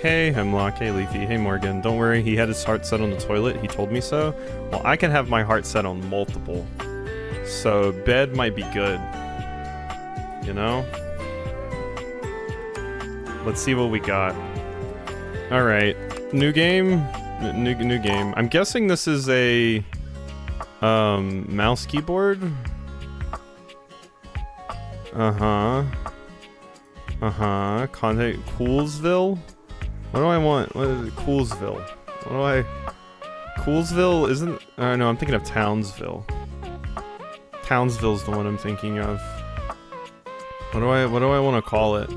Hey Hemlock, hey Leafy, hey Morgan. Don't worry, he had his heart set on the toilet. He told me so. Well, I can have my heart set on multiple. So bed might be good. You know? Let's see what we got. Alright. New game? New game. I'm guessing this is a mouse keyboard? Contact Coolsville? What do I want? What is it? Coolsville. What do I... Coolsville isn't... no, I'm thinking of Townsville. Townsville's the one I'm thinking of. What do I want to call it?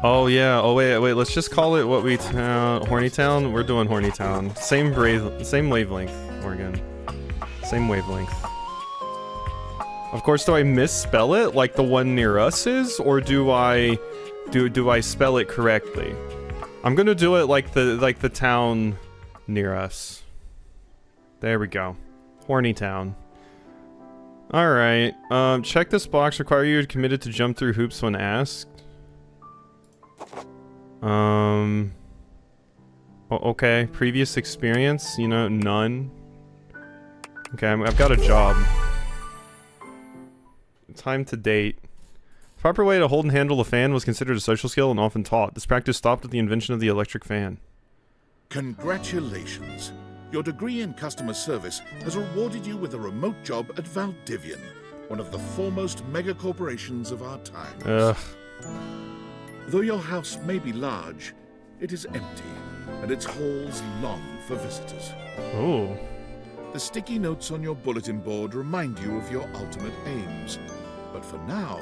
Oh yeah, oh wait, let's just call it what we... Horny Town? We're doing Horny Town. Same wavelength, Morgan. Same wavelength. Of course, do I misspell it like the one near us is, or do I spell it correctly? I'm gonna do it like the town near us. There we go. Horny Town. Alright. Check this box. Require you committed to jump through hoops when asked. Okay. Previous experience, you know, none. Okay, I've got a job. Time to date. The proper way to hold and handle a fan was considered a social skill and often taught. This practice stopped at the invention of the electric fan. Congratulations. Your degree in customer service has rewarded you with a remote job at Valdivian, one of the foremost mega corporations of our times. Ugh. Though your house may be large, it is empty, and its halls long for visitors. Ooh. The sticky notes on your bulletin board remind you of your ultimate aims. But for now,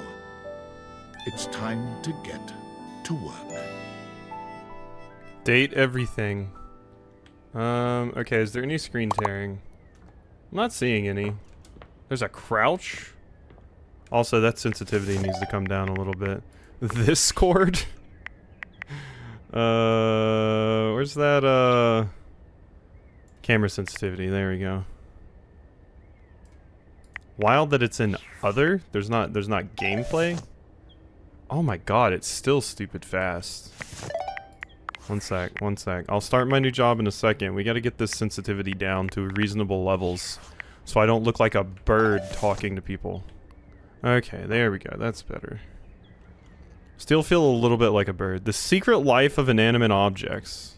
it's time to get to work. Date everything. Okay, is there any screen tearing? I'm not seeing any. There's a crouch? Also, that sensitivity needs to come down a little bit. This cord? Where's that, camera sensitivity? There we go. Wild that it's in other? There's not gameplay? Oh my god, it's still stupid fast. One sec. I'll start my new job in a second. We gotta get this sensitivity down to reasonable levels so I don't look like a bird talking to people. Okay, there we go. That's better. Still feel a little bit like a bird. The secret life of inanimate objects.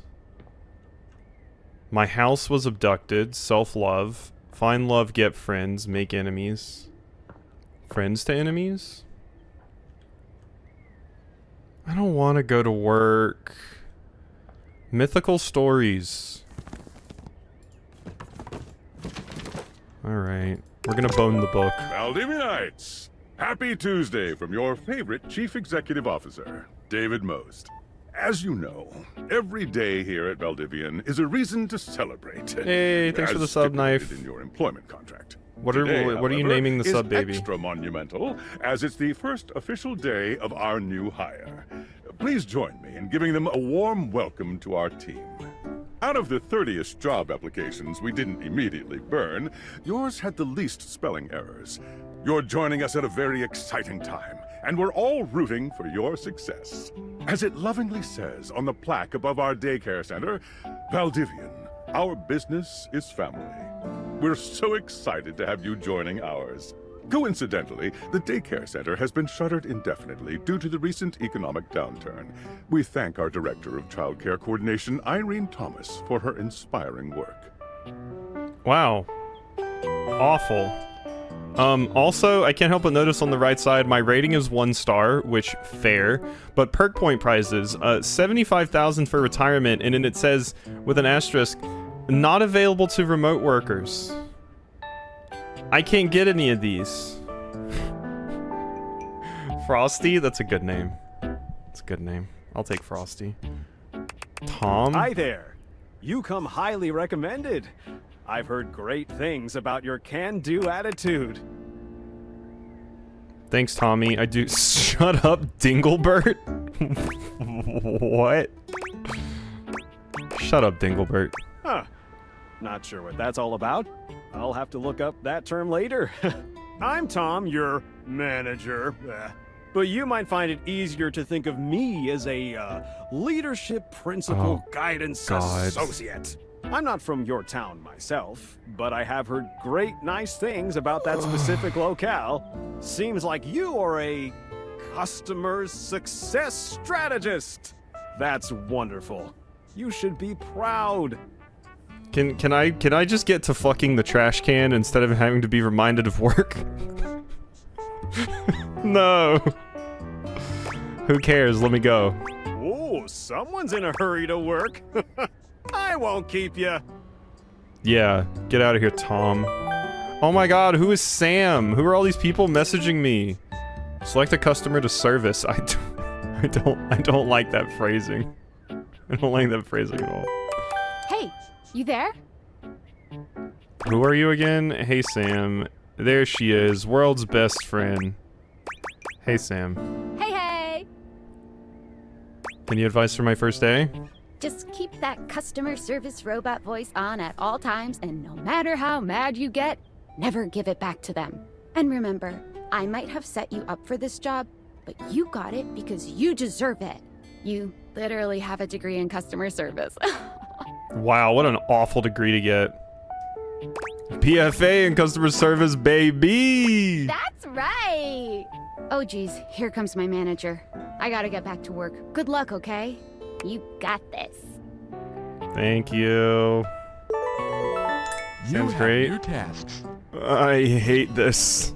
My house was abducted. Self-love. Find love, get friends, make enemies. Friends to enemies? I don't want to go to work. Mythical stories. Alright. We're gonna bone the book. Valdivianites! Happy Tuesday from your favorite Chief Executive Officer, David Most. As you know, every day here at Valdivian is a reason to celebrate. Hey, thanks for the sub knife. In your employment contract. What are you naming the sub baby? Extra monumental, as it's the first official day of our new hire. Please join me in giving them a warm welcome to our team. Out of the 30-ish job applications we didn't immediately burn, yours had the least spelling errors. You're joining us at a very exciting time, and we're all rooting for your success. As it lovingly says on the plaque above our daycare center, Valdivian, our business is family. We're so excited to have you joining ours. Coincidentally, the daycare center has been shuttered indefinitely due to the recent economic downturn. We thank our Director of Child Care Coordination, Irene Thomas, for her inspiring work. Wow. Awful. Also, I can't help but notice on the right side, my rating is 1 star, which, fair, but perk point prizes, 75,000 for retirement, and then it says, with an asterisk, not available to remote workers. I can't get any of these. Frosty? That's a good name. That's a good name. I'll take Frosty. Tom? Hi there. You come highly recommended. I've heard great things about your can-do attitude. Thanks, Tommy. I do. Shut up, Dinglebert. What? Shut up, Dinglebert. Huh. Not sure what that's all about. I'll have to look up that term later. I'm Tom, your manager. but you might find it easier to think of me as a leadership principal guidance associate. I'm not from your town myself, but I have heard nice things about that specific locale. Seems like you are a customer success strategist. That's wonderful. You should be proud. Can I just get to fucking the trash can instead of having to be reminded of work? No. Who cares? Let me go. Oh, someone's in a hurry to work. I won't keep you. Yeah, get out of here, Tom. Oh my god, who is Sam? Who are all these people messaging me? Select a customer to service. I don't like that phrasing. I don't like that phrasing at all. Hey, you there? Who are you again? Hey, Sam. There she is, world's best friend. Hey, Sam. Hey, hey! Any advice for my first day? Just keep that customer service robot voice on at all times, and no matter how mad you get, never give it back to them. And remember, I might have set you up for this job, but you got it because you deserve it. You literally have a degree in customer service. Wow, what an awful degree to get. PFA in customer service, baby! That's right! Oh geez, here comes my manager. I gotta get back to work. Good luck, okay? You got this. Thank you. Sounds great. New tasks. I hate this.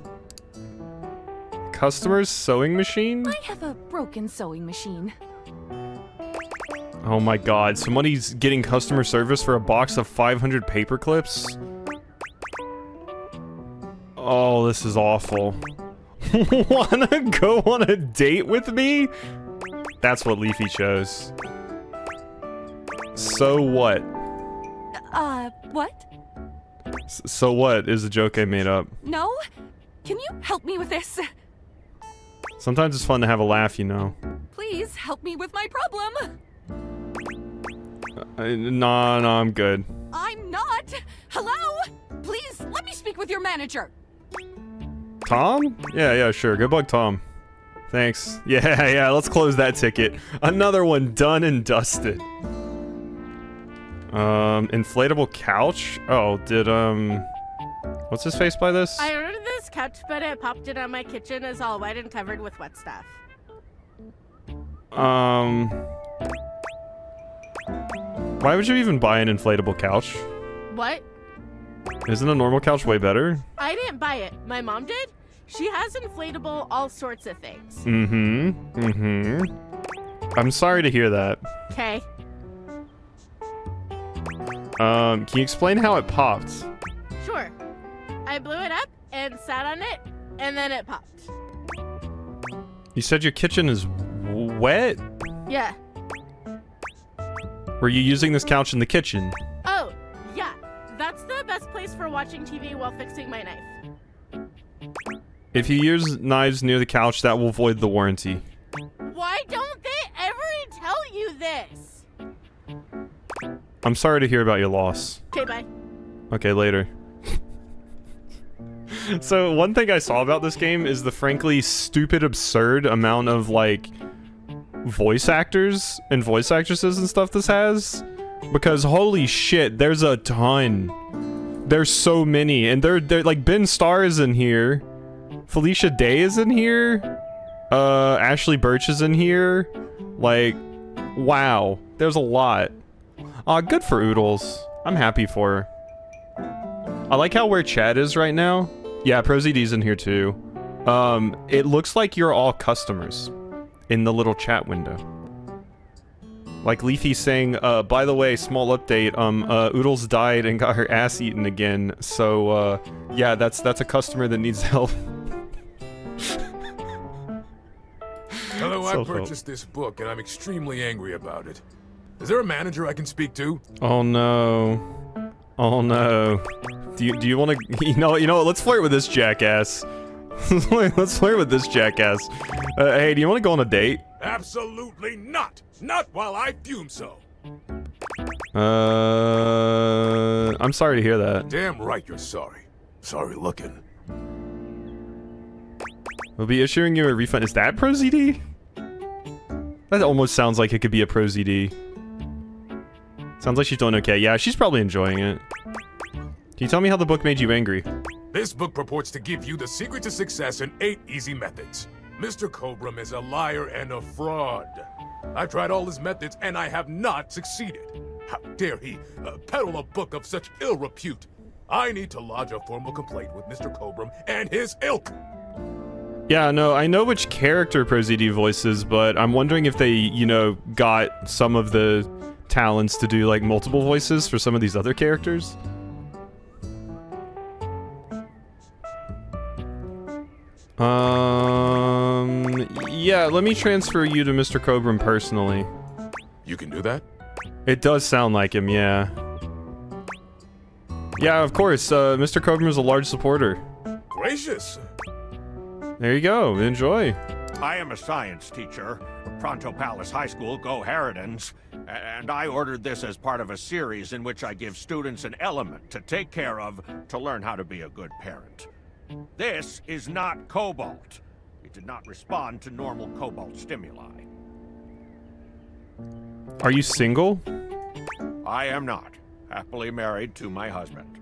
Customer's sewing machine? I have a broken sewing machine. Oh my god, somebody's getting customer service for a box of 500 paper clips? Oh, this is awful. Wanna go on a date with me? That's what Leafy chose. So what? What? So what is a joke I made up. No? Can you help me with this? Sometimes it's fun to have a laugh, you know. Please help me with my problem. Nah, I'm good. I'm not. Hello? Please let me speak with your manager. Tom? Yeah, sure. Good luck, Tom. Thanks. Yeah, let's close that ticket. Another one done and dusted. Inflatable couch? Oh, did, what's his face by this? I ordered this couch, but it popped in on my kitchen is all white and covered with wet stuff. Why would you even buy an inflatable couch? What? Isn't a normal couch way better? I didn't buy it. My mom did. She has inflatable all sorts of things. I'm sorry to hear that. Okay. Can you explain how it popped? Sure. I blew it up and sat on it, and then it popped. You said your kitchen is wet? Yeah. Were you using this couch in the kitchen? Oh, yeah. That's the best place for watching TV while fixing my knife. If you use knives near the couch, that will void the warranty. Why don't they ever tell you this? I'm sorry to hear about your loss. Okay, bye. Okay, later. So, one thing I saw about this game is the frankly stupid, absurd amount of, like, voice actors and voice actresses and stuff this has. Because, holy shit, there's a ton. There's so many. And they're like, Ben Starr is in here. Felicia Day is in here. Ashley Birch is in here. Like, wow. There's a lot. Good for Oodles. I'm happy for her. I like how where Chad is right now. Yeah, ProZD's in here too. It looks like you're all customers in the little chat window. Like Leafy saying, by the way, small update, Oodles died and got her ass eaten again, so, yeah, that's a customer that needs help. Hello, I purchased this book and I'm extremely angry about it. Is there a manager I can speak to? Oh no. Oh no. Do you want to, you know what, let's flirt with this jackass. Let's flirt with this jackass. Hey, do you want to go on a date? Absolutely not! Not while I fume so! I'm sorry to hear that. Damn right you're sorry. Sorry looking. We'll be issuing you a refund. Is that ProZD? That almost sounds like it could be a ProZD. Sounds like she's doing okay. Yeah, she's probably enjoying it. Can you tell me how the book made you angry? This book purports to give you the secret to success in 8 easy methods. Mr. Cobram is a liar and a fraud. I've tried all his methods and I have not succeeded. How dare he peddle a book of such ill repute? I need to lodge a formal complaint with Mr. Cobram and his ilk. Yeah, no, I know which character ProZD voices, but I'm wondering if they, you know, got some of the talents to do like multiple voices for some of these other characters. Yeah, let me transfer you to Mr. Cobram personally. You can do that? It does sound like him, yeah. Yeah, of course, Mr. Cobram is a large supporter. Gracious. There you go, enjoy. I am a science teacher, Pronto Palace High School, Go Harridans, and I ordered this as part of a series in which I give students an element to take care of to learn how to be a good parent. This is not cobalt. It did not respond to normal cobalt stimuli. Are you single? I am not. Happily married to my husband.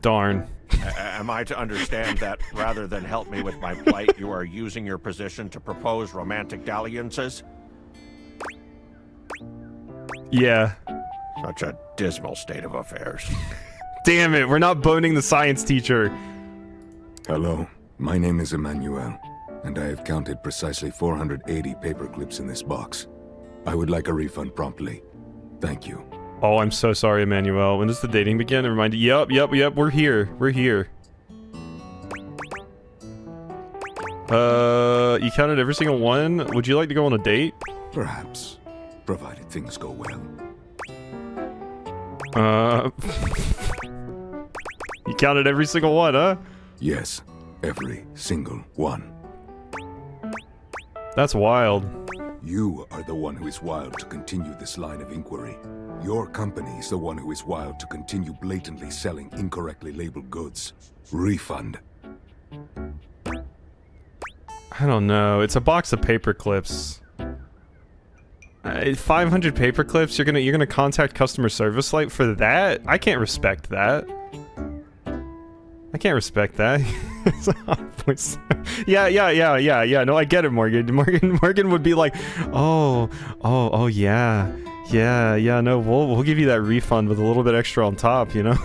Darn. Am I to understand that rather than help me with my plight, you are using your position to propose romantic dalliances? Yeah. Such a dismal state of affairs. Damn it, we're not boning the science teacher. Hello, my name is Emmanuel, and I have counted precisely 480 paper clips in this box. I would like a refund promptly. Thank you. Oh, I'm so sorry, Emmanuel. When does the dating begin? Remind you. Yep, we're here. We're here. You counted every single one? Would you like to go on a date? Perhaps, provided things go well. You counted every single one, huh? Yes, every single one. That's wild. You are the one who is wild to continue this line of inquiry. Your company is the one who is wild to continue blatantly selling incorrectly labeled goods. Refund. I don't know. It's a box of paper clips. 500 paper clips. You're gonna contact customer service like for that? I can't respect that. I can't respect that. Yeah. No, I get it, Morgan. Morgan would be like, oh, yeah. No, we'll give you that refund with a little bit extra on top, you know.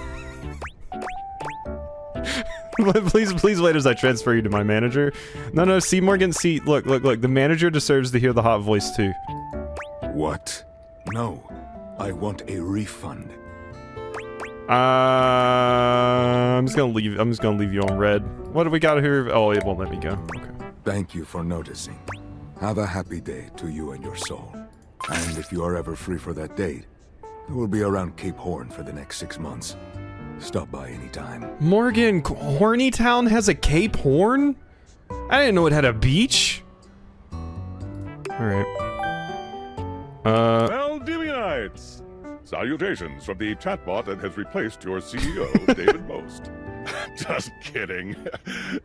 please wait as I transfer you to my manager. No, see, Morgan, see, look. The manager deserves to hear the hot voice too. What? No, I want a refund. I'm just gonna leave you on red. What do we got here? Oh, it won't let me go. Okay. Thank you for noticing. Have a happy day to you and your soul. And if you are ever free for that date, I will be around Cape Horn for the next 6 months. Stop by anytime. Morgan, Horny Town has a Cape Horn? I didn't know it had a beach. Alright. Valdivianites! Salutations from the chatbot that has replaced your CEO, David Most. Just kidding.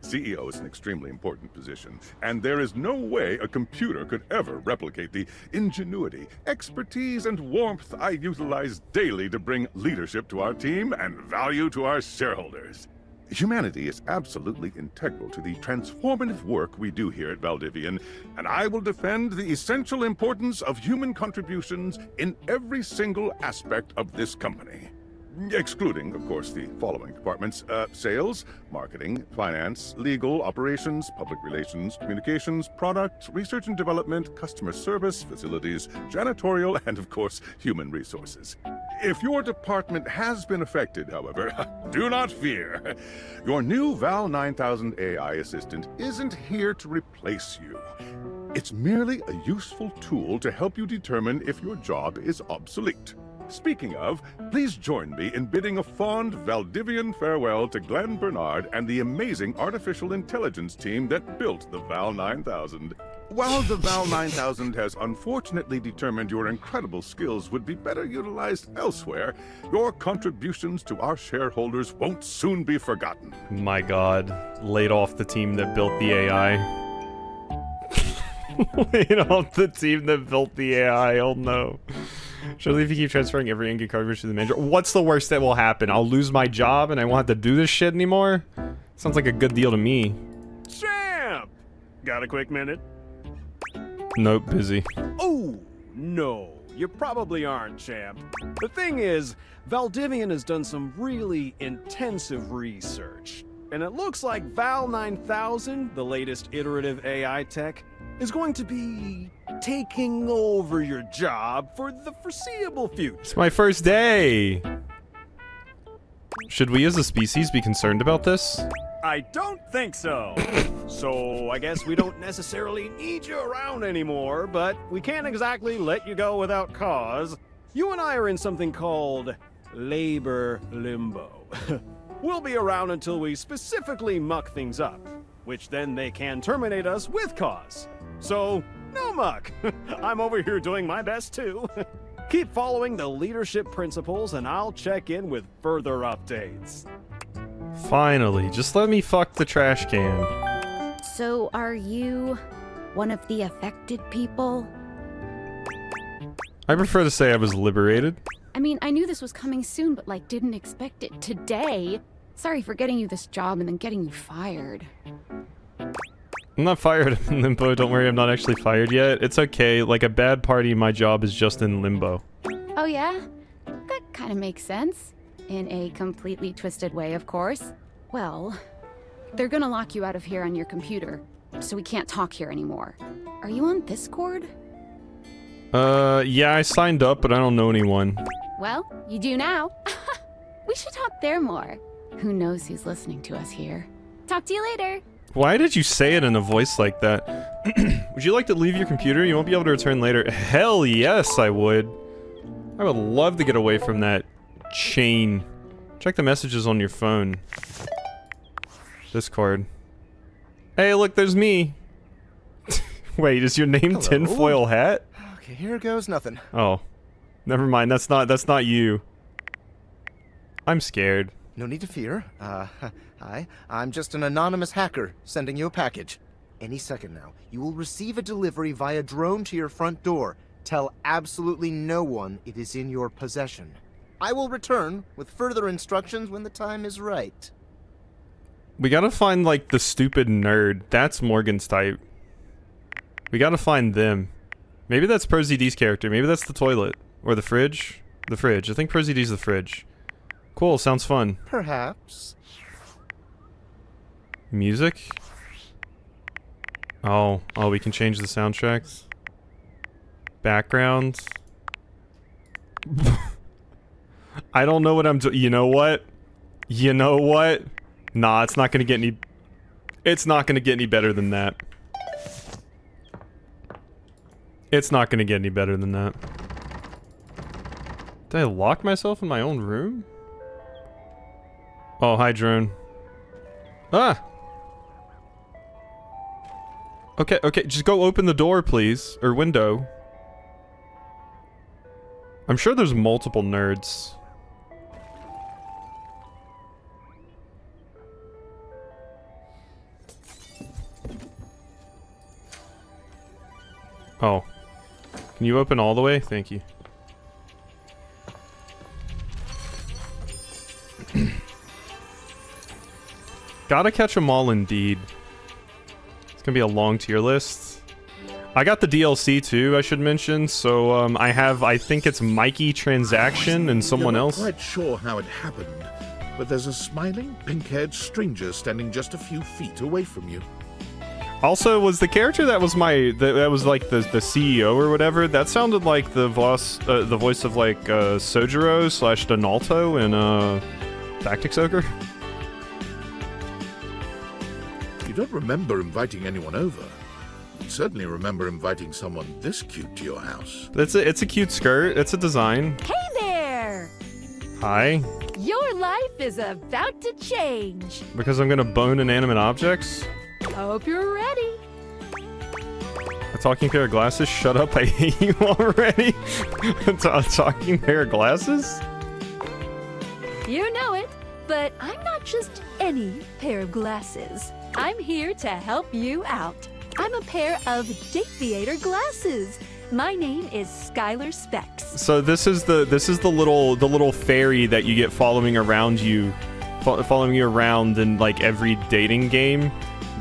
CEO is an extremely important position, and there is no way a computer could ever replicate the ingenuity, expertise, and warmth I utilize daily to bring leadership to our team and value to our shareholders. Humanity is absolutely integral to the transformative work we do here at Valdivian, and I will defend the essential importance of human contributions in every single aspect of this company. Excluding, of course, the following departments: sales, marketing, finance, legal, operations, public relations, communications, product, research and development, customer service, facilities, janitorial, and of course, human resources. If your department has been affected, however, do not fear. Your new Val 9000 AI assistant isn't here to replace you. It's merely a useful tool to help you determine if your job is obsolete. Speaking of, please join me in bidding a fond Valdivian farewell to Glenn Bernard and the amazing artificial intelligence team that built the Val 9000. While the Val 9000 has unfortunately determined your incredible skills would be better utilized elsewhere, your contributions to our shareholders won't soon be forgotten. My god. Laid off the team that built the AI. Laid off the team that built the AI, oh no. Surely if you keep transferring every in-game coverage to the manager, what's the worst that will happen? I'll lose my job and I won't have to do this shit anymore? Sounds like a good deal to me. Champ! Got a quick minute? Nope, busy. Oh, no. You probably aren't, Champ. The thing is, Valdivian has done some really intensive research. And it looks like Val 9000, the latest iterative AI tech, is going to be taking over your job for the foreseeable future. It's my first day! Should we as a species be concerned about this? I don't think so. So I guess we don't necessarily need you around anymore, but we can't exactly let you go without cause. You and I are in something called labor limbo. We'll be around until we specifically muck things up, which then they can terminate us with cause. So, no muck. I'm over here doing my best too. Keep following the leadership principles and I'll check in with further updates. Finally, just let me fuck the trash can. So, are you one of the affected people? I prefer to say I was liberated. I mean, I knew this was coming soon, but like, didn't expect it today. Sorry for getting you this job and then getting you fired. I'm not fired in limbo, don't worry, I'm not actually fired yet. It's okay, like a bad party, my job is just in limbo. Oh yeah? That kind of makes sense. In a completely twisted way, of course. Well, they're gonna lock you out of here on your computer, so we can't talk here anymore. Are you on Discord? Yeah, I signed up, but I don't know anyone. Well, you do now. We should talk there more. Who knows who's listening to us here. Talk to you later. Why did you say it in a voice like that? Would you like to leave your computer? You won't be able to return later. Hell yes, I would. I would love to get away from that chain. Check the messages on your phone. Discord. Hey, look, there's me. Wait, is your name Hello? Tinfoil Hat? Okay, here goes nothing. Oh. Never mind, that's not you. I'm scared. No need to fear. Hi. I'm just an anonymous hacker sending you a package. Any second now, you will receive a delivery via drone to your front door. Tell absolutely no one it is in your possession. I will return with further instructions when the time is right. We gotta find, like, the stupid nerd. That's Morgan's type. We gotta find them. Maybe that's ProZD's character. Maybe that's the toilet. Or the fridge. The fridge. I think ProZD's the fridge. Cool, sounds fun. Perhaps. Music? Oh, we can change the soundtracks. Backgrounds. I don't know what I'm doing. You know what? You know what? Nah, it's not gonna get any... It's not gonna get any better than that. It's not gonna get any better than that. Did I lock myself in my own room? Oh, hi, drone. Ah! Okay, just go open the door, please. Or window. I'm sure there's multiple nerds. Oh. Can you open all the way? Thank you. Gotta catch them all indeed. It's gonna be a long tier list. I got the DLC too, I should mention, so I have, I think it's Mikey Transaction and someone You're not else. quite sure how it happened, but there's a smiling, pink-haired stranger standing just a few feet away from you. Also, was the character that was that was like the CEO or whatever, that sounded like the voice of like Sojiro / Donalto in Tactics Ogre. You don't remember inviting anyone over. You certainly remember inviting someone this cute to your house. It's a cute skirt. It's a design. Hey there! Hi. Your life is about to change. Because I'm gonna bone inanimate objects. Hope you're ready. talking pair of glasses? Shut up, I hate you already. A talking pair of glasses? You know it, but I'm not just any pair of glasses. I'm here to help you out. I'm a pair of Dateviator glasses. My name is Skylar Specs. So this is the little fairy that you get following around you, following you around in like every dating game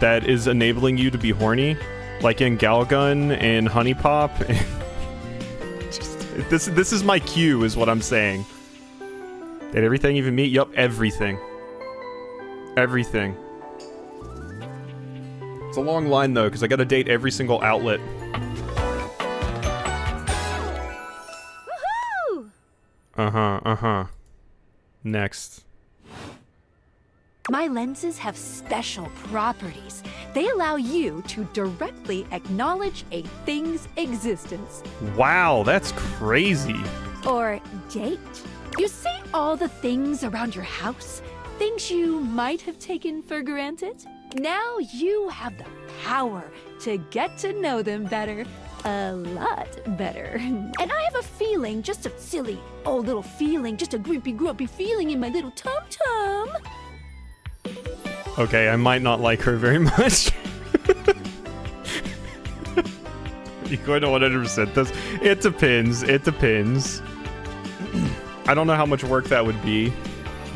that is enabling you to be horny, like in Galgun and Honey Pop. This is my cue, is what I'm saying. Did everything even meet? Yup, everything. Everything. It's a long line though, because I gotta date every single outlet. Woohoo! Next. My lenses have special properties. They allow you to directly acknowledge a thing's existence. Wow, that's crazy. Or date. You see all the things around your house? Things you might have taken for granted? Now you have the power to get to know them better. A lot better. And I have a feeling, just a silly old little feeling, just a grumpy feeling in my little tum-tum. Okay, I might not like her very much. You're going to 100% this? It depends. It depends. I don't know how much work that would be.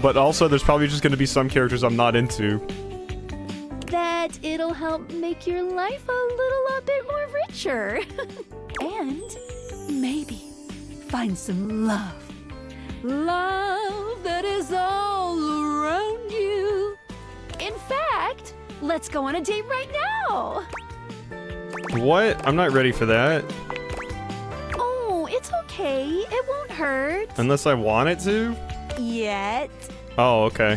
But also, there's probably just going to be some characters I'm not into. That it'll help make your life a little bit more richer. And maybe find some love. Love that is all around you. In fact, let's go on a date right now. What? I'm not ready for that. Oh, it's okay. It won't hurt. Unless I want it to? Yet. Oh, okay.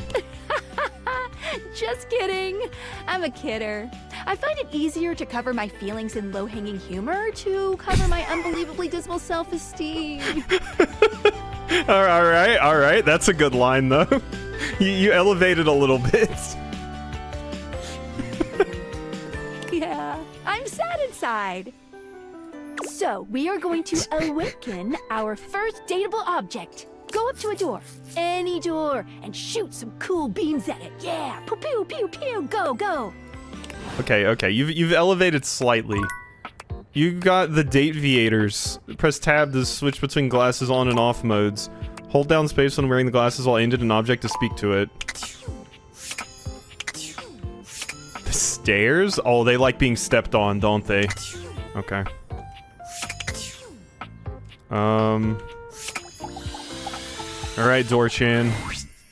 Just kidding. I'm a kidder. I find it easier to cover my feelings in low-hanging humor to cover my unbelievably dismal self-esteem. All right. That's a good line, though. You elevated a little bit. Yeah, I'm sad inside. So, we are going to awaken our first dateable object. Go up to a door, any door, and shoot some cool beams at it. Yeah, pew pew pew pew, go go. Okay. You've elevated slightly. You got the Dateviators. Press tab to switch between glasses on and off modes. Hold down space when wearing the glasses while aimed at an object to speak to it. The stairs? Oh, they like being stepped on, don't they? Okay. Alright, Dorchan.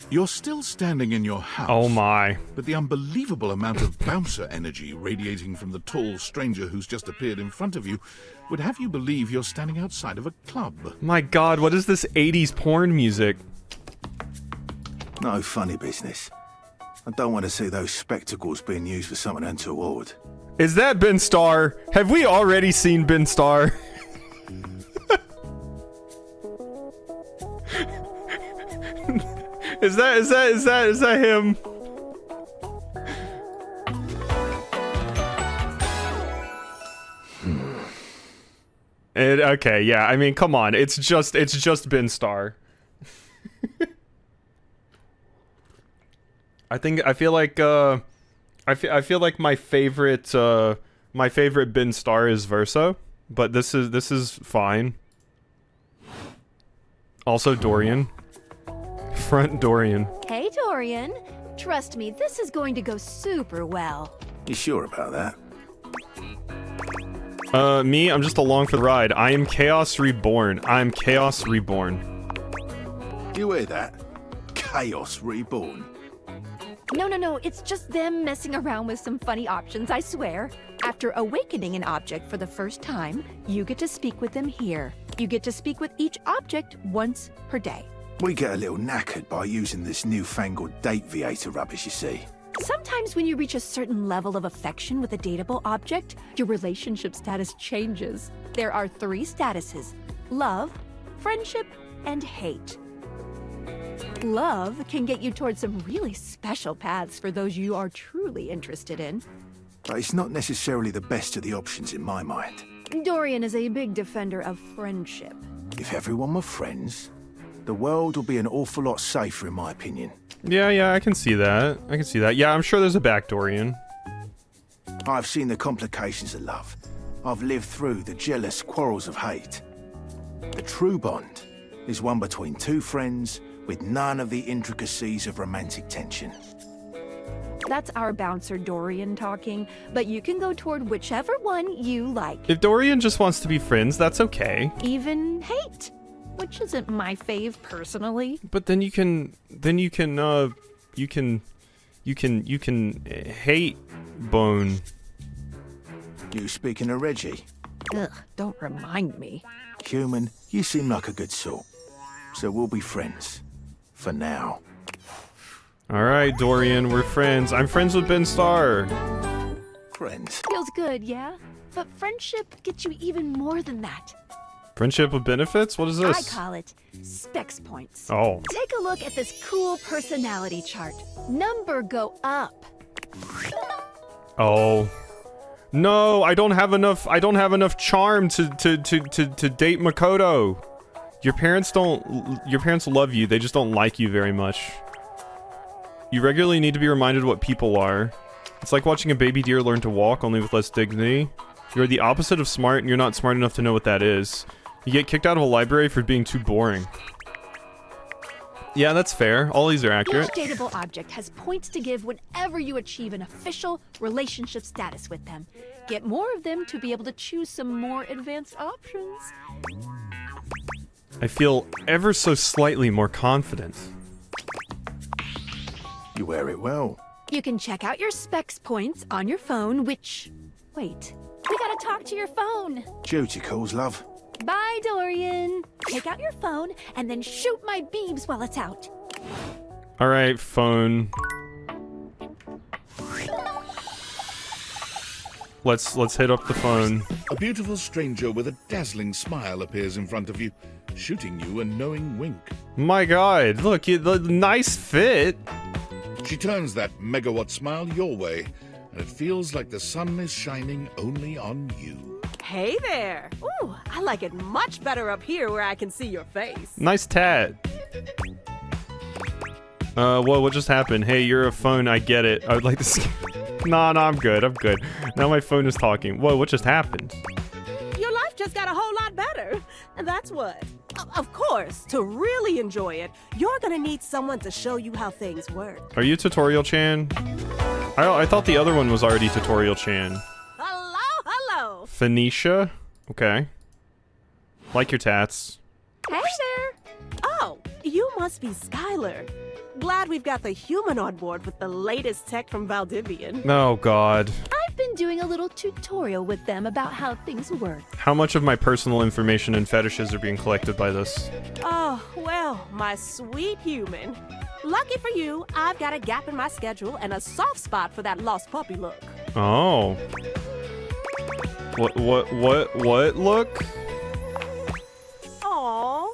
You're still standing in your house. Oh my. But the unbelievable amount of bouncer energy radiating from the tall stranger who's just appeared in front of you would have you believe you're standing outside of a club. My god, what is this 80s porn music? No funny business. I don't want to see those spectacles being used for something untoward. Is that Ben Starr? Have we already seen Ben Starr? Is that him? Okay, yeah. I mean, come on. It's just Ben Starr. I feel like my favorite Ben Starr is Verso, but this is fine. Also Dorian. Front Dorian. Hey Dorian, trust me, this is going to go super well. You sure about that? Me, I'm just along for the ride. I am Chaos Reborn. I'm Chaos Reborn. You hear that? Chaos Reborn. No, it's just them messing around with some funny options, I swear. After awakening an object for the first time, you get to speak with them here. You get to speak with each object once per day. We get a little knackered by using this newfangled Dateviator rubbish, you see. Sometimes when you reach a certain level of affection with a dateable object, your relationship status changes. There are 3 statuses: love, friendship, and hate. Love can get you towards some really special paths for those you are truly interested in. but it's not necessarily the best of the options in my mind. Dorian is a big defender of friendship. If everyone were friends, the world would be an awful lot safer, in my opinion. Yeah, I can see that. I can see that. Yeah, I'm sure there's a back Dorian. I've seen the complications of love. I've lived through the jealous quarrels of hate. The true bond is one between two friends with none of the intricacies of romantic tension. That's our bouncer Dorian talking, but you can go toward whichever one you like. If Dorian just wants to be friends, that's okay. Even hate, which isn't my fave personally. But then you can hate Bone. You speaking of Reggie? Ugh, don't remind me. Human, you seem like a good sort. So we'll be friends. For now. Alright, Dorian, we're friends. I'm friends with Ben Starr. Friends. Feels good, yeah? But friendship gets you even more than that. Friendship with benefits? What is this? I call it specs points. Oh. Take a look at this cool personality chart. Number go up. Oh. No, I don't have enough charm to date Makoto. Your parents love you, they just don't like you very much. You regularly need to be reminded what people are. It's like watching a baby deer learn to walk, only with less dignity. You're the opposite of smart, and you're not smart enough to know what that is. You get kicked out of a library for being too boring. Yeah, that's fair. All these are accurate. Each dateable object has points to give whenever you achieve an official relationship status with them. Get more of them to be able to choose some more advanced options. I feel ever so slightly more confident. You wear it well. You can check out your specs points on your phone, which... Wait, we gotta talk to your phone. Duty calls, love. Bye, Dorian. Take out your phone and then shoot my beebs while it's out. Alright, phone. Let's hit up the phone. A beautiful stranger with a dazzling smile appears in front of you, shooting you a knowing wink. My god, look, the nice fit. She turns that megawatt smile your way, and it feels like the sun is shining only on you. Hey there! Ooh, I like it much better up here where I can see your face. Nice tat. What just happened? Hey, you're a phone, I get it. I would like to Nah, I'm good, I'm good. Now my phone is talking. Whoa, what just happened? Your life just got a whole lot better. And that's what. Of course, to really enjoy it, you're gonna need someone to show you how things work. Are you Tutorial Chan? I thought the other one was already Tutorial Chan. Hello! Phoenicia? Okay. Like your tats. Hey there! Oh, you must be Skylar. Glad we've got the human on board with the latest tech from Valdivian. Oh god. I've been doing a little tutorial with them about how things work. How much of my personal information and fetishes are being collected by this? Oh, well, my sweet human. Lucky for you, I've got a gap in my schedule and a soft spot for that lost puppy look. Oh. What look? Aw,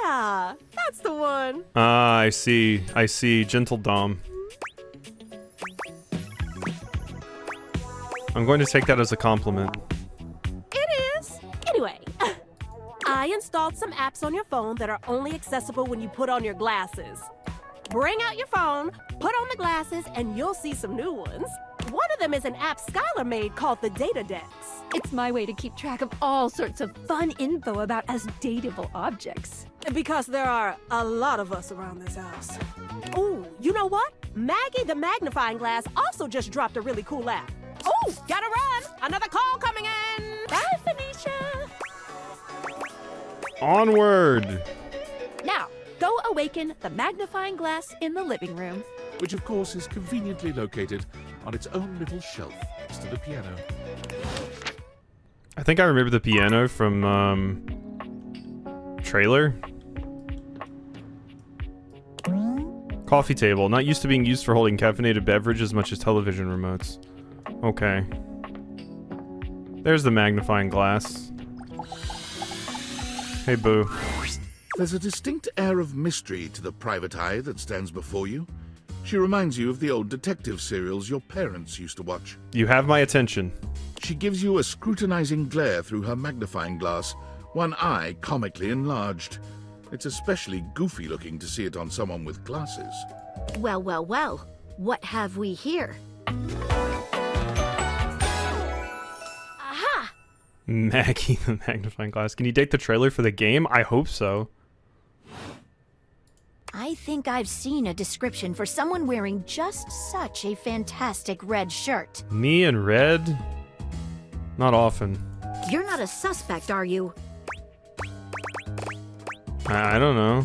yeah, that's the one. Ah, I see. Gentle Dom. I'm going to take that as a compliment. It is. Anyway, I installed some apps on your phone that are only accessible when you put on your glasses. Bring out your phone, put on the glasses, and you'll see some new ones. One of them is an app Skylar made called the Data Dex. It's my way to keep track of all sorts of fun info about us dateable objects. Because there are a lot of us around this house. Ooh, you know what? Maggie the Magnifying Glass also just dropped a really cool app. Ooh, gotta run! Another call coming in! Bye, Phoenicia! Onward! Now, go awaken the magnifying glass in the living room. Which of course is conveniently located on its own little shelf next to the piano. I think I remember the piano from, trailer? Coffee table, not used to being used for holding caffeinated beverage as much as television remotes. Okay. There's the magnifying glass. Hey, boo. There's a distinct air of mystery to the private eye that stands before you. She reminds you of the old detective serials your parents used to watch. You have my attention. She gives you a scrutinizing glare through her magnifying glass, one eye comically enlarged. It's especially goofy looking to see it on someone with glasses. Well, well, well. What have we here? Aha! Maggie the magnifying glass. Can you date the trailer for the game? I hope so. I think I've seen a description for someone wearing just such a fantastic red shirt. Me and red? Not often. You're not a suspect, are you? I don't know.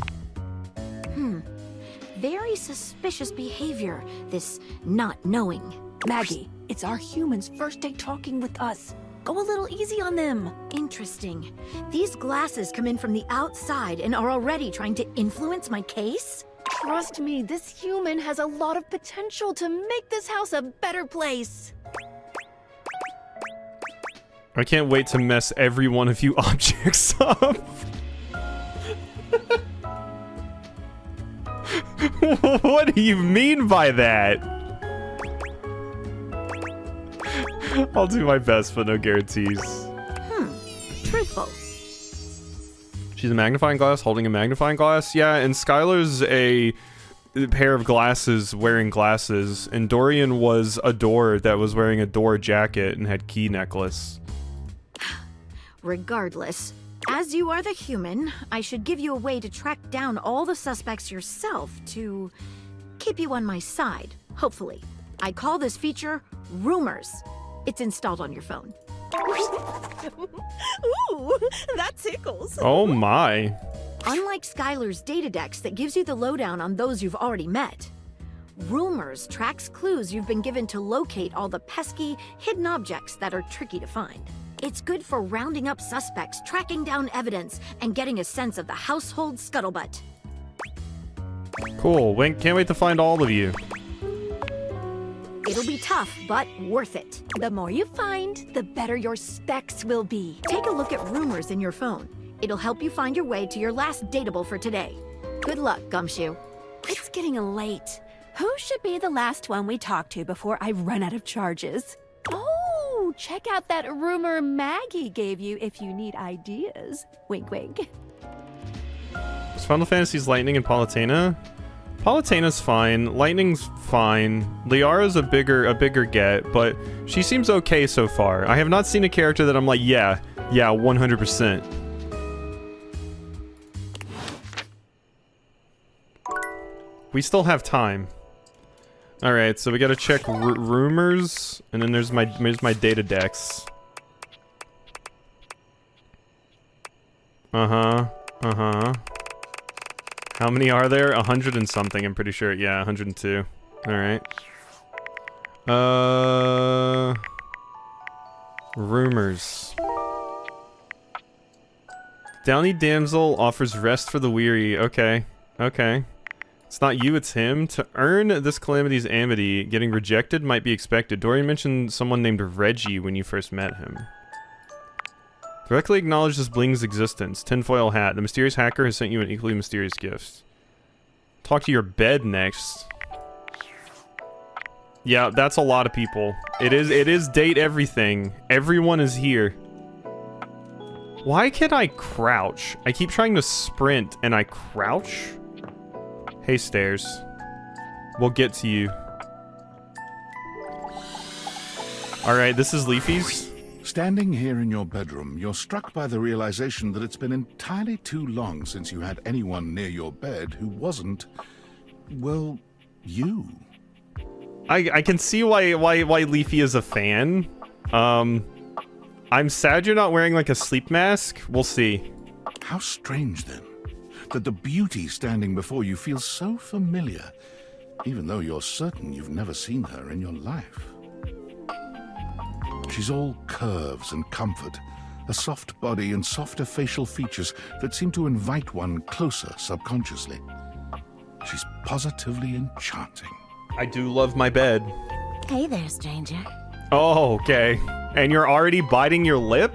Very suspicious behavior, this not knowing. Maggie, it's our humans' first day talking with us. Go a little easy on them. Interesting. These glasses come in from the outside and are already trying to influence my case? Trust me, this human has a lot of potential to make this house a better place. I can't wait to mess every one of you objects up. What do you mean by that? I'll do my best, but no guarantees. Truthful. She's a magnifying glass holding a magnifying glass? Yeah, and Skylar's a pair of glasses wearing glasses, and Dorian was a door that was wearing a door jacket and had key necklace. Regardless, as you are the human, I should give you a way to track down all the suspects yourself to keep you on my side, hopefully. I call this feature Rumors. It's installed on your phone. Ooh, that tickles. Oh my. Unlike Skylar's Datadex that gives you the lowdown on those you've already met, Rumors tracks clues you've been given to locate all the pesky, hidden objects that are tricky to find. It's good for rounding up suspects, tracking down evidence, and getting a sense of the household scuttlebutt. Cool. Can't wait to find all of you. It'll be tough, but worth it. The more you find, the better your specs will be. Take a look at Rumors in your phone. It'll help you find your way to your last dateable for today. Good luck, Gumshoe. It's getting late. Who should be the last one we talk to before I run out of charges? Oh, check out that rumor Maggie gave you if you need ideas. Wink, wink. Is Final Fantasy's Lightning and Palutena? Palutena's fine. Lightning's fine. Liara's a bigger get, but she seems okay so far. I have not seen a character that I'm like, yeah, 100%. We still have time. All right, so we gotta check rumors, and then there's my data decks. How many are there? 100 and something, I'm pretty sure. Yeah, 102. Alright. Rumors. Downy Damsel offers rest for the weary. Okay. It's not you, it's him. To earn this calamity's amity, getting rejected might be expected. Dorian mentioned someone named Reggie when you first met him. Directly acknowledges Bling's existence. Tinfoil hat. The mysterious hacker has sent you an equally mysterious gift. Talk to your bed next. Yeah, that's a lot of people. It is date everything. Everyone is here. Why can't I crouch? I keep trying to sprint and I crouch? Hey, stairs. We'll get to you. Alright, this is Leafy's. Standing here in your bedroom, you're struck by the realization that it's been entirely too long since you had anyone near your bed who wasn't, well, you. I can see why Leafy is a fan. I'm sad you're not wearing like a sleep mask. We'll see. How strange then, that the beauty standing before you feels so familiar, even though you're certain you've never seen her in your life. She's all curves and comfort, a soft body and softer facial features that seem to invite one closer subconsciously. She's positively enchanting. I do love my bed. Hey there, stranger. Oh, okay. And you're already biting your lip?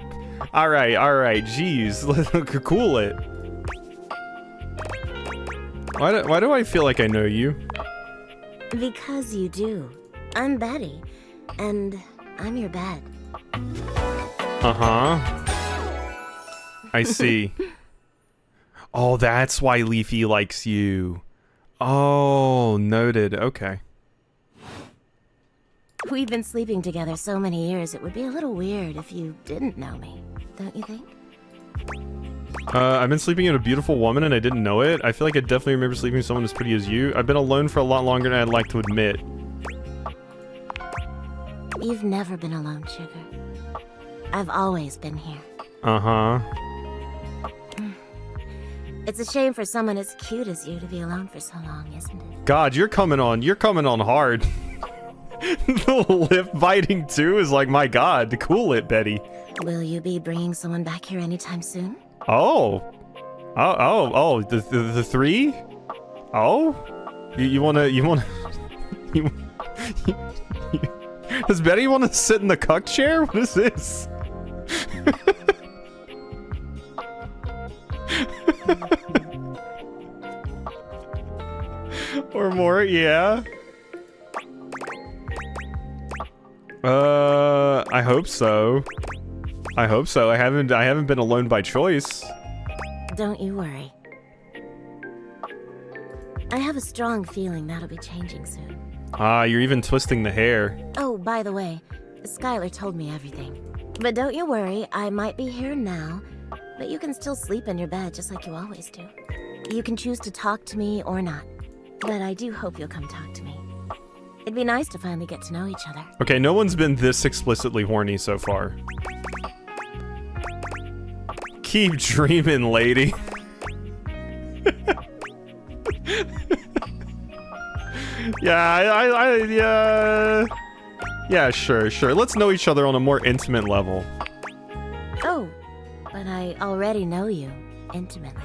Alright, jeez. Cool it. Why do I feel like I know you? Because you do. I'm Betty, and I'm your bed. Uh-huh. I see. Oh, that's why Leafy likes you. Oh, noted. Okay. We've been sleeping together so many years, it would be a little weird if you didn't know me, don't you think? I've been sleeping with a beautiful woman and I didn't know it. I feel like I definitely remember sleeping with someone as pretty as you. I've been alone for a lot longer than I'd like to admit. You've never been alone, Sugar. I've always been here. Uh-huh. It's a shame for someone as cute as you to be alone for so long, isn't it? God, you're coming on hard. The lip biting too is like, my God, cool it, Betty. Will you be bringing someone back here anytime soon? Oh, the three? Oh, you wanna does Betty want to sit in the cuck chair? What is this? Or more, yeah. I hope so. I hope so. I haven't been alone by choice. Don't you worry. I have a strong feeling that'll be changing soon. Ah, you're even twisting the hair. Oh, by the way, Skylar told me everything. But don't you worry, I might be here now, but you can still sleep in your bed just like you always do. You can choose to talk to me or not, but I do hope you'll come talk to me. It'd be nice to finally get to know each other. Okay, no one's been this explicitly horny so far. Keep dreaming, lady. Yeah, sure. Let's know each other on a more intimate level. Oh, but I already know you intimately.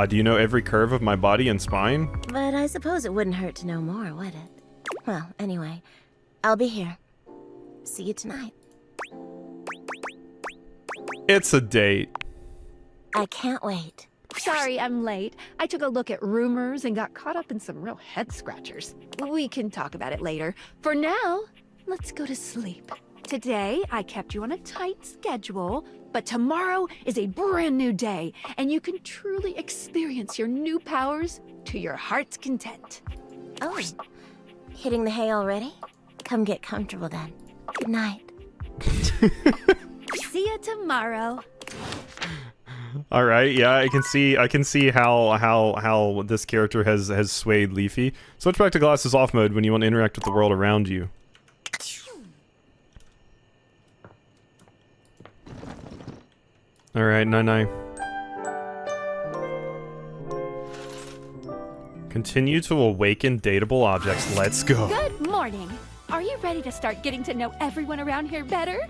Do you know every curve of my body and spine? But I suppose it wouldn't hurt to know more, would it? Well, anyway, I'll be here. See you tonight. It's a date. I can't wait. Sorry, I'm late. I took a look at rumors and got caught up in some real head scratchers. We can talk about it later. For now, let's go to sleep. Today, I kept you on a tight schedule, but tomorrow is a brand new day, and you can truly experience your new powers to your heart's content. Oh, hitting the hay already? Come get comfortable then. Good night. See you tomorrow. All right, yeah, I can see how this character has swayed Leafy. Switch back to glasses off mode when you want to interact with the world around you. All right, night. Continue to awaken dateable objects. Let's go. Good morning. Are you ready to start getting to know everyone around here better?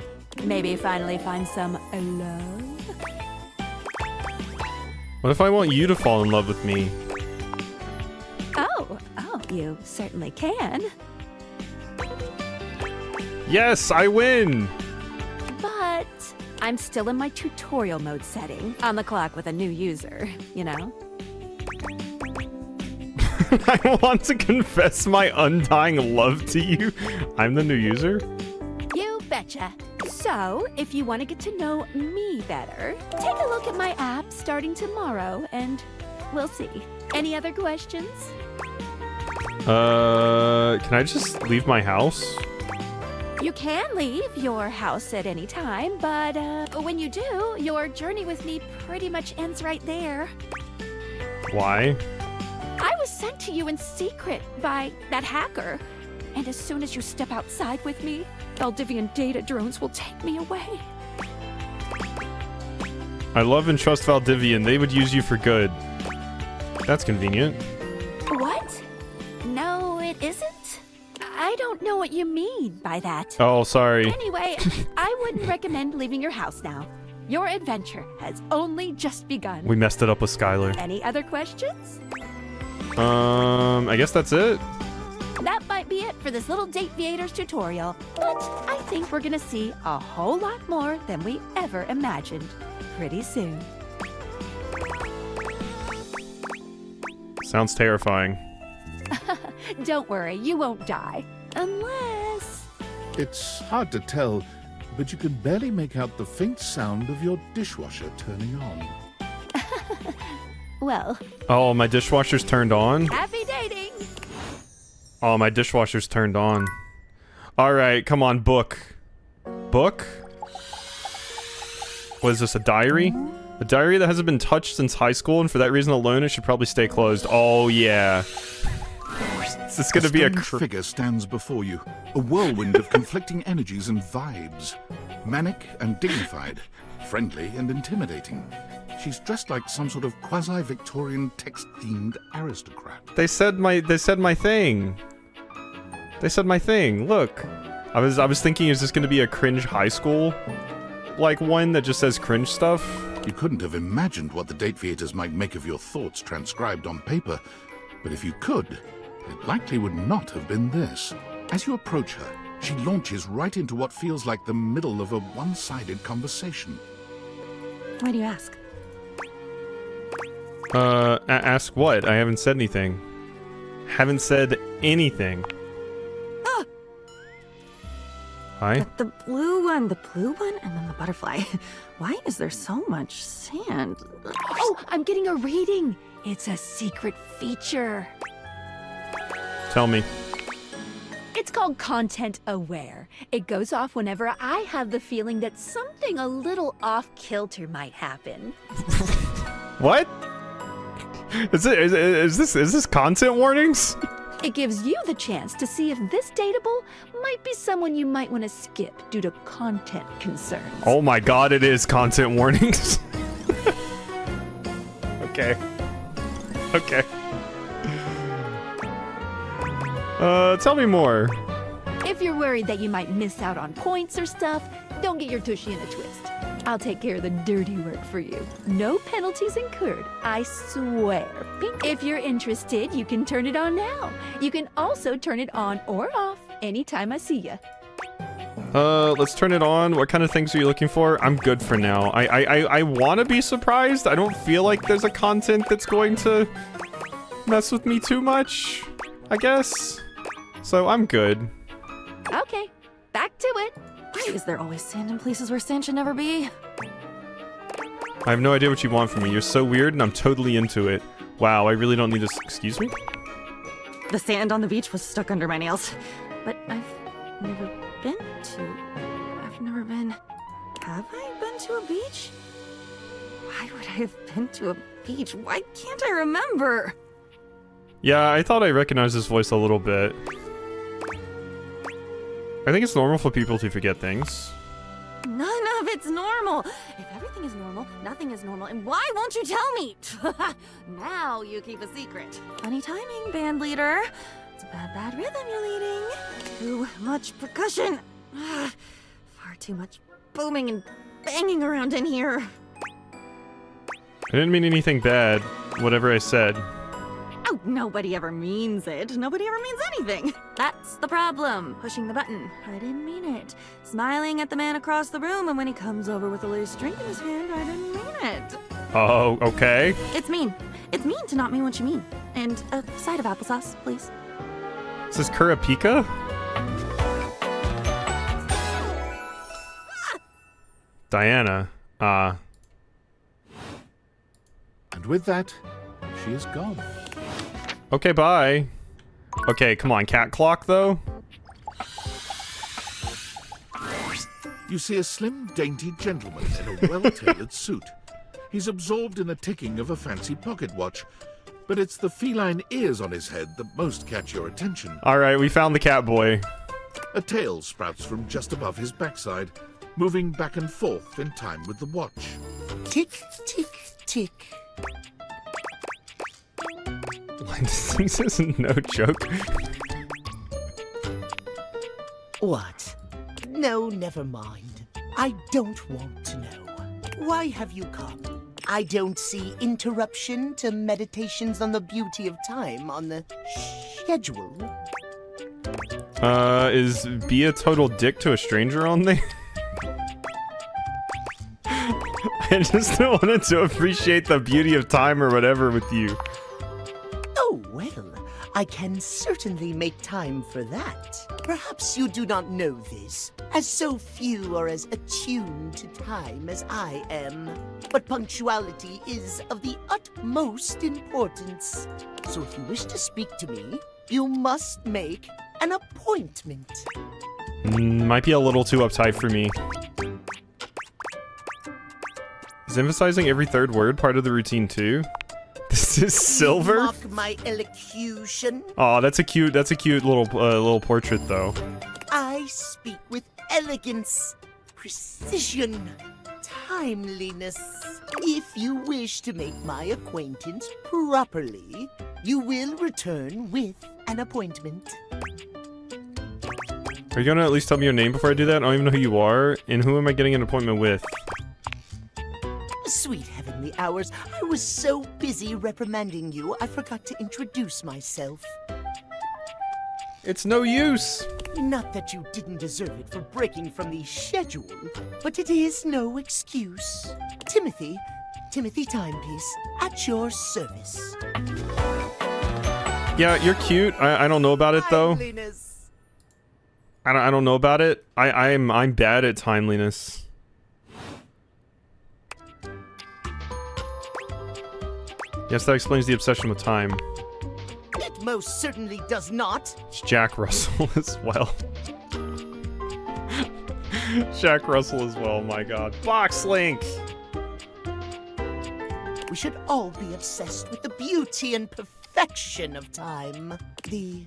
Maybe finally find some love? What if I want you to fall in love with me? Oh, you certainly can. Yes, I win! But I'm still in my tutorial mode setting, on the clock with a new user, you know? I want to confess my undying love to you. I'm the new user? You betcha. So, if you want to get to know me better, take a look at my app starting tomorrow, and we'll see. Any other questions? Can I just leave my house? You can leave your house at any time, but when you do, your journey with me pretty much ends right there. Why? I was sent to you in secret by that hacker. And as soon as you step outside with me, Valdivian data drones will take me away. I love and trust Valdivian. They would use you for good. That's convenient. What? No, it isn't. I don't know what you mean by that. Oh, sorry. Anyway, I wouldn't recommend leaving your house now. Your adventure has only just begun. We messed it up with Skylar. Any other questions? I guess that's it. That might be it for this little Dateviators tutorial, but I think we're gonna see a whole lot more than we ever imagined pretty soon. Sounds terrifying. Don't worry, you won't die. Unless... It's hard to tell, but you can barely make out the faint sound of your dishwasher turning on. Well... Oh, my dishwasher's turned on? Happy dating! Oh, my dishwasher's turned on. Alright, come on, book. Book? What is this, a diary? A diary that hasn't been touched since high school, and for that reason alone, it should probably stay closed. Oh, yeah. Is this gonna be a figure stands before you, a whirlwind of conflicting energies and vibes. Manic and dignified, friendly and intimidating. She's dressed like some sort of quasi-Victorian text-themed aristocrat. They said my thing. They said my thing. Look. I was thinking, is this gonna be a cringe high school? Like one that just says cringe stuff? You couldn't have imagined what the Dateviators might make of your thoughts transcribed on paper, but if you could, it likely would not have been this. As you approach her, she launches right into what feels like the middle of a one-sided conversation. Why do you ask? Ask what? I haven't said anything. Haven't said anything. Ah! Hi? The blue one, and then the butterfly. Why is there so much sand? Oh, I'm getting a reading. It's a secret feature. Tell me. It's called Content Aware. It goes off whenever I have the feeling that something a little off-kilter might happen. What? Is this content warnings? It gives you the chance to see if this dateable might be someone you might want to skip due to content concerns. Oh my god, it is content warnings. Okay. Okay. Tell me more. If you're worried that you might miss out on points or stuff, don't get your tushy in a twist. I'll take care of the dirty work for you. No penalties incurred, I swear. If you're interested, you can turn it on now. You can also turn it on or off anytime I see ya. Let's turn it on. What kind of things are you looking for? I'm good for now. I want to be surprised. I don't feel like there's a content that's going to mess with me too much, I guess. So I'm good. Okay, back to it. Why is there always sand in places where sand should never be? I have no idea what you want from me. You're so weird and I'm totally into it. Wow, I really don't need to... Excuse me? The sand on the beach was stuck under my nails. But I've never been to... Have I been to a beach? Why would I have been to a beach? Why can't I remember? Yeah, I thought I recognized this voice a little bit. I think it's normal for people to forget things. None of it's normal. If everything is normal, nothing is normal. And why won't you tell me? Now you keep a secret. Funny timing, band leader. It's a bad rhythm you're leading. Too much percussion. Far too much booming and banging around in here. I didn't mean anything bad, whatever I said. Oh, nobody ever means it. Nobody ever means anything. That's the problem. Pushing the button. I didn't mean it. Smiling at the man across the room, and when he comes over with a loose drink in his hand, I didn't mean it. Oh, okay. It's mean. It's mean to not mean what you mean. And a side of applesauce, please. Is this Kurapika? Diana. And with that, she is gone. Okay, bye. Okay, come on, cat clock, though? You see a slim, dainty gentleman in a well-tailored suit. He's absorbed in the ticking of a fancy pocket watch, but it's the feline ears on his head that most catch your attention. Alright, we found the cat boy. A tail sprouts from just above his backside, moving back and forth in time with the watch. Tick, tick, tick. This is no joke. What? No, never mind. I don't want to know. Why have you come? I don't see interruption to meditations on the beauty of time on the schedule. Is be a total dick to a stranger on there? I just wanted to appreciate the beauty of time or whatever with you. Oh, well, I can certainly make time for that. Perhaps you do not know this, as so few are as attuned to time as I am. But punctuality is of the utmost importance. So if you wish to speak to me, you must make an appointment. Might be a little too uptight for me. Is emphasizing every third word part of the routine too? This is Silver? Mock my elocution. Oh, that's a cute little portrait though. I speak with elegance, precision, timeliness. If you wish to make my acquaintance properly, you will return with an appointment. Are you gonna at least tell me your name before I do that? I don't even know who you are. And who am I getting an appointment with? Sweet heavenly hours, I was so busy reprimanding you, I forgot to introduce myself. It's no use. Not that you didn't deserve it for breaking from the schedule, but it is no excuse. Timothy Timepiece, at your service. Yeah, you're cute. I don't know about it though. Timeliness. I don't know about it. I'm bad at timeliness. Yes, that explains the obsession with time. It most certainly does not. It's Jack Russell as well. Jack Russell as well, my god. Box Link! We should all be obsessed with the beauty and perfection of time. The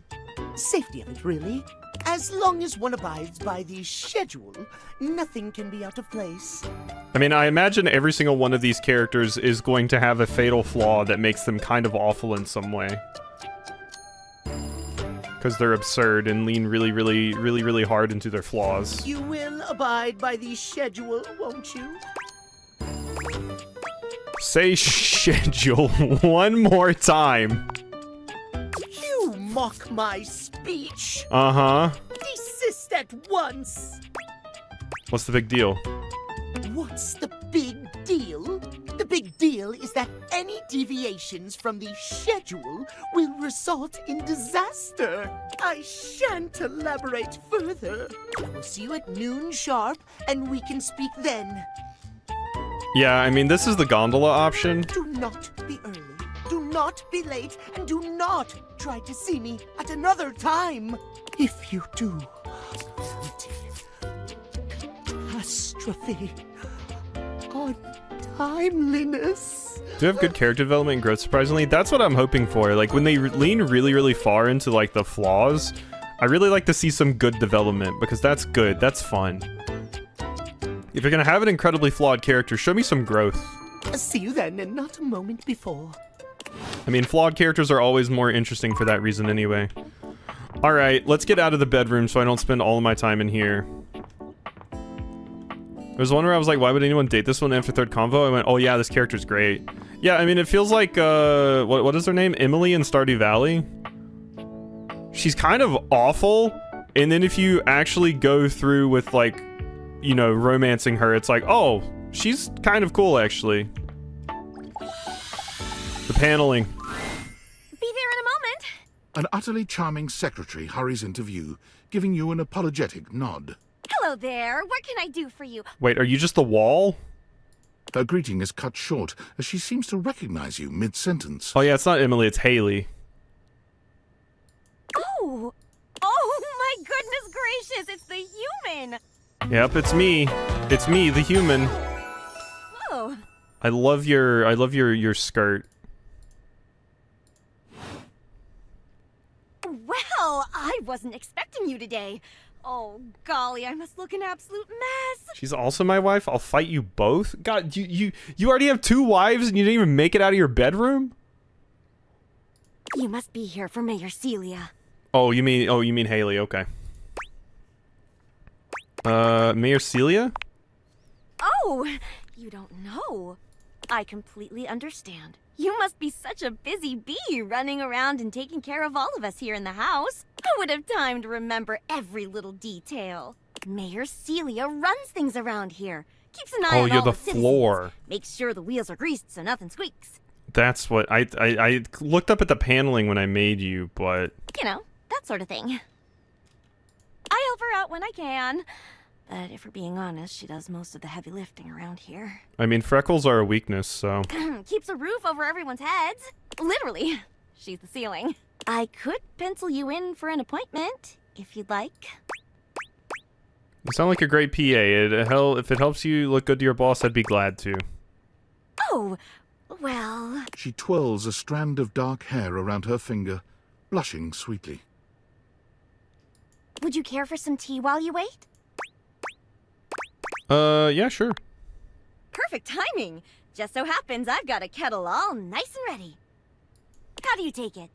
safety of it, really. As long as one abides by the schedule, nothing can be out of place. I mean, I imagine every single one of these characters is going to have a fatal flaw that makes them kind of awful in some way. Because they're absurd and lean really hard into their flaws. You will abide by the schedule, won't you? Say schedule one more time. You mock my speech. Uh-huh. Desist at once. What's the big deal? What's the big deal? The big deal is that any deviations from the schedule will result in disaster. I shan't elaborate further. I will see you at noon sharp, and we can speak then. Yeah, I mean, this is the gondola option. Do not be early, do not be late, and do not try to see me at another time. If you do, catastrophe on timeliness. Do have good character development and growth, surprisingly. That's what I'm hoping for. Like, when they lean really far into, like, the flaws, I really like to see some good development, because that's good. That's fun. If you're gonna have an incredibly flawed character, show me some growth. See you then, and not a moment before. I mean, flawed characters are always more interesting for that reason anyway. Alright, let's get out of the bedroom so I don't spend all of my time in here. There's one where I was like, why would anyone date this one after third convo? I went, oh yeah, this character's great. Yeah, I mean, it feels like, what is her name? Emily in Stardew Valley? She's kind of awful, and then if you actually go through with, like, you know, romancing her, it's like, oh, she's kind of cool, actually. The paneling. Be there in a moment. An utterly charming secretary hurries into view, giving you an apologetic nod. Hello there. What can I do for you? Wait, are you just the wall? Her greeting is cut short, as she seems to recognize you mid-sentence. Oh yeah, it's not Emily, it's Haley. Oh! Oh my goodness gracious, it's the human! Yep, it's me. It's me, the human. Oh. I love your skirt. Well, I wasn't expecting you today. Oh, golly, I must look an absolute mess. She's also my wife? I'll fight you both? God, you already have 2 wives and you didn't even make it out of your bedroom? You must be here for Mayor Celia. Oh, you mean Haley, okay. Mayor Celia? Oh, you don't know. I completely understand. You must be such a busy bee running around and taking care of all of us here in the house. Who would have time to remember every little detail? Mayor Celia runs things around here. Keeps an eye on all you're the citizens. floor. Makes sure the wheels are greased so nothing squeaks. That's what I looked up at the paneling when I made you, but You know, that sort of thing. I help her out when I can. But if we're being honest, she does most of the heavy lifting around here. I mean, freckles are a weakness, so. Keeps a roof over everyone's heads. Literally. She's the ceiling. I could pencil you in for an appointment, if you'd like. You sound like a great PA. If it helps you look good to your boss, I'd be glad to. Oh, well... She twirls a strand of dark hair around her finger, blushing sweetly. Would you care for some tea while you wait? Yeah, sure. Perfect timing. Just so happens I've got a kettle all nice and ready. How do you take it?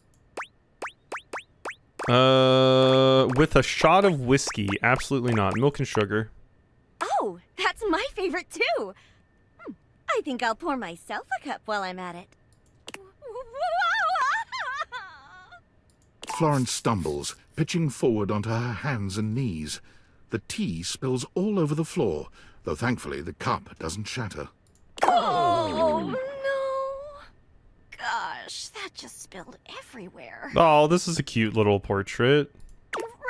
With a shot of whiskey. Absolutely not. Milk and sugar. Oh, that's my favorite too. I think I'll pour myself a cup while I'm at it. Florence stumbles, pitching forward onto her hands and knees. The tea spills all over the floor, though thankfully the cup doesn't shatter. Oh, no. Gosh, that just spilled everywhere. Oh, this is a cute little portrait.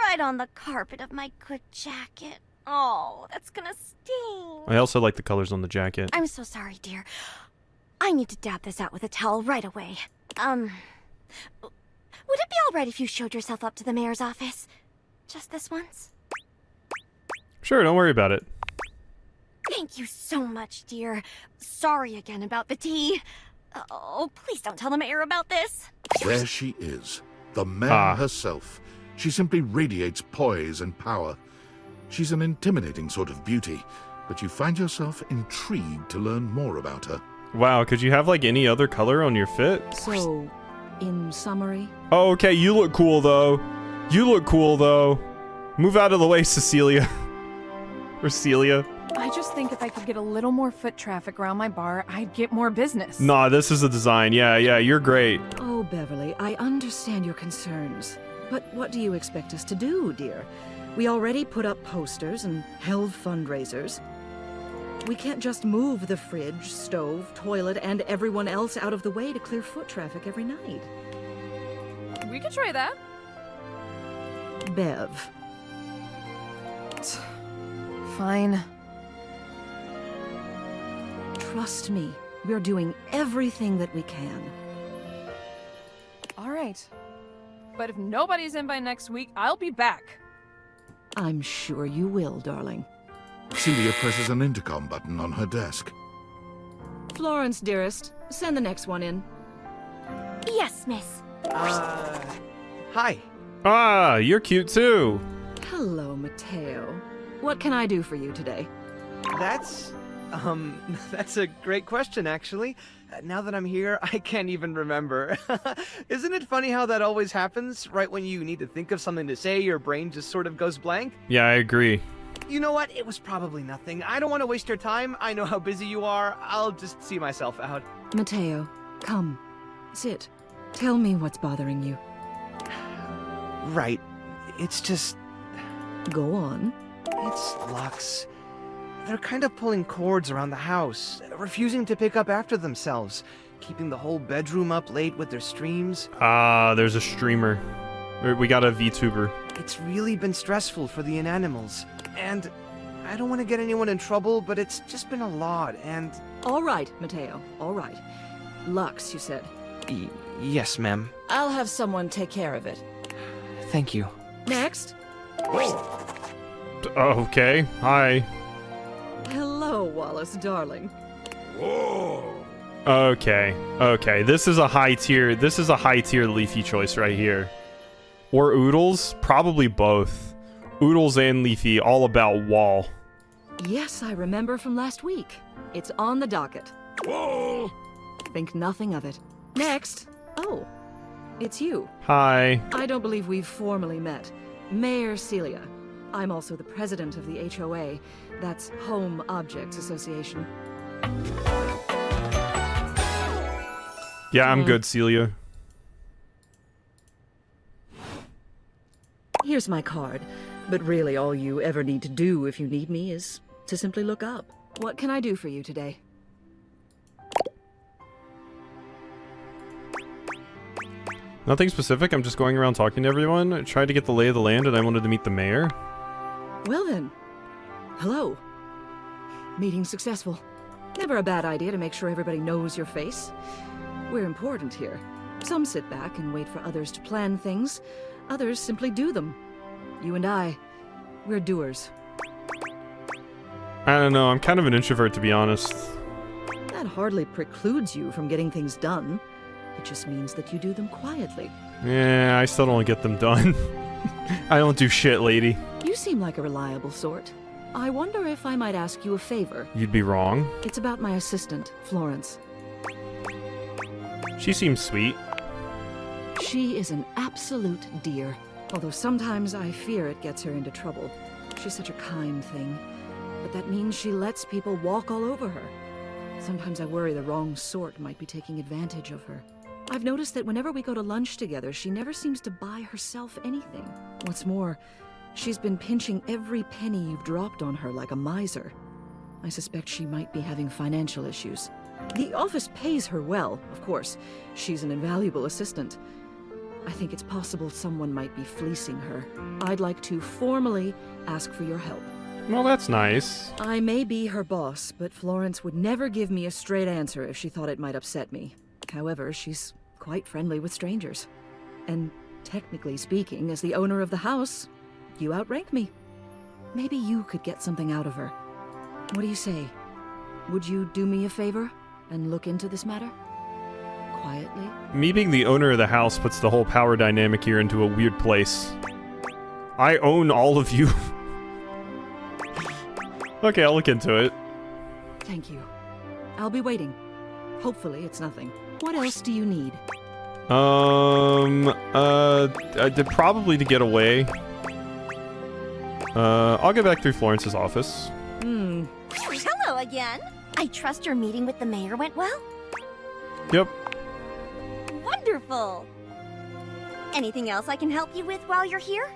Right on the carpet of my good jacket. Oh, that's gonna sting. I also like the colors on the jacket. I'm so sorry, dear. I need to dab this out with a towel right away. Would it be all right if you showed yourself up to the mayor's office? Just this once? Sure, don't worry about it. Thank you so much, dear. Sorry again about the tea. Oh, please don't tell the mayor about this. There she is, the mayor herself. She simply radiates poise and power. She's an intimidating sort of beauty, but you find yourself intrigued to learn more about her. Wow, could you have like any other color on your fit? So, in summary? Oh, okay, you look cool though. You look cool though. Move out of the way, Cecilia. Or Celia. I just think if I could get a little more foot traffic around my bar, I'd get more business. Nah, this is the design. Yeah, you're great. Oh, Beverly, I understand your concerns. But what do you expect us to do, dear? We already put up posters and held fundraisers. We can't just move the fridge, stove, toilet, and everyone else out of the way to clear foot traffic every night. We could try that. Bev. Fine. Trust me, we're doing everything that we can. All right. But if nobody's in by next week, I'll be back. I'm sure you will, darling. Celia presses an intercom button on her desk. Florence, dearest, send the next one in. Yes, miss. Hi. Ah, you're cute too. Hello, Mateo. What can I do for you today? That's a great question, actually. Now that I'm here, I can't even remember. Isn't it funny how that always happens? Right when you need to think of something to say, your brain just sort of goes blank? Yeah, I agree. You know what? It was probably nothing. I don't want to waste your time. I know how busy you are. I'll just see myself out. Mateo, come. Sit. Tell me what's bothering you. Right. It's just... Go on. It's Lux. They're kind of pulling cords around the house, refusing to pick up after themselves, keeping the whole bedroom up late with their streams. Ah, there's a streamer. We got a VTuber. It's really been stressful for the Inanimals, and I don't want to get anyone in trouble, but it's just been a lot, and... All right, Mateo, all right. Lux, you said? Yes, ma'am. I'll have someone take care of it. Thank you. Next. Okay, hi. Hello, Wallace, darling. Okay. This is a high tier Leafy choice right here. Or Oodles? Probably both. Oodles and Leafy, all about Wall. Yes, I remember from last week. It's on the docket. Whoa! Think nothing of it. Next. Oh, it's you. Hi. I don't believe we've formally met. Mayor Celia. I'm also the president of the HOA. That's Home Objects Association. Yeah, I'm good, Celia. Here's my card. But really, all you ever need to do if you need me is to simply look up. What can I do for you today? Nothing specific, I'm just going around talking to everyone. I tried to get the lay of the land and I wanted to meet the mayor. Well then. Hello. Meeting successful. Never a bad idea to make sure everybody knows your face. We're important here. Some sit back and wait for others to plan things. Others simply do them. You and I, we're doers. I don't know, I'm kind of an introvert to be honest. That hardly precludes you from getting things done. It just means that you do them quietly. Yeah, I still don't get them done. I don't do shit, lady. You seem like a reliable sort. I wonder if I might ask you a favor. You'd be wrong. It's about my assistant, Florence. She seems sweet. She is an absolute dear. Although sometimes I fear it gets her into trouble. She's such a kind thing. But that means she lets people walk all over her. Sometimes I worry the wrong sort might be taking advantage of her. I've noticed that whenever we go to lunch together, she never seems to buy herself anything. What's more, she's been pinching every penny you've dropped on her like a miser. I suspect she might be having financial issues. The office pays her well, of course. She's an invaluable assistant. I think it's possible someone might be fleecing her. I'd like to formally ask for your help. Well, that's nice. I may be her boss, but Florence would never give me a straight answer if she thought it might upset me. However, she's quite friendly with strangers. And technically speaking, as the owner of the house, you outrank me. Maybe you could get something out of her. What do you say? Would you do me a favor and look into this matter? Quietly? Me being the owner of the house puts the whole power dynamic here into a weird place. I own all of you. Okay, I'll look into it. Thank you. I'll be waiting. Hopefully it's nothing. What else do you need? I did probably to get away. I'll get back through Florence's office. Hello again. I trust your meeting with the mayor went well? Yep. Wonderful. Anything else I can help you with while you're here?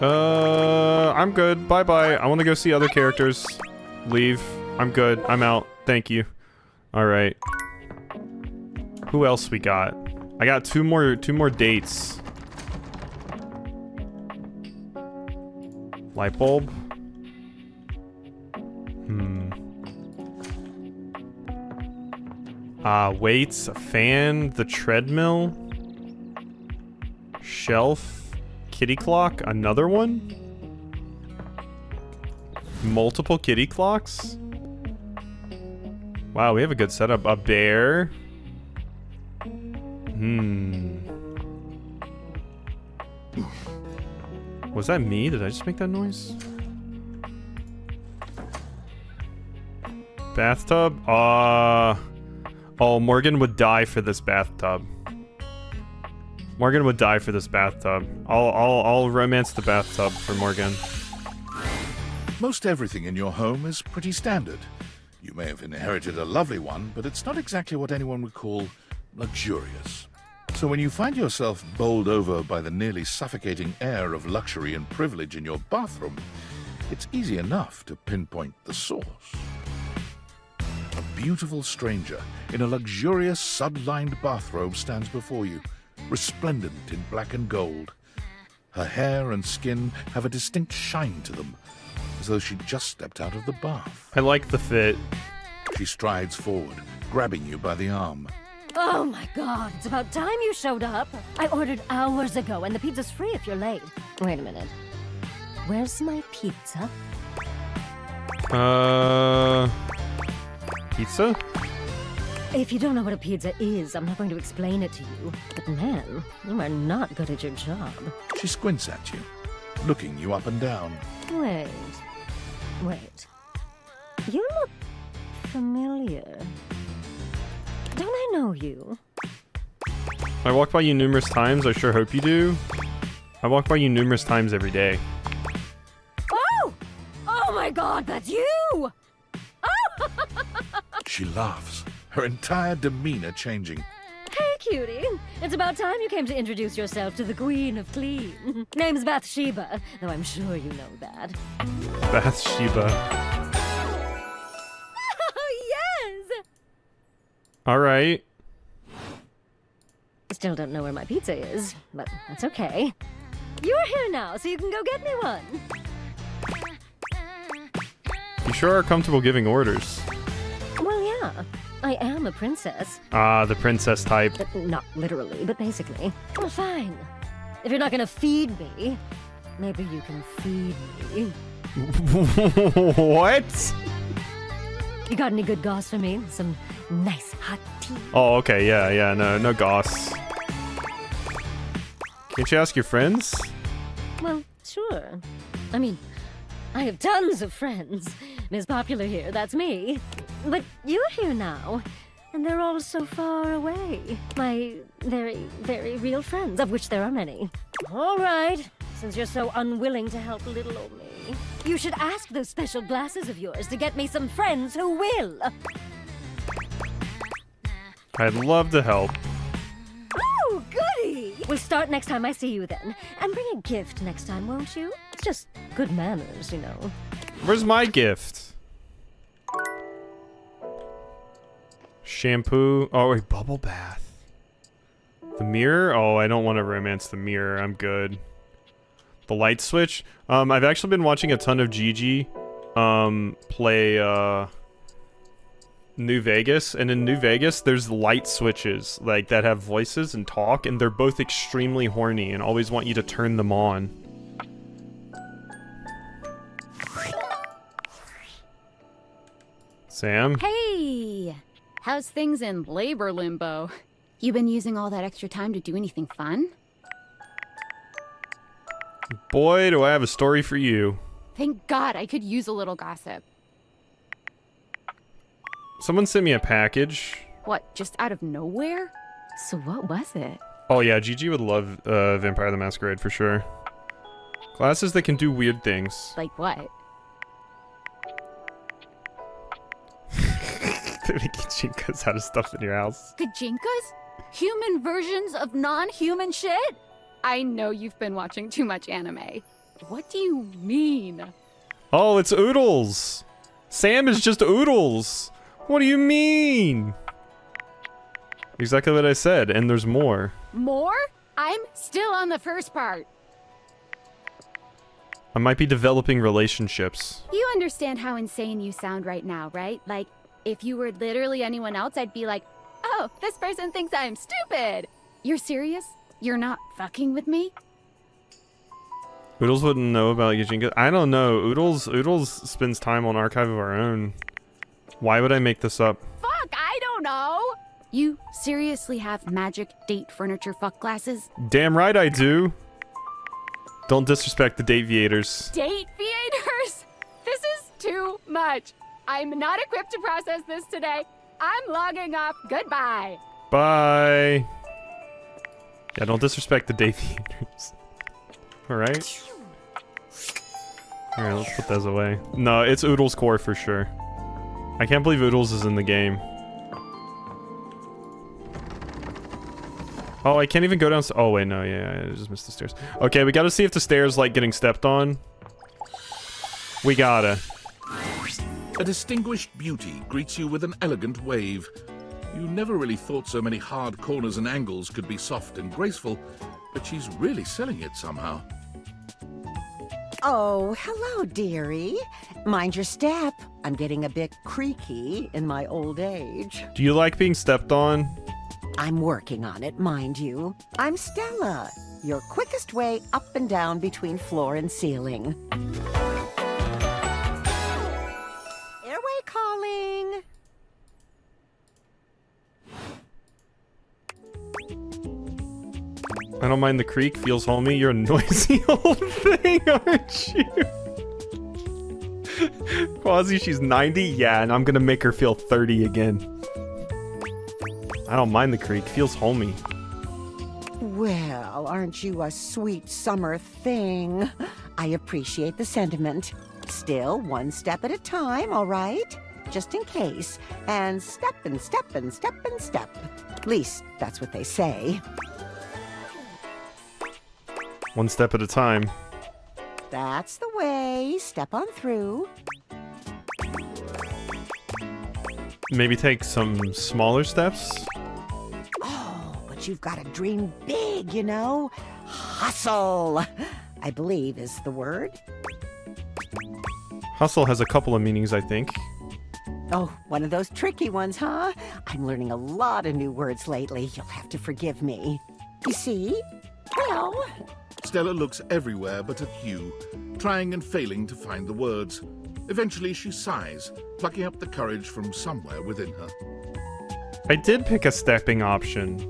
I'm good. Bye-bye. I want to go see other characters. Leave. I'm good. I'm out. Thank you. Alright. Who else we got? I got two more dates. Light bulb. Weights, a fan, the treadmill, shelf, kitty clock, another one? Multiple kitty clocks? Wow, we have a good setup. A bear. Was that me? Did I just make that noise? Bathtub? Oh, Morgan would die for this bathtub. Morgan would die for this bathtub. I'll romance the bathtub for Morgan. Most everything in your home is pretty standard. You may have inherited a lovely one, but it's not exactly what anyone would call luxurious. So when you find yourself bowled over by the nearly suffocating air of luxury and privilege in your bathroom, it's easy enough to pinpoint the source. A beautiful stranger in a luxurious sud-lined bathrobe stands before you, resplendent in black and gold. Her hair and skin have a distinct shine to them, as though she'd just stepped out of the bath. I like the fit. She strides forward, grabbing you by the arm. Oh my god, it's about time you showed up. I ordered hours ago and the pizza's free if you're late. Wait a minute. Where's my pizza? Pizza? If you don't know what a pizza is, I'm not going to explain it to you. But man, you are not good at your job. She squints at you, looking you up and down. Wait. You look familiar. Don't I know you? I walk by you numerous times. I sure hope you do. I walk by you numerous times every day. Oh! Oh my god, that's you! Oh! She laughs, her entire demeanor changing. Hey, cutie. It's about time you came to introduce yourself to the Queen of Clean. Name's Bathsheba, though I'm sure you know that. Bathsheba. Oh, yes! Alright. It's Still don't know where my pizza is, but that's okay. You're here now, so you can go get me one. You sure are comfortable giving orders. Well, yeah. I am a princess. Ah, the princess type. Not literally, but basically. Well, fine. If you're not gonna feed me, maybe you can feed me. What? You got any good goss for me? Some nice hot tea? Oh, okay, yeah, no goss. Can't you ask your friends? Well, sure. I mean, I have tons of friends. Miss Popular here, that's me. But you're here now, and they're all so far away. My very, very real friends, of which there are many. All right, since you're so unwilling to help little old me, you should ask those special glasses of yours to get me some friends who will. I'd love to help. Oh, goody! We'll start next time I see you then. And bring a gift next time, won't you? It's just good manners, you know. Where's my gift? Shampoo. Oh, wait, bubble bath. The mirror? Oh, I don't want to romance the mirror. I'm good. The light switch? I've actually been watching a ton of Gigi play New Vegas, and in New Vegas there's light switches like that have voices and talk, and they're both extremely horny and always want you to turn them on. Sam? Hey! How's things in labor limbo? You been using all that extra time to do anything fun? Boy, do I have a story for you. Thank God, I could use a little gossip. Someone sent me a package. What, just out of nowhere? So what was it? Oh yeah, Gigi would love Vampire the Masquerade for sure. Glasses that can do weird things. Like what? They make Jinkas out of stuff in your house. Kajinkas? Human versions of non-human shit? I know you've been watching too much anime. What do you mean? Oh, it's Oodles! Sam is just Oodles! What do you mean? Exactly what I said, and there's more. More? I'm still on the first part. I might be developing relationships. You understand how insane you sound right now, right? Like, if you were literally anyone else, I'd be like, oh, this person thinks I'm stupid. You're serious? You're not fucking with me? Oodles wouldn't know about Yajinka. I don't know. Oodles spends time on Archive of Our Own. Why would I make this up? Fuck, I don't know. You seriously have magic date furniture fuck glasses? Damn right I do. Don't disrespect the Dateviators. Dateviators? This is too much. I'm not equipped to process this today. I'm logging off. Goodbye. Bye. Yeah, don't disrespect the Dateviators. Alright? Alright, let's put those away. No, it's Oodles core for sure. I can't believe Oodles is in the game. Oh, I can't even go down. Oh, wait, no, yeah, I just missed the stairs. Okay, we gotta see if the stairs like getting stepped on. We gotta. A distinguished beauty greets you with an elegant wave. You never really thought so many hard corners and angles could be soft and graceful, but she's really selling it somehow. Oh, hello, dearie. Mind your step. I'm getting a bit creaky in my old age. Do you like being stepped on? I'm working on it, mind you. I'm Stella, your quickest way up and down between floor and ceiling. Airway calling. I don't mind the creak, feels homey. You're a noisy old thing, aren't you? Quasi, she's 90? Yeah, and I'm gonna make her feel 30 again. I don't mind the creak, feels homey. Well, aren't you a sweet summer thing? I appreciate the sentiment. Still, one step at a time, all right? Just in case. And step and step and step and step. At least, that's what they say. One step at a time. That's the way. Step on through. Maybe take some smaller steps? Oh, but but you've got to dream big, you know? Hustle, I believe is the word. Hustle has a couple of meanings, I think. Oh, one of those tricky ones, huh? I'm learning a lot of new words lately. You'll have to forgive me. You see? Well... Stella looks everywhere but at Hugh, trying and failing to find the words. Eventually she sighs, plucking up the courage from somewhere within her. I did pick a stepping option.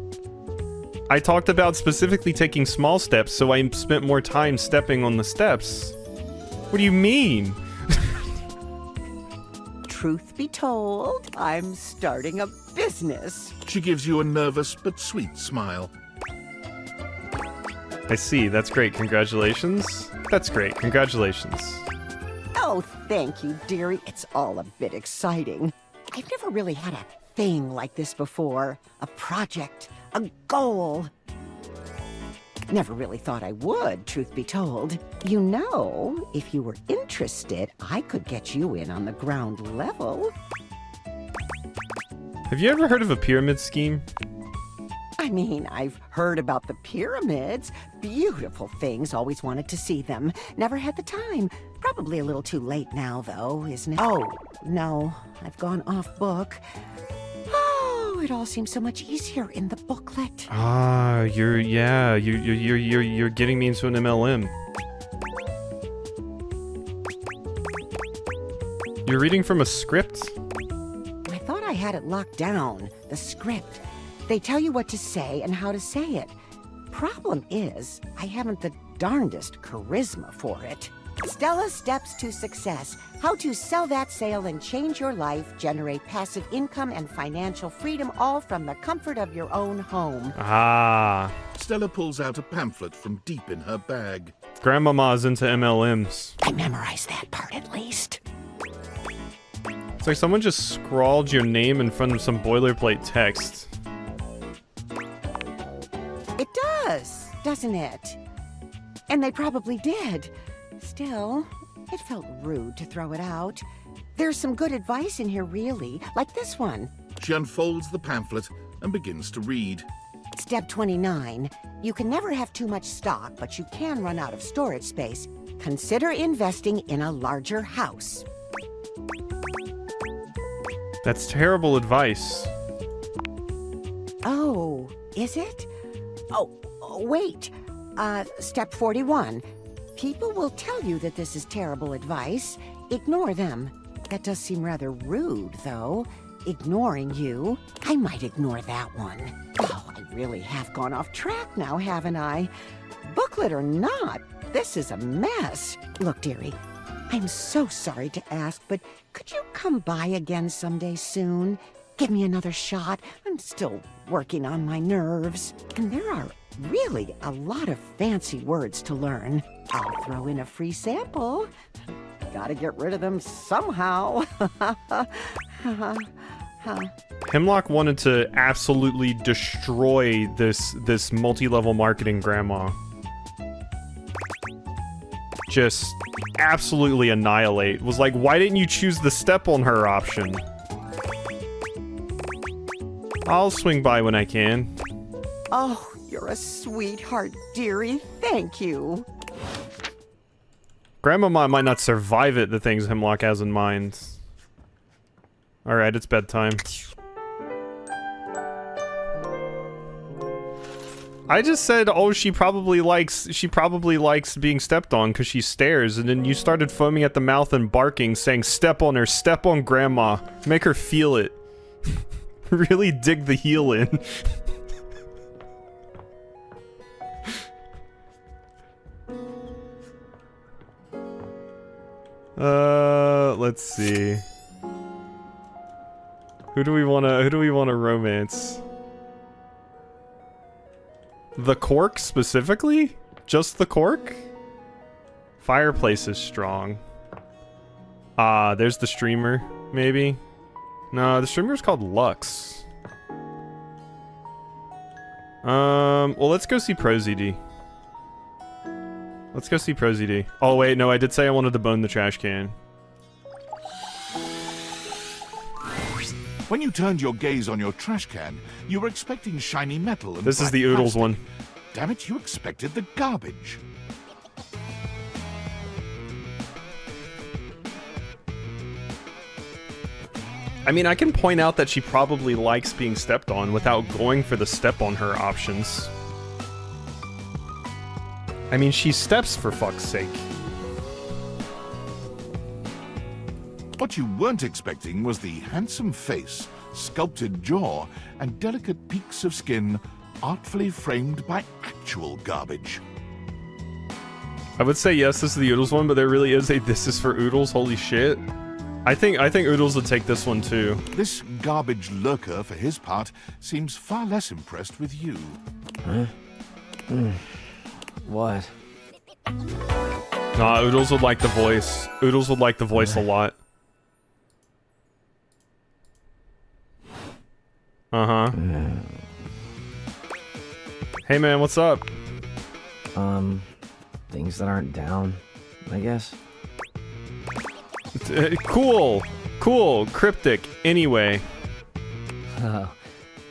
I talked about specifically taking small steps, so I spent more time stepping on the steps. What do you mean? Truth be told, I'm starting a business. She gives you a nervous but sweet smile. I see, that's great, congratulations. That's great, congratulations. Oh, thank you, dearie. It's all a bit exciting. I've never really had a thing like this before. A project, a goal. Never really thought I would, truth be told. You know, if you were interested, I could get you in on the ground level. Have you ever heard of a pyramid scheme? I mean, I've heard about the pyramids. Beautiful things, always wanted to see them. Never had the time. Probably a little too late now, though, isn't it? Oh, no, I've gone off book. Oh, it all seems so much easier in the booklet. Ah, you're getting me into an MLM. You're reading from a script? I thought I had it locked down, the script. They tell you what to say and how to say it. Problem is, I haven't the darndest charisma for it. Stella Steps to Success. How to sell that sale and change your life, generate passive income and financial freedom, all from the comfort of your own home. Ah. Stella pulls out a pamphlet from deep in her bag. Grandmama's into MLMs. I memorized that part at least. It's like someone just scrawled your name in front of some boilerplate text. It does, doesn't it? And they probably did. Still, it felt rude to throw it out. There's some good advice in here, really, like this one. She unfolds the pamphlet and begins to read. Step 29. You can never have too much stock, but you can run out of storage space. Consider investing in a larger house. That's terrible advice. Oh, is it? Oh, wait. Step 41. People will tell you that this is terrible advice. Ignore them. That does seem rather rude, though. Ignoring you. I might ignore that one. Oh, I really have gone off track now, haven't I? Booklet or not, this is a mess. Look, dearie, I'm so sorry to ask, but could you come by again someday soon? Give me another shot. I'm still working on my nerves. And there are really a lot of fancy words to learn. I'll throw in a free sample. Gotta get rid of them somehow. Hemlock wanted to absolutely destroy this multi-level marketing grandma. Just absolutely annihilate. Was like, why didn't you choose the step on her option? I'll swing by when I can. Oh, you're a sweetheart, dearie. Thank you. Grandmama might not survive it, the things Hemlock has in mind. Alright, it's bedtime. I just said, oh, she probably likes being stepped on because she stares, and then you started foaming at the mouth and barking, saying, step on her, step on Grandma. Make her feel it. Really dig the heel in. Let's see. Who do we wanna romance? The cork specifically? Just the cork? Fireplace is strong. There's the streamer, maybe? No, the streamer's called Lux. Well, let's go see ProZD. Let's go see ProZD. Oh, wait, no, I did say I wanted to bone the trash can. When you turned your gaze on your trash can, you were expecting shiny metal and This is black the Oodles plastic. one. Damn it, you expected the garbage. I mean, I can point out that she probably likes being stepped on without going for the step on her options. I mean, she steps for fuck's sake. What you weren't expecting was the handsome face, sculpted jaw, and delicate peaks of skin artfully framed by actual garbage. I would say yes, this is the Oodles one, but there really is a this is for Oodles. Holy shit. I think Oodles would take this one too. This garbage lurker, for his part, seems far less impressed with you. Huh? What? Nah, Oodles would like the voice. Oodles would like the voice a lot. Uh-huh. Hey man, what's up? Things that aren't down, I guess. Cool. Cool. Cryptic. Anyway. Oh,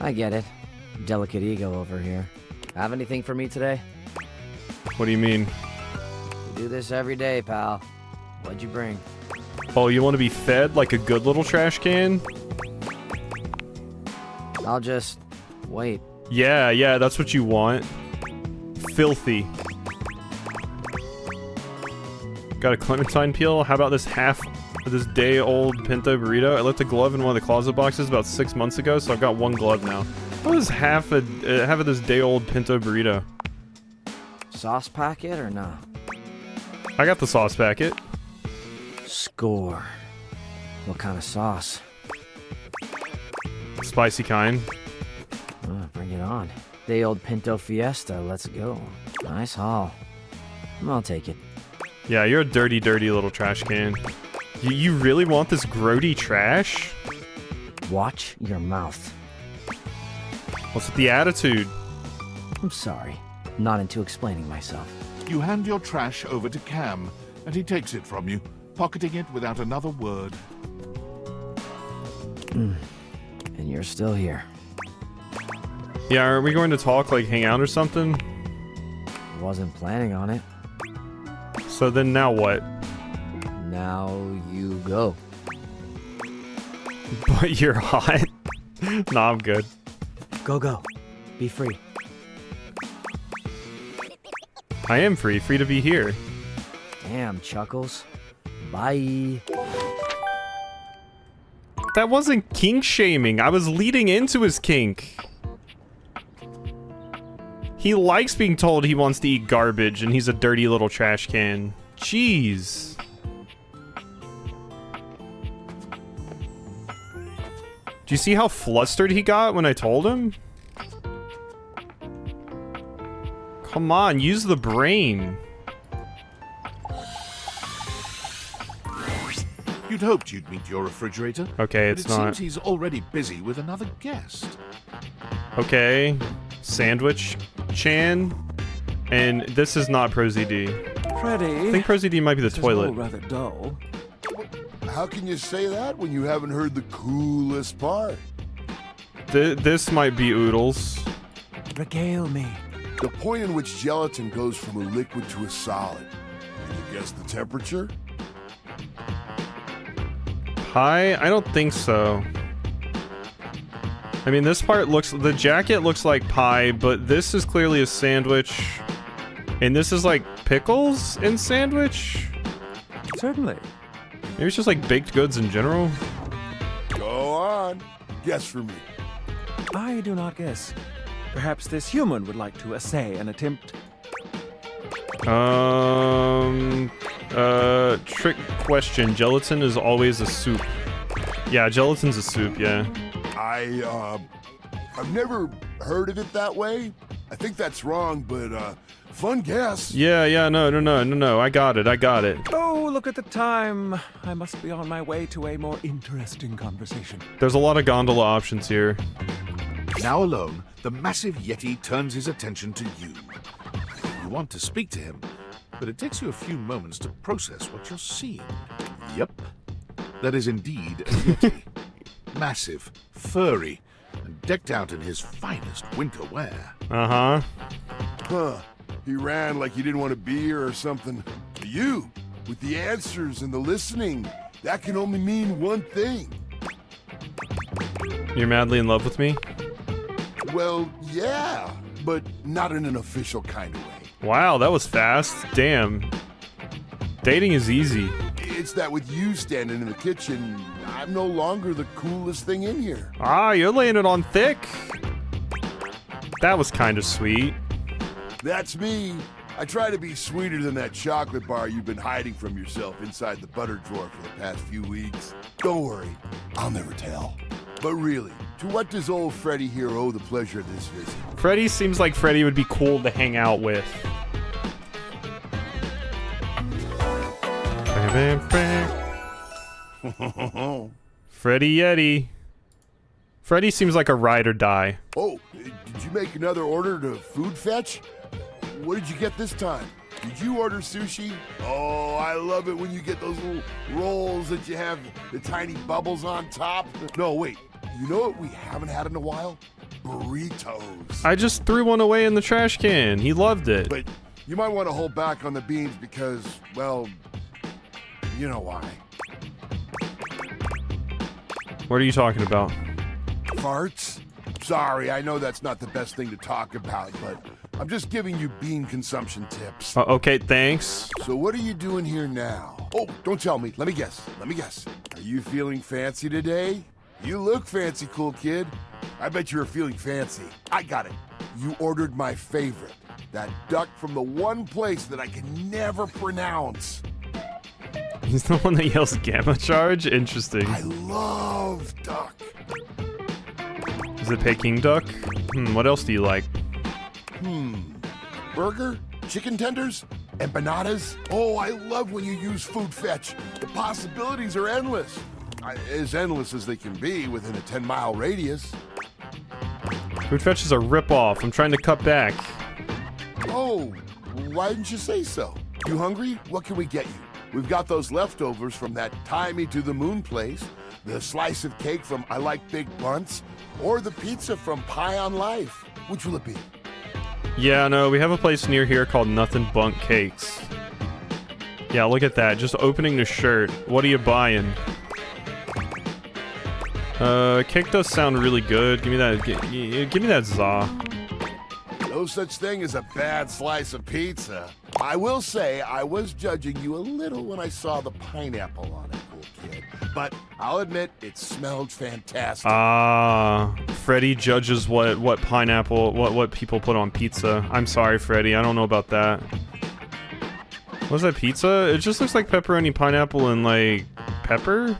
I get it. Delicate ego over here. Have anything for me today? What do you mean? We do this every day, pal. What'd you bring? Oh, you want to be fed like a good little trash can? I'll just wait. Yeah, that's what you want. Filthy. Got a clementine peel? How about this this day-old pinto burrito? I left a glove in one of the closet boxes about 6 months ago, so I've got one glove now. What is half of this day-old pinto burrito? Sauce packet or no? I got the sauce packet. Score. What kind of sauce? Spicy kind. Oh, bring it on. Day old Pinto Fiesta, let's go. Nice haul. I'll take it. Yeah, you're a dirty, dirty little trash can. You really want this grody trash? Watch your mouth. What's with the attitude? I'm sorry. Not into explaining myself. You hand your trash over to Cam, and he takes it from you, pocketing it without another word. And you're still here. Yeah, are we going to talk, like hang out or something? Wasn't planning on it. So then now what? Now you go. But you're hot. Nah, I'm good. Go. Be free. I am free to be here. Damn, Chuckles. Bye. That wasn't kink shaming. I was leading into his kink. He likes being told he wants to eat garbage and he's a dirty little trash can. Jeez. Do you see how flustered he got when I told him? Come on, use the brain. You'd hoped you'd meet your refrigerator. Okay, it's but it not. seems he's already busy with another guest. Okay. Sandwich Chan. And this is not ProZD. Freddy, I think ProZD might be the this is toilet. all rather dull. How can you say that when you haven't heard the coolest part? This might be Oodles. Regale me. The point in which gelatin goes from a liquid to a solid. Can you guess the temperature? Pie? I don't think so. I mean, this part the jacket looks like pie, but this is clearly a sandwich. And this is like pickles in sandwich? Certainly. Maybe it's just like baked goods in general. Go on. Guess for me. I do not guess. Perhaps this human would like to essay an attempt. Trick question. Gelatin is always a soup. Yeah, gelatin's a soup, yeah. I've never heard of it that way. I think that's wrong, but, fun guess. Yeah, no. I got it. Oh, look at the time. I must be on my way to a more interesting conversation. There's a lot of gondola options here. Now alone, the massive Yeti turns his attention to you. You want to speak to him, but it takes you a few moments to process what you're seeing. Yep, that is indeed a Yeti. massive, furry, and decked out in his finest winter wear. Uh-huh. Huh. He ran like he didn't want to be here or something. You, with the answers and the listening, that can only mean one thing. You're madly in love with me? Well, yeah, but not in an official kind of way. Wow, that was fast. Damn. Dating is easy. It's that with you standing in the kitchen, I'm no longer the coolest thing in here. Ah, you're laying it on thick. That was kind of sweet. That's me. I try to be sweeter than that chocolate bar you've been hiding from yourself inside the butter drawer for the past few weeks. Don't worry, I'll never tell. But really, to what does old Freddy here owe the pleasure of this visit? Freddy seems like Freddy would be cool to hang out with. Freddy Yeti. Freddy seems like a ride or die. Oh, did you make another order to Food Fetch? What did you get this time? Did you order sushi? Oh, I love it when you get those little rolls that you have the tiny bubbles on top. No, wait. You know what we haven't had in a while? Burritos. I just threw one away in the trash can. He loved it. But you might want to hold back on the beans because, well, you know why. What are you talking about? Farts? Sorry, I know that's not the best thing to talk about, but I'm just giving you bean consumption tips. Okay, thanks. So what are you doing here now? Oh, don't tell me. Let me guess. Are you feeling fancy today? You look fancy, cool kid. I bet you're feeling fancy. I got it. You ordered my favorite. That duck from the one place that I can never pronounce. He's the one that yells Gamma Charge? Interesting. I love duck. Is it Peking duck? What else do you like? Burger? Chicken tenders? Empanadas? Oh, I love when you use Food Fetch. The possibilities are endless. As endless as they can be within a 10-mile radius. Food Fetch is a ripoff. I'm trying to cut back. Oh, why didn't you say so? You hungry? What can we get you? We've got those leftovers from that Tie Me to the Moon place, the slice of cake from I Like Big Bunts, or the pizza from Pie on Life. Which will it be? Yeah, no, we have a place near here called Nothing Bunk Cakes. Yeah, look at that. Just opening the shirt. What are you buying? Cake does sound really good. Give me that. Give me that za. No such thing as a bad slice of pizza. I will say I was judging you a little when I saw the pineapple on it, cool kid. But I'll admit it smelled fantastic. Freddy judges what pineapple, what people put on pizza. I'm sorry, Freddy. I don't know about that. What's that pizza? It just looks like pepperoni, pineapple, and like pepper?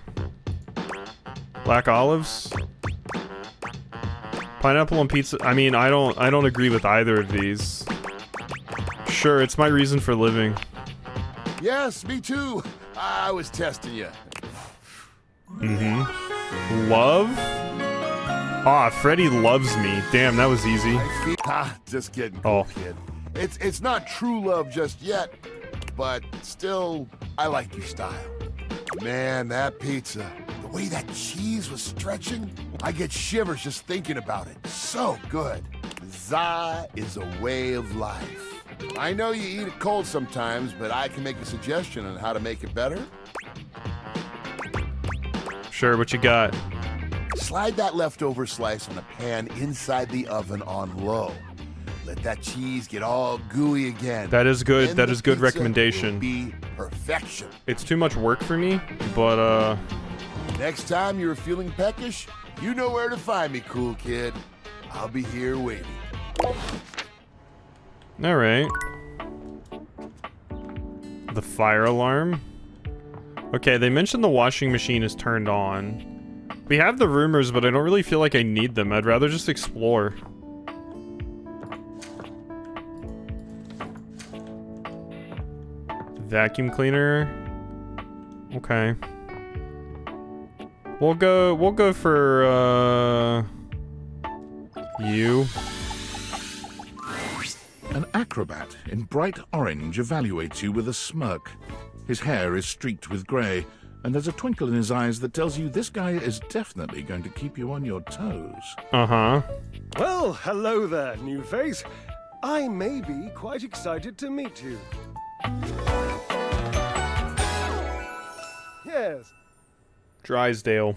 Black olives? Pineapple on pizza. I mean, I don't agree with either of these. Sure, it's my reason for living. Yes, me too. I was testing you. Love? Freddy loves me. Damn, that was easy. Just kidding, cool kid. It's not true love just yet, but still, I like your style. Man, that pizza, the way that cheese was stretching, I get shivers just thinking about it. So good. Za is a way of life. I know you eat it cold sometimes, but I can make a suggestion on how to make it better. Sure, what you got? Slide that leftover slice on a pan inside the oven on low. Let that cheese get all gooey again. That is good. Then That the is good pizza recommendation. will be perfection. It's too much work for me, but Next time you're feeling peckish, you know where to find me, cool kid. I'll be here waiting. all right. The fire alarm. Okay, they mentioned the washing machine is turned on. We have the rumors, but I don't really feel like I need them. I'd rather just explore. Vacuum cleaner. Okay. We'll go for you. An acrobat in bright orange evaluates you with a smirk. His hair is streaked with grey, and there's a twinkle in his eyes that tells you this guy is definitely going to keep you on your toes. Uh-huh. Well, hello there, new face. I may be quite excited to meet you. Yes. Drysdale.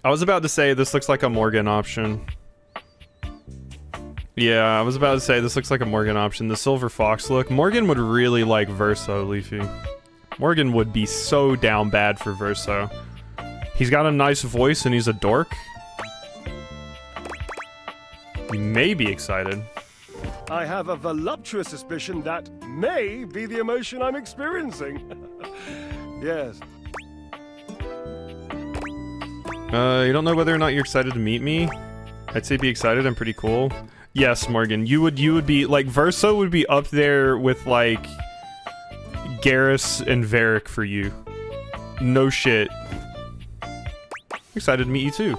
I was about to say this looks like a Morgan option. Yeah, I was about to say this looks like a Morgan option. The Silver Fox look. Morgan would really like Verso, Leafy. Morgan would be so down bad for Verso. He's got a nice voice and he's a dork. You may be excited. I have a voluptuous suspicion that may be the emotion I'm experiencing. Yes. You don't know whether or not you're excited to meet me? I'd say be excited, I'm pretty cool. Yes, Morgan, you would be, like, Verso would be up there with, like, Garrus and Varric for you. No shit. Excited to meet you too.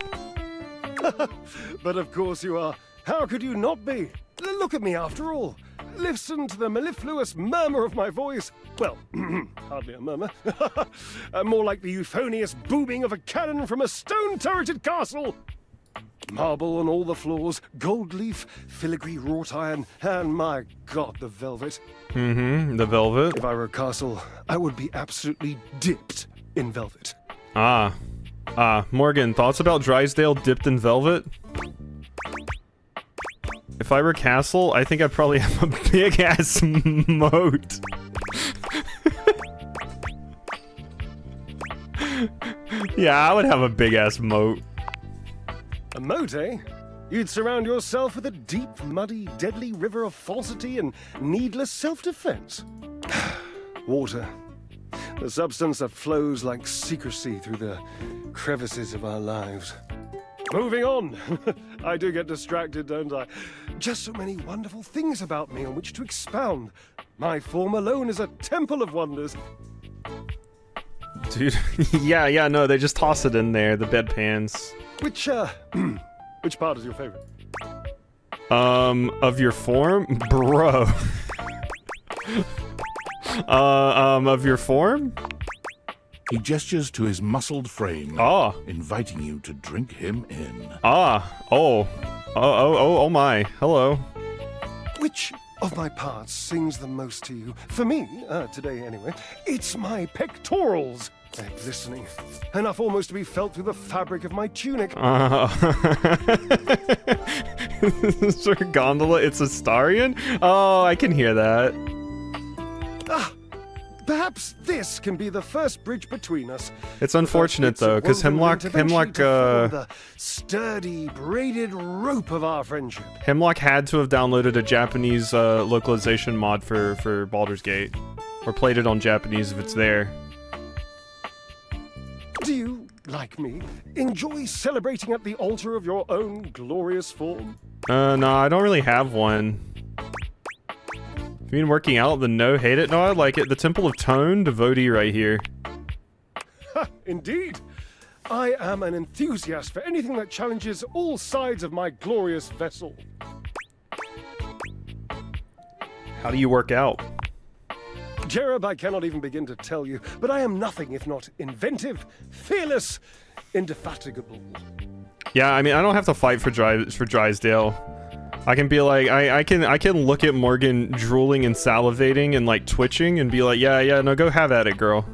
But of course you are. How could you not be? Look at me after all. Listen to the mellifluous murmur of my voice. Well, hardly a murmur. More like the euphonious booming of a cannon from a stone-turreted castle. Marble on all the floors, gold leaf, filigree wrought iron, and my god, the velvet. Mm-hmm, the velvet. If I were a castle, I would be absolutely dipped in velvet. Morgan, thoughts about Drysdale dipped in velvet? If I were castle, I think I'd probably have a big-ass moat. Yeah, I would have a big-ass moat. A moat, eh? You'd surround yourself with a deep, muddy, deadly river of falsity and needless self-defense. Water. The substance that flows like secrecy through the crevices of our lives. Moving on. I do get distracted, don't I? Just so many wonderful things about me on which to expound. My form alone is a temple of wonders. Dude, yeah, no, they just toss it in there, the bedpans. Which part is your favorite? Of your form? Bro. Of your form? He gestures to his muscled frame, inviting you to drink him in. Oh my, hello. Which of my parts sings the most to you? For me, today anyway, it's my pectorals. They're glistening, enough almost to be felt through the fabric of my tunic. Sir Gondola, it's Astarion? Oh, I can hear that. Perhaps this can be the first bridge between us. It's unfortunate though, because Hemlock, the sturdy, braided rope of our friendship. Hemlock had to have downloaded a Japanese localization mod for Baldur's Gate, or played it on Japanese if it's there. Do you, like me, enjoy celebrating at the altar of your own glorious form? No, I don't really have one. You mean working out? Then no, hate it? No, I like it. The Temple of Tone, devotee right here. Indeed. I am an enthusiast for anything that challenges all sides of my glorious vessel. How do you work out? Jereb, I cannot even begin to tell you, but I am nothing if not inventive, fearless, indefatigable. Yeah, I mean, I don't have to fight for Drysdale. I can be like, I can look at Morgan drooling and salivating and like twitching and be like, yeah, no, go have at it, girl.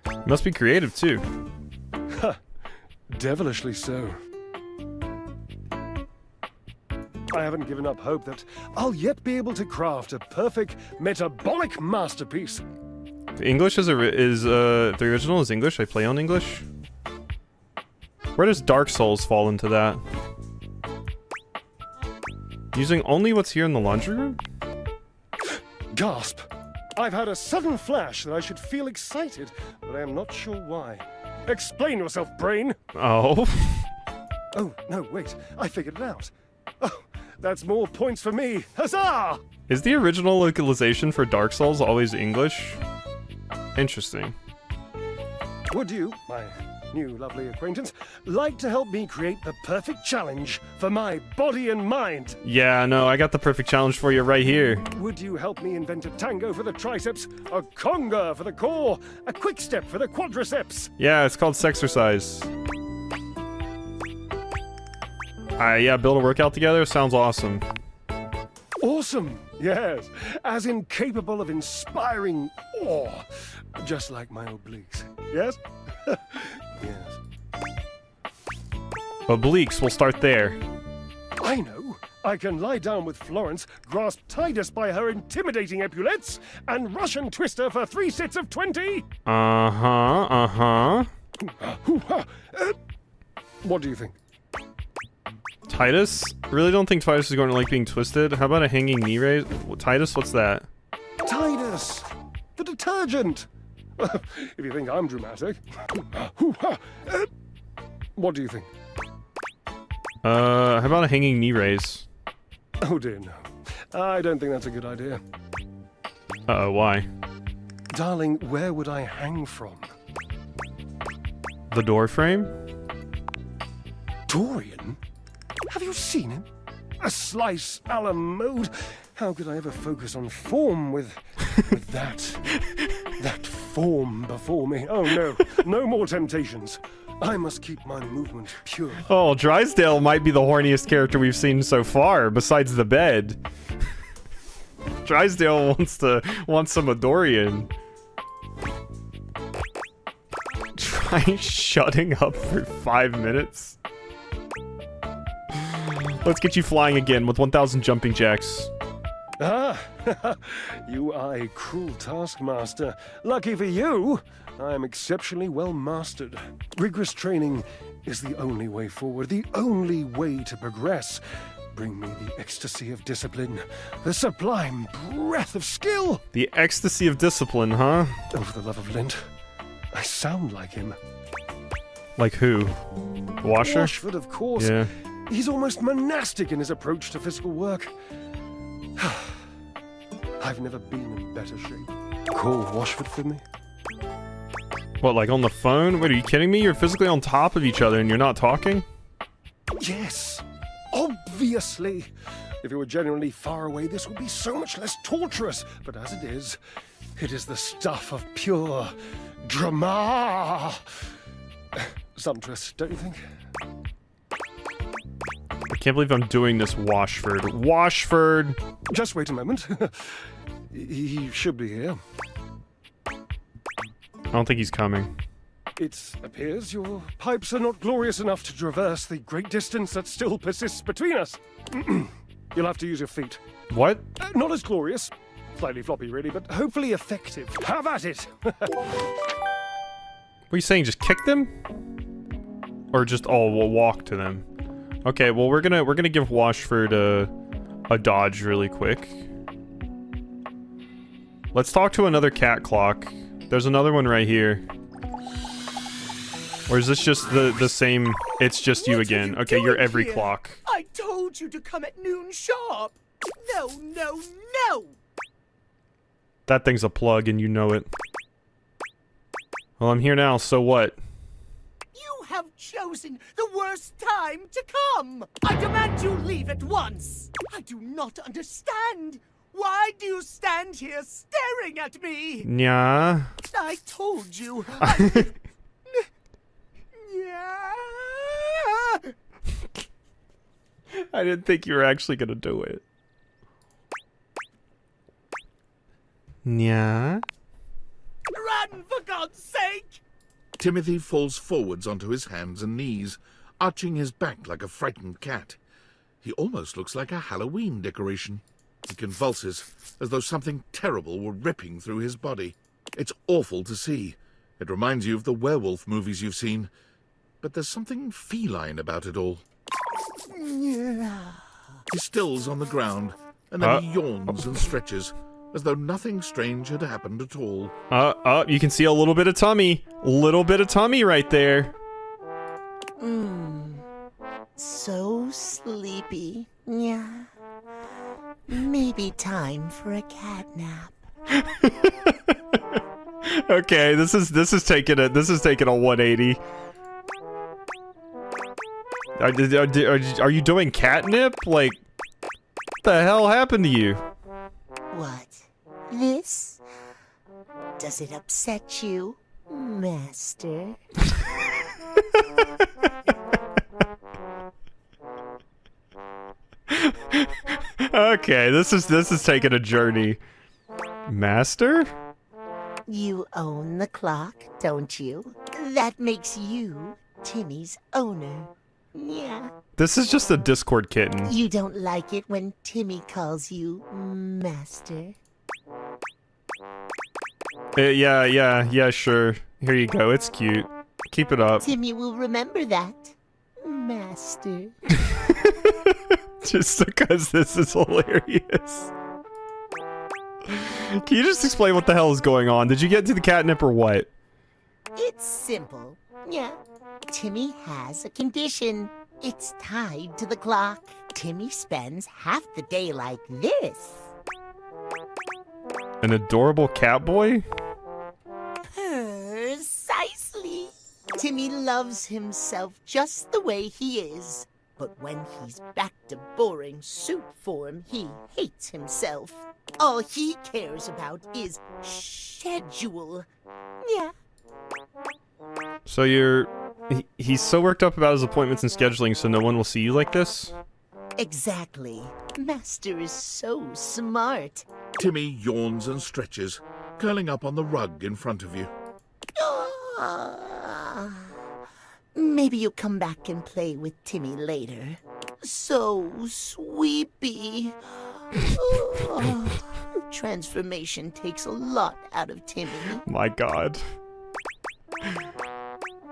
You must be creative too. Devilishly so. I haven't given up hope that I'll yet be able to craft a perfect metabolic masterpiece. English is the original is English. I play on English. Where does Dark Souls fall into that? Using only what's here in the laundry room? Gasp! I've had a sudden flash that I should feel excited, but I am not sure why. Explain yourself, brain! Oh. Oh, no, wait. I figured it out. Oh, that's more points for me. Huzzah! Is the original localization for Dark Souls always English? Interesting. Would you, my new lovely acquaintance, like to help me create the perfect challenge for my body and mind? Yeah, no, I got the perfect challenge for you right here. Would you help me invent a tango for the triceps, a conga for the core, a quick step for the quadriceps? Yeah, it's called Sexercise. Yeah, build a workout together? Sounds awesome. Awesome, yes. As in capable of inspiring awe. Just like my obliques. Yes? Yes. Obliques, we'll start there. I know. I can lie down with Florence, grasp Titus by her intimidating epaulettes, and Russian twist her for 3 sets of 20. What do you think? Titus? Really don't think Titus is going to like being twisted. How about a hanging knee raise? Titus, what's that? Titus! The detergent! If you think I'm dramatic. What do you think? How about a hanging knee raise? Oh dear, no. I don't think that's a good idea. Uh-oh, why? Darling, where would I hang from? The door frame? Dorian? Have you seen him? A slice a la mode? How could I ever focus on form with that form before me? Oh no, no more temptations. I must keep my movement pure. Oh, Drysdale might be the horniest character we've seen so far, besides the bed. Drysdale wants some of Dorian. Try shutting up for 5 minutes. Let's get you flying again with 1,000 jumping jacks. Ah, you are a cruel taskmaster. Lucky for you, I am exceptionally well mastered. Rigorous training is the only way forward, the only way to progress. Bring me the ecstasy of discipline, the sublime breath of skill. The ecstasy of discipline, huh? Oh, for the love of Lint, I sound like him. Like who? Washer? Washford, of course. Yeah. He's almost monastic in his approach to physical work. I've never been in better shape. Call Washford for me. What, like on the phone? Wait, are you kidding me? You're physically on top of each other and you're not talking? Yes, obviously. If you were genuinely far away, this would be so much less torturous. But as it is the stuff of pure drama. Sumptuous, don't you think? I can't believe I'm doing this, Washford. Washford! Just wait a moment. He should be here. I don't think he's coming. It appears your pipes are not glorious enough to traverse the great distance that still persists between us. You'll have to use your feet. What? Not as glorious. Slightly floppy, really, but hopefully effective. Have at it! What are you saying? Just kick them? Or just we'll walk to them? Okay, well we're gonna give Washford a dodge really quick. Let's talk to another cat clock. There's another one right here. Or is this just the same? It's just you again. Okay, you're every clock. I told you to come at noon sharp. No, no, no! That thing's a plug and you know it. Well, I'm here now, so what? You have chosen the worst time to come! I demand you leave at once! I do not understand! Why do you stand here staring at me? Yeah. I told you. I didn't think you were actually gonna do it. Yeah. Run, for God's sake! Timothy falls forwards onto his hands and knees, arching his back like a frightened cat. He almost looks like a Halloween decoration. He convulses, as though something terrible were ripping through his body. It's awful to see. It reminds you of the werewolf movies you've seen. But there's something feline about it all. He stills on the ground, and then he yawns and stretches, as though nothing strange had happened at all. You can see a little bit of tummy. Little bit of tummy right there. So sleepy. Yeah. Maybe time for a cat nap. Okay, this is taking a 180. Are you doing catnip? Like, what the hell happened to you? What? This? Does it upset you, Master? Okay, this is taking a journey. Master? You own the clock, don't you? That makes you Timmy's owner. Yeah. This is just a Discord kitten. You don't like it when Timmy calls you Master? Yeah, sure. Here you go. It's cute. Keep it up. Timmy will remember that, Master. Just because this is hilarious. Can you just explain what the hell is going on? Did you get to the catnip or what? It's simple. Yeah. Timmy has a condition. It's tied to the clock. Timmy spends half the day like this. An adorable cat boy? Precisely. Timmy loves himself just the way he is. But when he's back to boring suit form, he hates himself. All he cares about is schedule. Yeah. So he's so worked up about his appointments and scheduling so no one will see you like this? Exactly. Master is so smart. Timmy yawns and stretches, curling up on the rug in front of you. Maybe you'll come back and play with Timmy later. So sweepy. Transformation takes a lot out of Timmy. My god.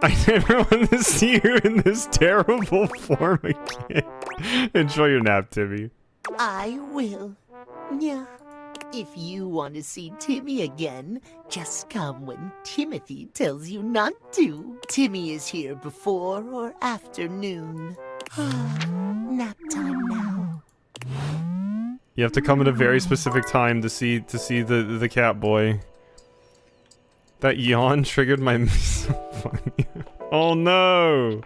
I never want to see you in this terrible form again. Enjoy your nap, Timmy. I will. Yeah. If you want to see Timmy again, just come when Timothy tells you not to. Timmy is here before or after noon. Nap time now. You have to come at a very specific time to see the cat boy. That yawn triggered my so funny. Oh no.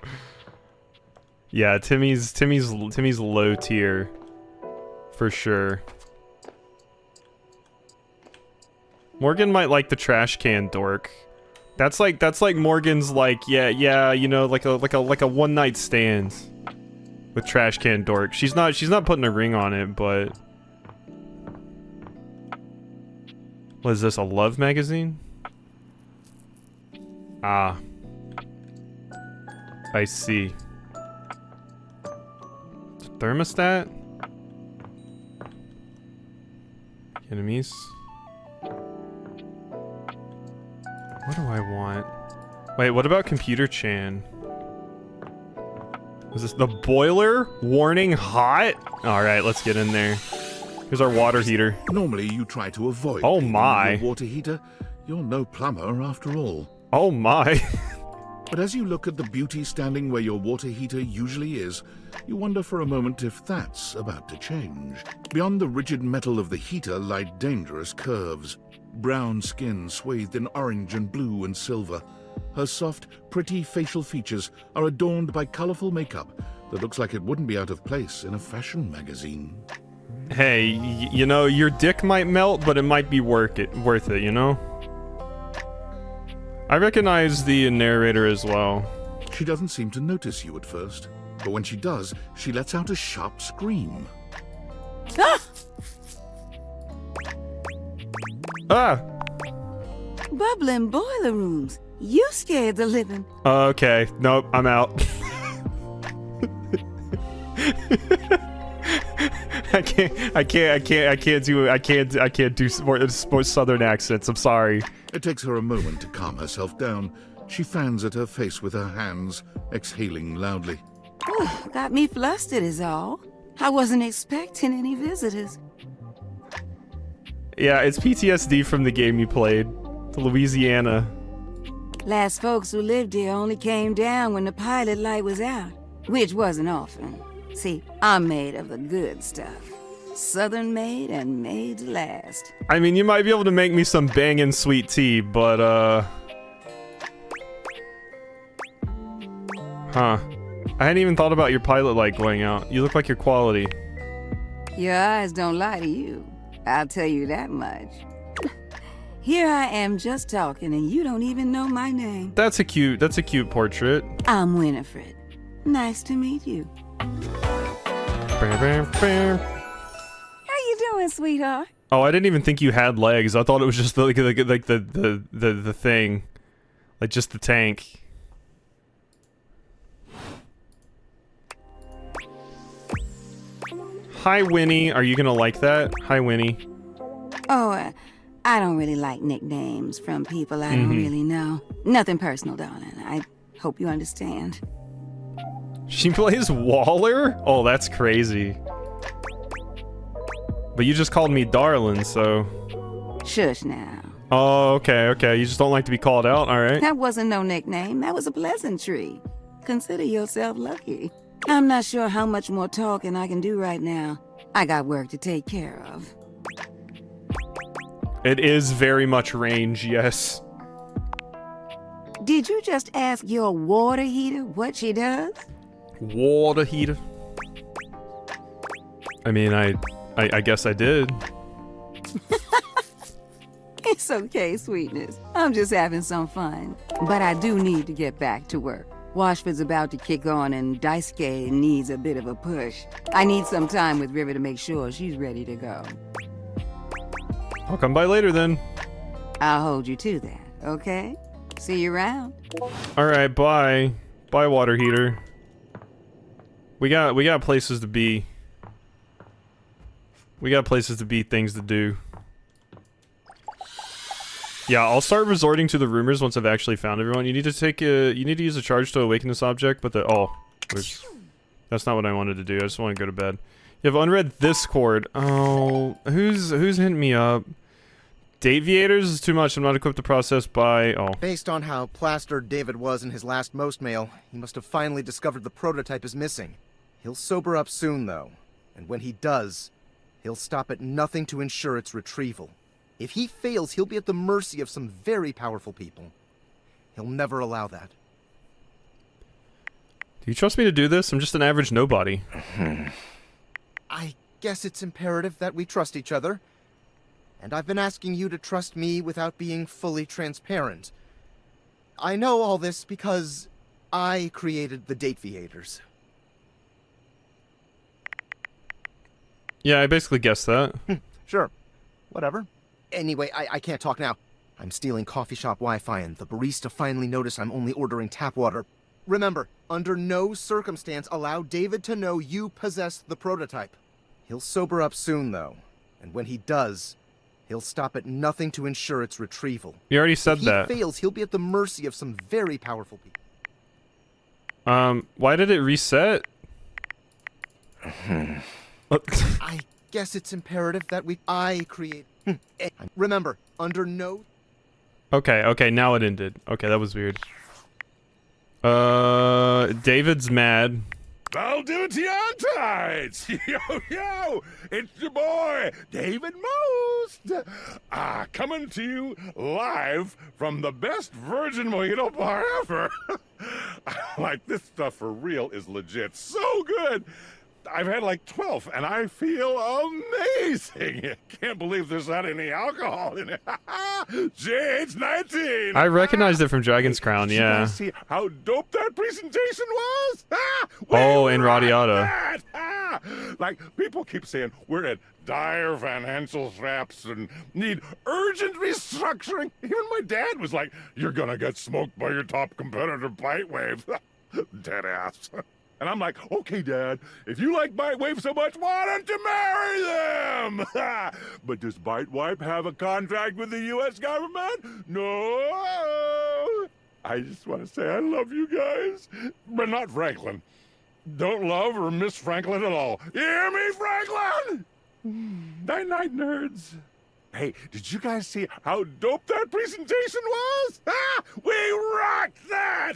Yeah, Timmy's low tier for sure. Morgan might like the trash can dork. That's like Morgan's like yeah, you know, like a one night stand with trash can dork. She's not putting a ring on it, but what is this, a love magazine? Ah. I see. Thermostat? Enemies? What do I want? Wait, what about Computer Chan? Is this the boiler? Warning hot? Alright, let's get in there. Here's our water heater. Normally you try to avoid oh my your water heater. You're no plumber after all. Oh my. But as you look at the beauty standing where your water heater usually is, you wonder for a moment if that's about to change. Beyond the rigid metal of the heater lie dangerous curves. Brown skin swathed in orange and blue and silver. Her soft, pretty facial features are adorned by colorful makeup that looks like it wouldn't be out of place in a fashion magazine. Hey, you know, your dick might melt, but it might be worth it, you know? I recognize the narrator as well. She doesn't seem to notice you at first, but when she does, she lets out a sharp scream. Ah! Ah! Bubbling boiler rooms. You scared the living. Okay, nope, I'm out. I can't do sports southern accents. I'm sorry. It takes her a moment to calm herself down. She fans at her face with her hands, exhaling loudly. Got me flustered is all. I wasn't expecting any visitors. Yeah, it's PTSD from the game you played. Louisiana. Last folks who lived here only came down when the pilot light was out, which wasn't often. See, I'm made of the good stuff. Southern made and made to last. I mean, you might be able to make me some bangin' sweet tea, but, huh. I hadn't even thought about your pilot light going out. You look like your quality. Your eyes don't lie to you. I'll tell you that much. Here I am just talking and you don't even know my name. That's a cute portrait. I'm Winifred. Nice to meet you. How you doing, sweetheart? Oh, I didn't even think you had legs. I thought it was just like the thing. Like just the tank. Hi, Winnie. Are you gonna like that? Hi, Winnie. Oh, I don't really like nicknames from people I don't really know. Nothing personal, darling. I hope you understand. She plays Waller? Oh, that's crazy. But you just called me darling, so... Shush now. Oh, okay. You just don't like to be called out? Alright. That wasn't no nickname. That was a pleasantry. Consider yourself lucky. I'm not sure how much more talking I can do right now. I got work to take care of. It is very much range, yes. Did you just ask your water heater what she does? Water heater? I mean, I guess I did. It's okay, sweetness. I'm just having some fun. But I do need to get back to work. Washford's about to kick on and Daisuke needs a bit of a push. I need some time with River to make sure she's ready to go. I'll come by later then. I'll hold you to that, okay? See you around. Alright, bye. Bye, water heater. We got places to be. We got places to be, things to do. Yeah, I'll start resorting to the rumors once I've actually found everyone. You need to use a charge to awaken this object, but that's not what I wanted to do. I just want to go to bed. You have unread Discord. Oh, who's hitting me up? Daviators is too much. I'm not equipped to process by... Oh. Based on how plastered David was in his last most mail, he must have finally discovered the prototype is missing. He'll sober up soon, though. And when he does, he'll stop at nothing to ensure its retrieval. If he fails, he'll be at the mercy of some very powerful people. He'll never allow that. Do you trust me to do this? I'm just an average nobody. I guess it's imperative that we trust each other. And I've been asking you to trust me without being fully transparent. I know all this because I created the Dateviators. Yeah, I basically guessed that. Sure. Whatever. Anyway, I can't talk now. I'm stealing coffee shop Wi-Fi and the barista finally noticed I'm only ordering tap water. Remember, under no circumstance allow David to know you possess the prototype. He'll sober up soon, though. And when he does, he'll stop at nothing to ensure its retrieval. You already said that. If he fails, he'll be at the mercy of some very powerful people. Why did it reset? I guess it's imperative that I create... Remember, under no... Okay, now it ended. Okay, that was weird. David's mad. I'll do it to you on tights. Yo, it's your boy, David Most. Coming to you live from the best virgin mojito bar ever. Like, this stuff for real is legit so good. I've had like 12, and I feel amazing. Can't believe there's not any alcohol in it. JH19. I recognized it from Dragon's Crown, You yeah. guys see how dope that presentation was? Oh, in Radiata. Like, people keep saying we're at dire financial straps and need urgent restructuring. Even my dad was like, you're gonna get smoked by your top competitor, Bitewave. Dead ass. And I'm like, okay, Dad, if you like Bitewave so much, why don't you marry them? But does Bitewave have a contract with the U.S. government? No. I just want to say I love you guys, but not Franklin. Don't love or miss Franklin at all. You hear me, Franklin? Night-night, nerds. Hey, did you guys see how dope that presentation was? We rocked that!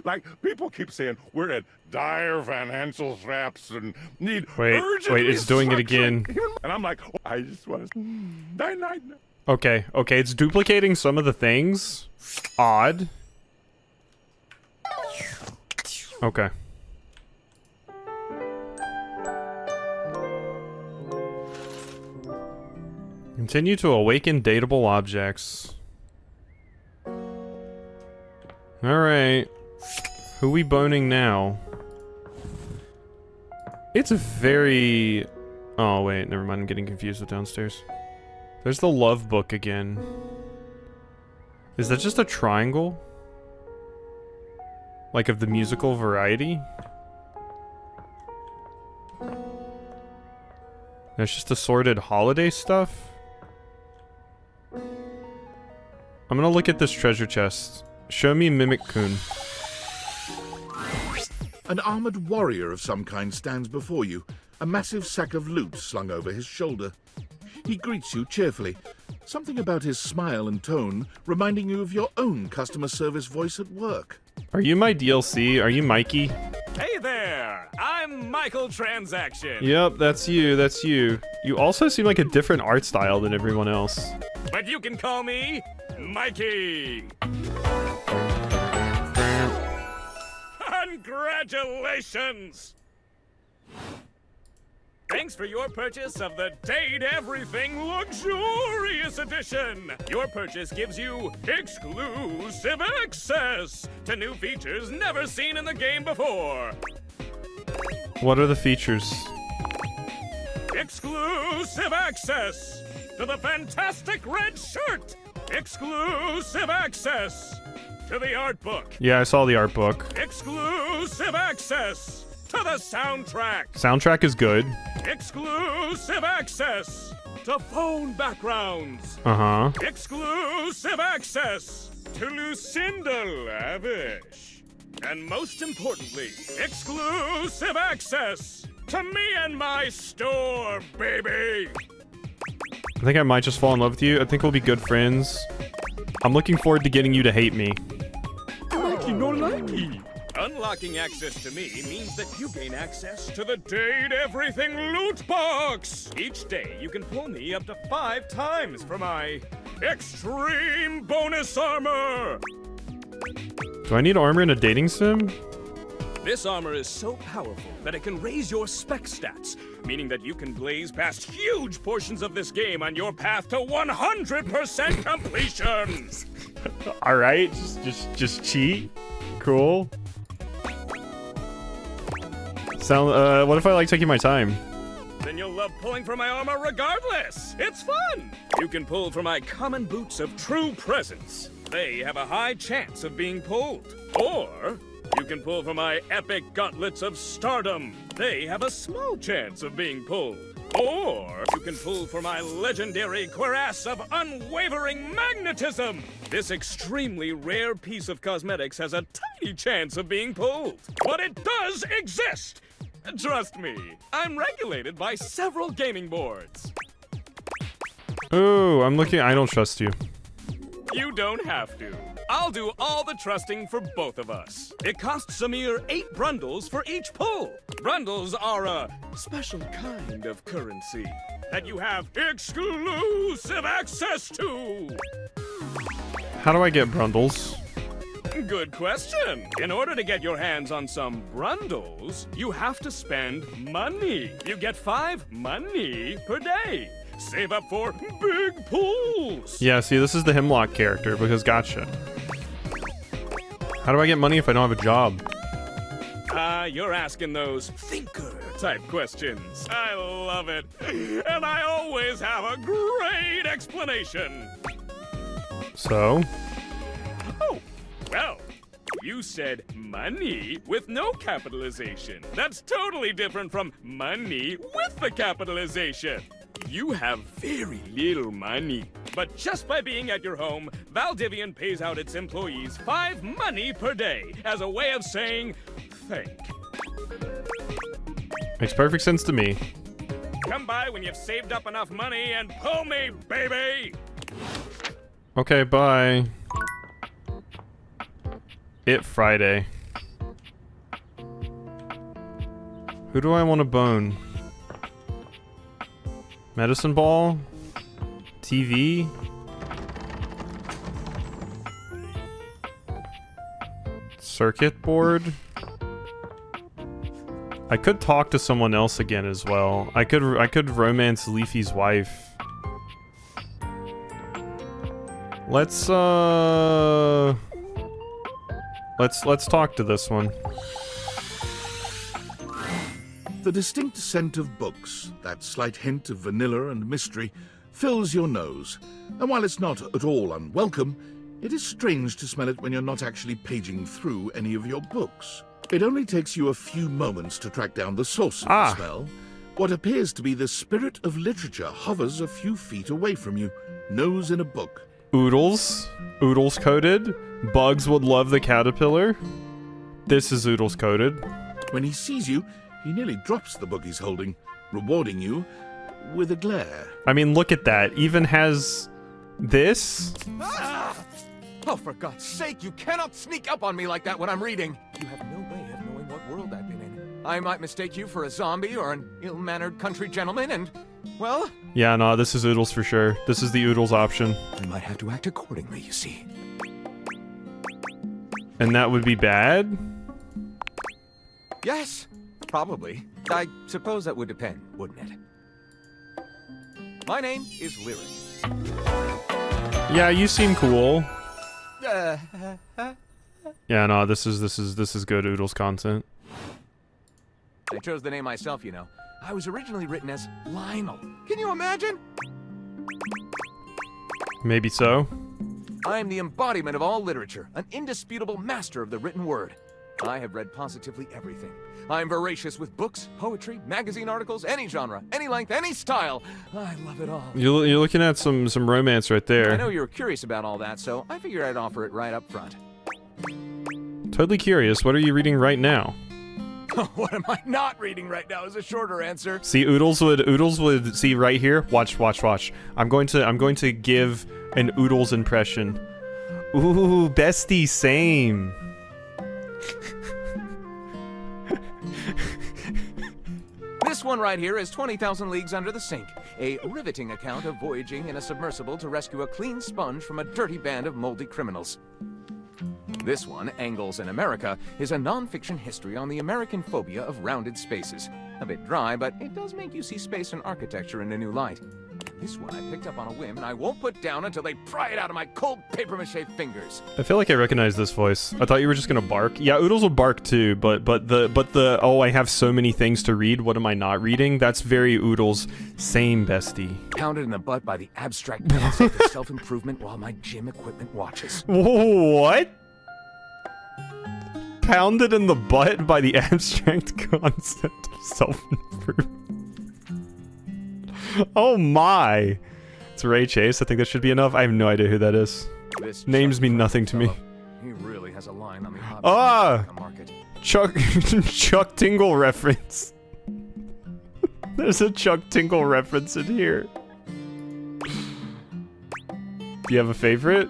Like, people keep saying we're at dire financial straps and need urgent Wait, it's doing it again. And I'm like, oh, I just want to... Night-night. Okay, it's duplicating some of the things. Odd. Okay. Continue to awaken dateable objects. Alright. Who we boning now? It's a very... Oh, wait, never mind. I'm getting confused with downstairs. There's the love book again. Is that just a triangle? Like of the musical variety? That's just assorted holiday stuff? I'm gonna look at this treasure chest. Show me Mimic-kun. An armored warrior of some kind stands before you, a massive sack of loot slung over his shoulder. He greets you cheerfully, something about his smile and tone reminding you of your own customer service voice at work. Are you my DLC? Are you Mikey? Hey there! I'm Michael Transaction. Yep, that's you, that's you. You also seem like a different art style than everyone else. But you can call me Mikey. Congratulations! Thanks for your purchase of the Date Everything Luxurious Edition! Your purchase gives you exclusive access to new features never seen in the game before. What are the features? Exclusive access to the fantastic red shirt! Exclusive access to the art book! Yeah, I saw the art book. Exclusive access to the soundtrack! Soundtrack is good. Exclusive access to phone backgrounds! Uh-huh. Exclusive access to Lucinda Lavish! And most importantly, exclusive access to me and my store, baby! I think I might just fall in love with you. I think we'll be good friends. I'm looking forward to getting you to hate me. Likey no likey. Unlocking access to me means that you gain access to the Date Everything loot box! Each day, you can pull me up to 5 times for my extreme bonus armor! Do I need armor in a dating sim? This armor is so powerful that it can raise your spec stats, meaning that you can blaze past huge portions of this game on your path to 100% completion! Alright, just cheat. Cool. What if I like taking my time? Then you'll love pulling for my armor regardless! It's fun! You can pull for my common boots of true presence. They have a high chance of being pulled. Or you can pull for my epic gauntlets of stardom. They have a small chance of being pulled. Or you can pull for my legendary cuirass of unwavering magnetism. This extremely rare piece of cosmetics has a tiny chance of being pulled. But it does exist! Trust me, I'm regulated by several gaming boards. Oh, I'm looking. I don't trust you. You don't have to. I'll do all the trusting for both of us. It costs a mere 8 brundles for each pull. Brundles are a special kind of currency that you have exclusive access to. How do I get brundles? Good question. In order to get your hands on some brundles, you have to spend money. You get 5 money per day. Save up for big pulls. Yeah, see, this is the Hemlock character, because gotcha. How do I get money if I don't have a job? You're asking those thinker-type questions. I love it. And I always have a great explanation. So? Oh, well, you said money with no capitalization. That's totally different from money with the capitalization. You have very little money. But just by being at your home, Valdivian pays out its employees 5 money per day as a way of saying thank. Makes perfect sense to me. Come by when you've saved up enough money and pull me, baby! Okay, bye. It Friday. Who do I want to bone? Medicine ball? TV? Circuit board? I could talk to someone else again as well. I could romance Leafy's wife. Let's talk to this one. The distinct scent of books, that slight hint of vanilla and mystery, fills your nose. And while it's not at all unwelcome, it is strange to smell it when you're not actually paging through any of your books. It only takes you a few moments to track down the source of the smell. What appears to be the spirit of literature hovers a few feet away from you, nose in a book. Oodles. Oodles coated. Bugs would love the caterpillar. This is Oodles coated. When he sees you, he nearly drops the book he's holding, rewarding you with a glare. I mean, look at that. Even has this. Ah! Oh, for God's sake, you cannot sneak up on me like that when I'm reading. You have no way of knowing what world I've been in. I might mistake you for a zombie or an ill-mannered country gentleman and, well... Yeah, no, this is Oodles for sure. This is the Oodles option. I might have to act accordingly, you see. And that would be bad? Yes, probably. I suppose that would depend, wouldn't it? My name is Lyric. Yeah, you seem cool. Yeah, no, this is good Oodles content. I chose the name myself, you know. I was originally written as Lionel. Can you imagine? Maybe so. I am the embodiment of all literature, an indisputable master of the written word. I have read positively everything. I am voracious with books, poetry, magazine articles, any genre, any length, any style. I love it all. You're looking at some romance right there. I know you were curious about all that, so I figured I'd offer it right up front. Totally curious. What are you reading right now? What am I not reading right now is a shorter answer. See, Oodles would see right here. Watch. I'm going to give an Oodles impression. Ooh, bestie, same. This one right here is 20,000 Leagues Under the Sink, a riveting account of voyaging in a submersible to rescue a clean sponge from a dirty band of moldy criminals. This one, Angles in America, is a non-fiction history on the American phobia of rounded spaces. A bit dry, but it does make you see space and architecture in a new light. This one I picked up on a whim, and I won't put down until they pry it out of my cold papier-mâché fingers. I feel like I recognize this voice. I thought you were just gonna bark. Yeah, Oodles would bark too, but the oh, I have so many things to read. What am I not reading? That's very Oodles. Same, bestie. Pounded in the butt by the abstract concept of self-improvement while my gym equipment watches. What? Pounded in the butt by the abstract concept of self-improvement. Oh my! It's Ray Chase. I think that should be enough. I have no idea who that is. This Names mean nothing to me. He really has a line on the market. Chuck Tingle reference. There's a Chuck Tingle reference in here. Do you have a favorite?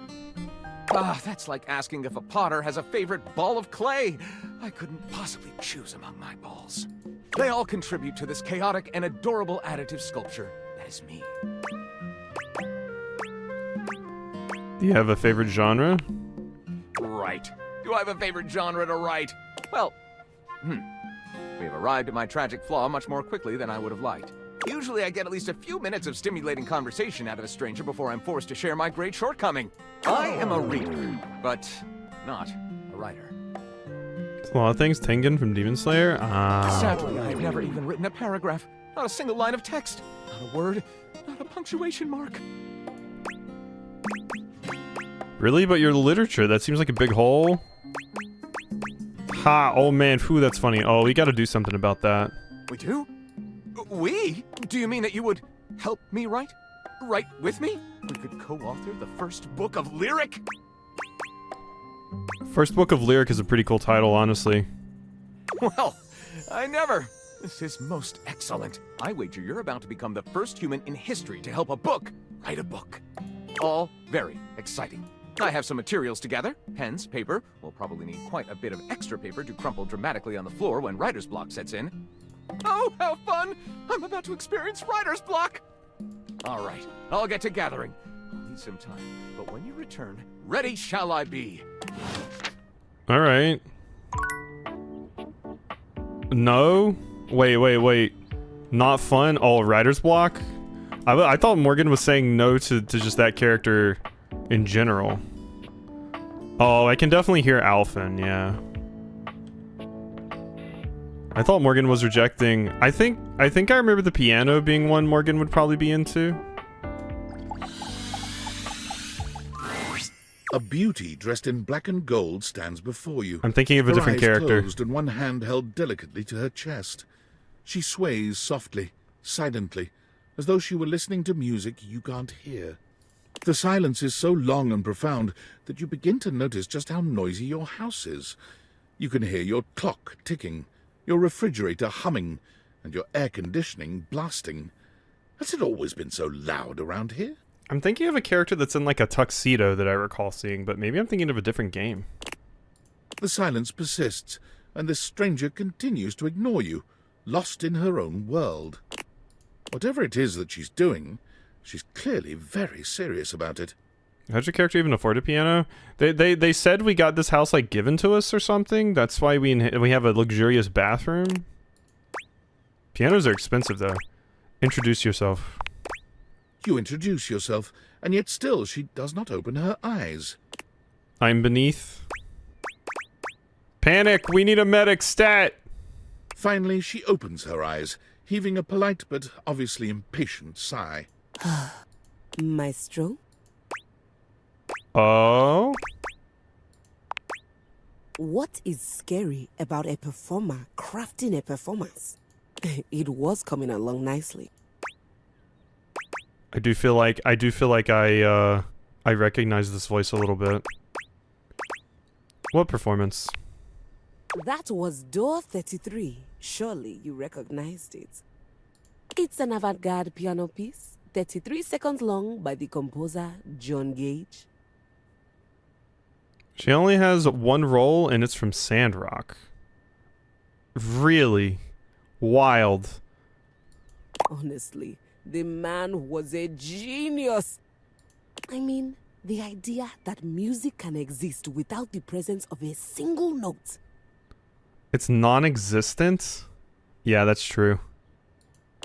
Ah, that's like asking if a potter has a favorite ball of clay. I couldn't possibly choose among my balls. They all contribute to this chaotic and adorable additive sculpture that is me. Do you have a favorite genre? Right. Do I have a favorite genre to write? Well, we have arrived at my tragic flaw much more quickly than I would have liked. Usually I get at least a few minutes of stimulating conversation out of a stranger before I'm forced to share my great shortcoming. I am a reader, but not a writer. There's a lot of things. Tengen from Demon Slayer? Sadly, I have never even written a paragraph. Not a single line of text. Not a word. Not a punctuation mark. Really? But your literature, that seems like a big hole. Ha! Oh man, whew, that's funny. Oh, we gotta do something about that. We do? We? Do you mean that you would help me write? Write with me? We could co-author the first book of Lyric? First book of Lyric is a pretty cool title, honestly. Well, I never. This is most excellent. I wager you're about to become the first human in history to help a book write a book. All very exciting. I have some materials to gather. Pens, paper. We'll probably need quite a bit of extra paper to crumple dramatically on the floor when writer's block sets in. Oh, how fun! I'm about to experience writer's block! All right, I'll get to gathering. I'll need some time, but when you return, ready shall I be. All right. No? Wait. Not fun? Oh, writer's block? I thought Morgan was saying no to just that character in general. Oh, I can definitely hear Alphen, yeah. I thought Morgan was rejecting. I think I remember the piano being one Morgan would probably be into. A beauty dressed in black and gold stands before you. I'm thinking of a her different eyes character. Closed and one hand held delicately to her chest. She sways softly, silently, as though she were listening to music you can't hear. The silence is so long and profound that you begin to notice just how noisy your house is. You can hear your clock ticking, your refrigerator humming, and your air conditioning blasting. Has it always been so loud around here? I'm thinking of a character that's in like a tuxedo that I recall seeing, but maybe I'm thinking of a different game. The silence persists, and this stranger continues to ignore you, lost in her own world. Whatever it is that she's doing, she's clearly very serious about it. How'd your character even afford a piano? They said we got this house like given to us or something. That's why we have a luxurious bathroom. Pianos are expensive though. Introduce yourself. You introduce yourself, and yet still she does not open her eyes. I'm beneath. Panic! We need a medic stat! Finally, she opens her eyes, heaving a polite but obviously impatient sigh. Maestro? Oh? What is scary about a performer crafting a performance? It was coming along nicely. I do feel like I recognize this voice a little bit. What performance? That was Door 33. Surely you recognized it. It's an avant-garde piano piece, 33 seconds long, by the composer John Gage. She only has one role, and it's from Sandrock. Really? Wild. Honestly, the man was a genius. I mean, the idea that music can exist without the presence of a single note. It's non-existent? Yeah, that's true.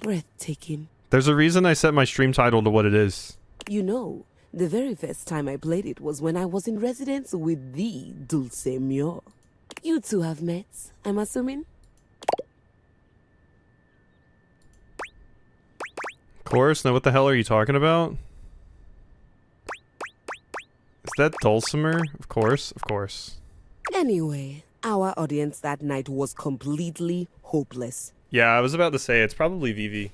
Breathtaking. There's a reason I set my stream title to what it is. You know, the very first time I played it was when I was in residence with the Dulce Mio. You two have met, I'm assuming? Of course. Now what the hell are you talking about? Is that Dulcimer? Of course, of course. Anyway, our audience that night was completely hopeless. Yeah, I was about to say, it's probably Vivi.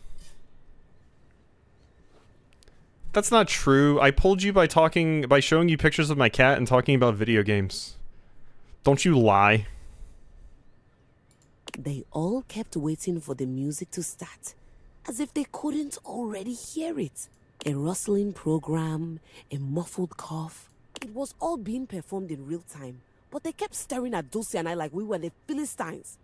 That's not true. I pulled you by showing you pictures of my cat and talking about video games. Don't you lie. They all kept waiting for the music to start, as if they couldn't already hear it. A rustling program, a muffled cough. It was all being performed in real time, but they kept staring at Dulce and I like we were the Philistines.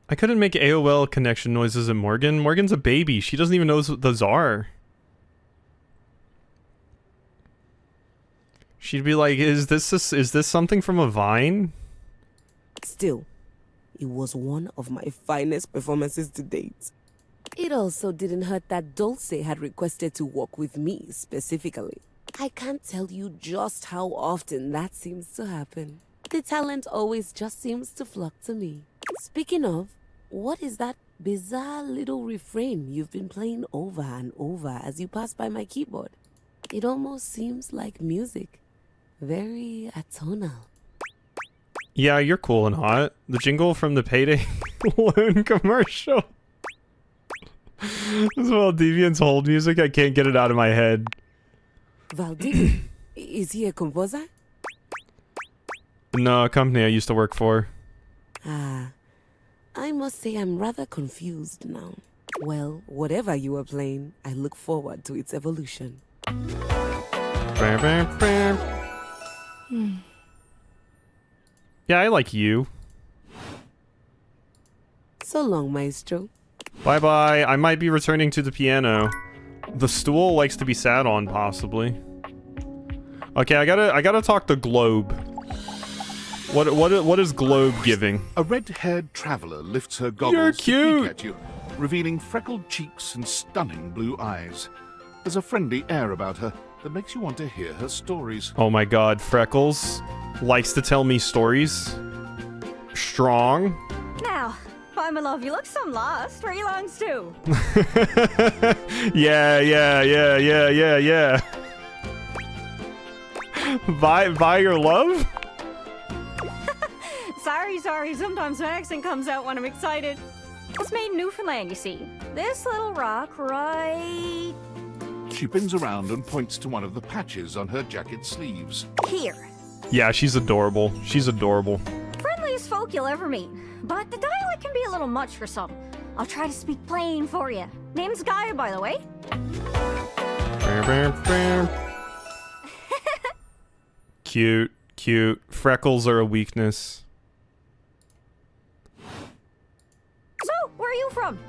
I couldn't make AOL connection noises at Morgan. Morgan's a baby. She doesn't even know what those are. She'd be like, is this something from a Vine? Still, it was one of my finest performances to date. It also didn't hurt that Dulce had requested to work with me specifically. I can't tell you just how often that seems to happen. The talent always just seems to flock to me. Speaking of, what is that bizarre little refrain you've been playing over and over as you pass by my keyboard? It almost seems like music. Very atonal. Yeah, you're cool and hot. The jingle from the Payday Loan commercial. This is all Deviant's hold music. I can't get it out of my head. Valdiv, is he a composer? No, a company I used to work for. Ah, I must say I'm rather confused now. Well, whatever you were playing, I look forward to its evolution. Yeah, I like you. So long, Maestro. Bye-bye. I might be returning to the piano. The stool likes to be sat on, possibly. Okay, I gotta talk to Globe. What is Globe giving? A red-haired traveler lifts her goggles You're to cute. peek at you, revealing freckled cheeks and stunning blue eyes. There's a friendly air about her, that makes you want to hear her stories. Oh my god, Freckles likes to tell me stories. Strong. Now, by my love, you look some lost. Where you longs to? Yeah. Vi your love? Sorry. Sometimes my accent comes out when I'm excited. It's made in Newfoundland, you see. This little rock right She bends around and points to one of the patches on her jacket sleeves. here. Yeah, she's adorable. She's adorable. Friendliest folk you'll ever meet. But the dialect can be a little much for some. I'll try to speak plain for you. Name's Gaia, by the way. Cute. Freckles are a weakness. So, where are you from?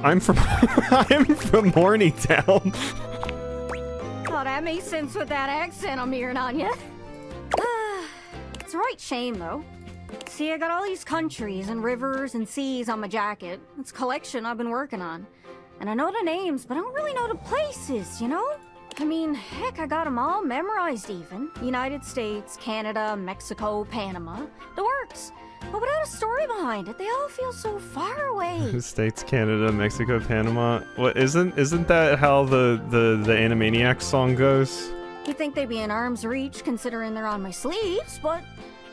I'm from Hornytown. Oh, that makes sense with that accent I'm hearing on you. It's a right shame, though. See, I got all these countries and rivers and seas on my jacket. It's a collection I've been working on. And I know the names, but I don't really know the places, you know? I mean, heck, I got them all memorized even. United States, Canada, Mexico, Panama. The works. But without a story behind it, they all feel so far away. States, Canada, Mexico, Panama. What isn't that how the Animaniacs song goes? You'd think they'd be in arm's reach considering they're on my sleeves, but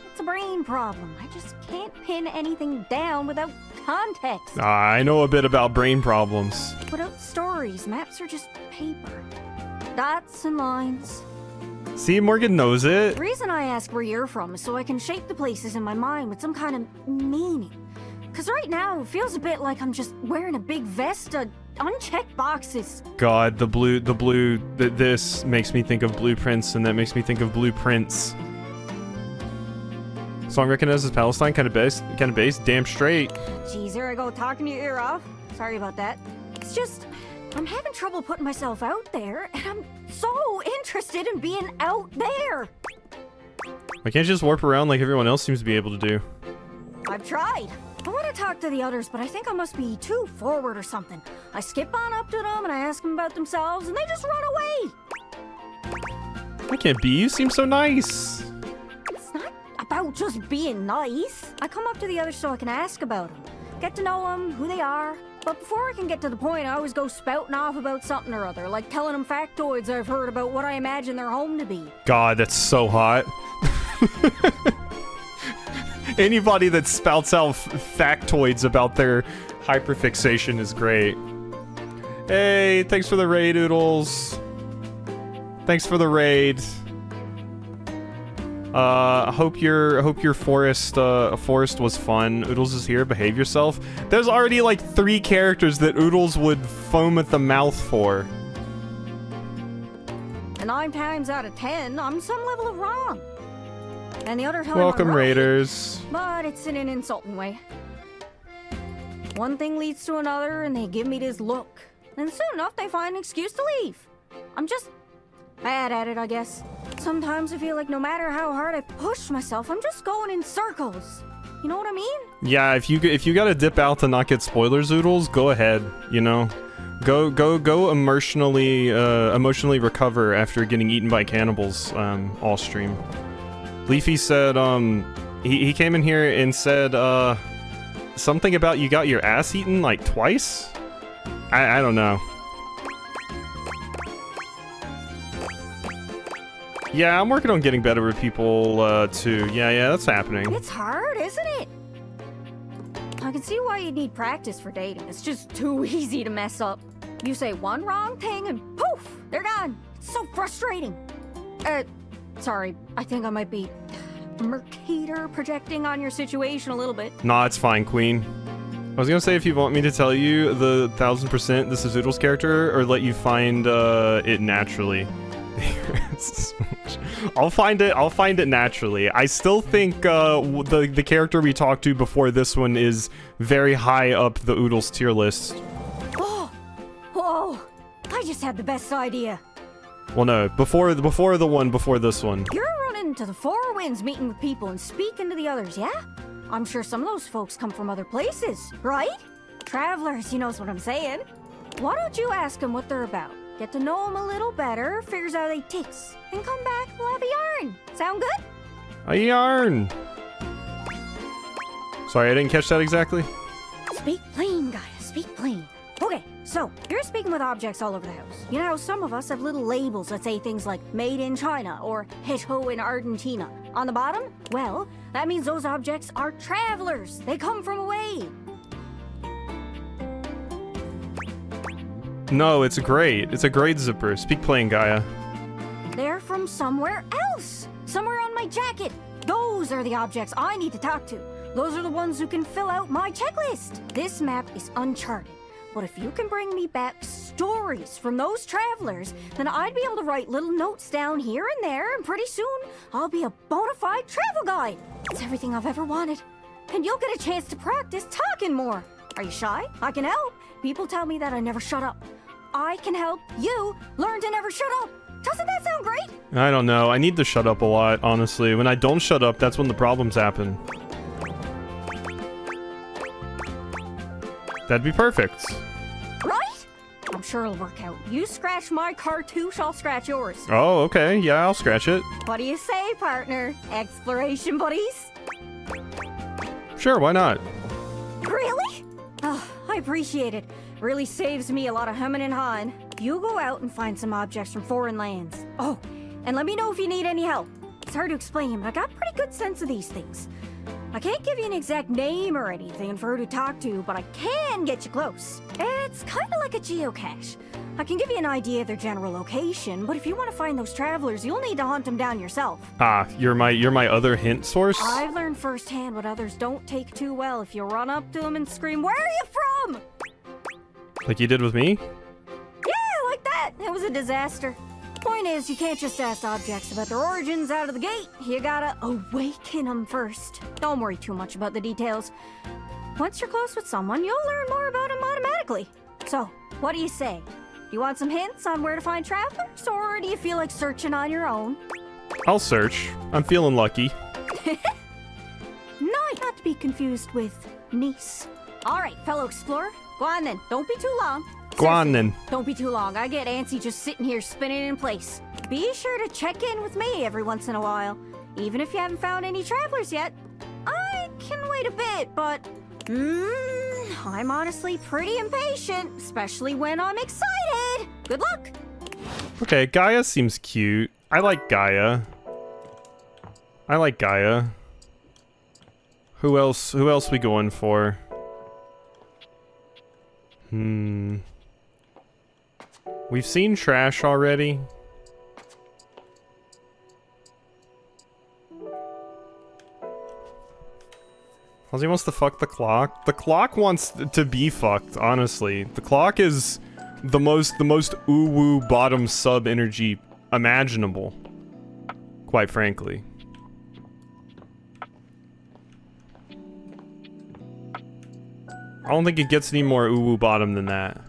it's a brain problem. I just can't pin anything down without context. I know a bit about brain problems. Without stories, maps are just paper. Dots and lines. See, Morgan knows it. The reason I ask where you're from is so I can shape the places in my mind with some kind of meaning. Because right now, it feels a bit like I'm just wearing a big vest of unchecked boxes. God, this makes me think of blueprints, and that makes me think of blueprints. Song recognizes Palestine, kind of based, damn straight. Jeez, there I go, talking your ear off. Sorry about that. It's just, I'm having trouble putting myself out there, and I'm so interested in being out there. Why can't you just warp around like everyone else seems to be able to do? I've tried. I want to talk to the others, but I think I must be too forward or something. I skip on up to them and I ask them about themselves, and they just run away. That can't be. You seem so nice. It's not about just being nice. I come up to the others so I can ask about them, get to know them, who they are. But before I can get to the point, I always go spouting off about something or other, like telling them factoids I've heard about what I imagine their home to be. God, that's so hot. Anybody that spouts out factoids about their hyperfixation is great. Hey, thanks for the raid, Oodles. Thanks for the raid. I hope your forest was fun. Oodles is here. Behave yourself. There's already like 3 characters that Oodles would foam at the mouth for. And 9 times out of 10, I'm some level of wrong. And the other time Welcome, I'm right, Raiders. but it's in an insulting way. One thing leads to another, and they give me this look. And soon enough, they find an excuse to leave. I'm just bad at it, I guess. Sometimes I feel like no matter how hard I push myself, I'm just going in circles. You know what I mean? Yeah, if you gotta dip out to not get spoilers, Oodles, go ahead. You know, go emotionally recover after getting eaten by cannibals all stream. Leafy said he came in here and said something about you got your ass eaten like twice. I don't know. Yeah, I'm working on getting better with people too. Yeah, that's happening. It's hard, isn't it? I can see why you need practice for dating. It's just too easy to mess up. You say one wrong thing and poof, they're gone. It's so frustrating. Sorry, I think I might be Mercator projecting on your situation a little bit. Nah, it's fine, Queen. I was gonna say if you want me to tell you the 1000% this is Oodles' character, or let you find it naturally. I'll find it naturally. I still think the character we talked to before this one is very high up the Oodles tier list. Whoa! I just had the best idea. Well, no, before the one before this one. You're running into the Four Winds, meeting with people and speaking to the others, yeah? I'm sure some of those folks come from other places, right? Travelers, you knows what I'm saying. Why don't you ask them what they're about? get to know them a little better, figures out how they ticks, and come back, we'll have a yarn. Sound good? A yarn. Sorry, I didn't catch that exactly. Speak plain, Gaia, speak plain. Okay, so you're speaking with objects all over the house. You know how some of us have little labels that say things like made in China or Hecho in Argentina. On the bottom, well, that means those objects are travelers. They come from away. No, it's great. It's a great zipper. Speak plain, Gaia. They're from somewhere else. Somewhere on my jacket. Those are the objects I need to talk to. Those are the ones who can fill out my checklist. This map is uncharted. But if you can bring me back stories from those travelers, then I'd be able to write little notes down here and there, and pretty soon I'll be a bona fide travel guide. It's everything I've ever wanted. And you'll get a chance to practice talking more. Are you shy? I can help. People tell me that I never shut up. I can help you learn to never shut up. Doesn't that sound great? I don't know. I need to shut up a lot, honestly. When I don't shut up, that's when the problems happen. That'd be perfect. Right? I'm sure it'll work out. You scratch my cartouche, I'll scratch yours. Oh, okay. Yeah, I'll scratch it. What do you say, partner? Exploration buddies? Sure, why not? Really? Oh, I appreciate it. Really saves me a lot of humming and hawing. You go out and find some objects from foreign lands. Oh, and let me know if you need any help. It's hard to explain, but I got a pretty good sense of these things. I can't give you an exact name or anything for who to talk to, but I can get you close. It's kind of like a geocache. I can give you an idea of their general location, but if you want to find those travelers, you'll need to hunt them down yourself. Ah, you're my other hint source? I've learned firsthand what others don't take too well if you run up to them and scream, "Where are you from?" Like you did with me? Yeah, like that. It was a disaster. Point is, you can't just ask objects about their origins out of the gate. You gotta awaken them first. Don't worry too much about the details. Once you're close with someone, you'll learn more about them automatically. So, what do you say? You want some hints on where to find travelers, or do you feel like searching on your own? I'll search. I'm feeling lucky. Not to be confused with niece. All right, fellow explorer, go on then. Don't be too long. Go on then. Don't be too long. I get antsy just sitting here spinning in place. Be sure to check in with me every once in a while. Even if you haven't found any travelers yet. I can wait a bit, but I'm honestly pretty impatient, especially when I'm excited. Good luck. Okay, Gaia seems cute. I like Gaia. Who else we going for? We've seen Trash already. Ozzy wants to fuck the clock. The clock wants to be fucked, honestly. The clock is the most ooh-woo bottom sub energy imaginable. Quite frankly. I don't think it gets any more ooh-woo bottom than that.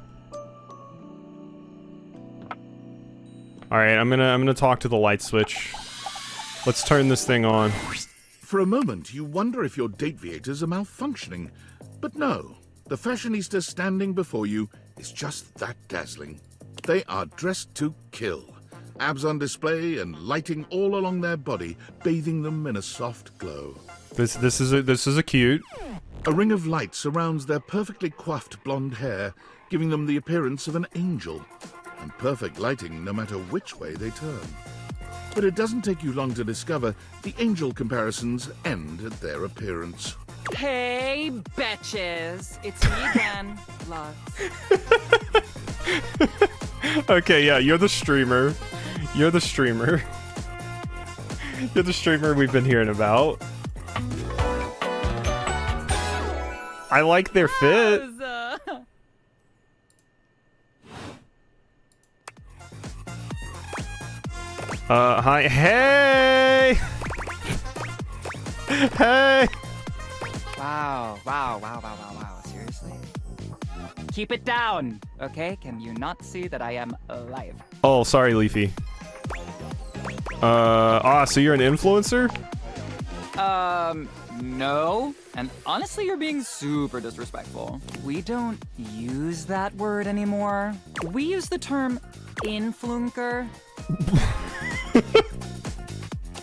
Alright, I'm gonna talk to the light switch. Let's turn this thing on. For a moment, you wonder if your Dateviators are malfunctioning. But no, the fashionista standing before you is just that dazzling. They are dressed to kill. Abs on display and lighting all along their body, bathing them in a soft glow. This is a cute. A ring of light surrounds their perfectly coiffed blonde hair, giving them the appearance of an angel. And perfect lighting no matter which way they turn. But it doesn't take you long to discover the angel comparisons end at their appearance. Hey, betches. It's me again, Lux. Okay, yeah, you're the streamer. You're the streamer. You're the streamer we've been hearing about. I like their fit. Hi. Hey! Hey! Wow. Seriously? Keep it down, okay? Can you not see that I am alive? Oh, sorry, Leafy. So you're an influencer? No. And honestly, you're being super disrespectful. We don't use that word anymore. We use the term Influnker.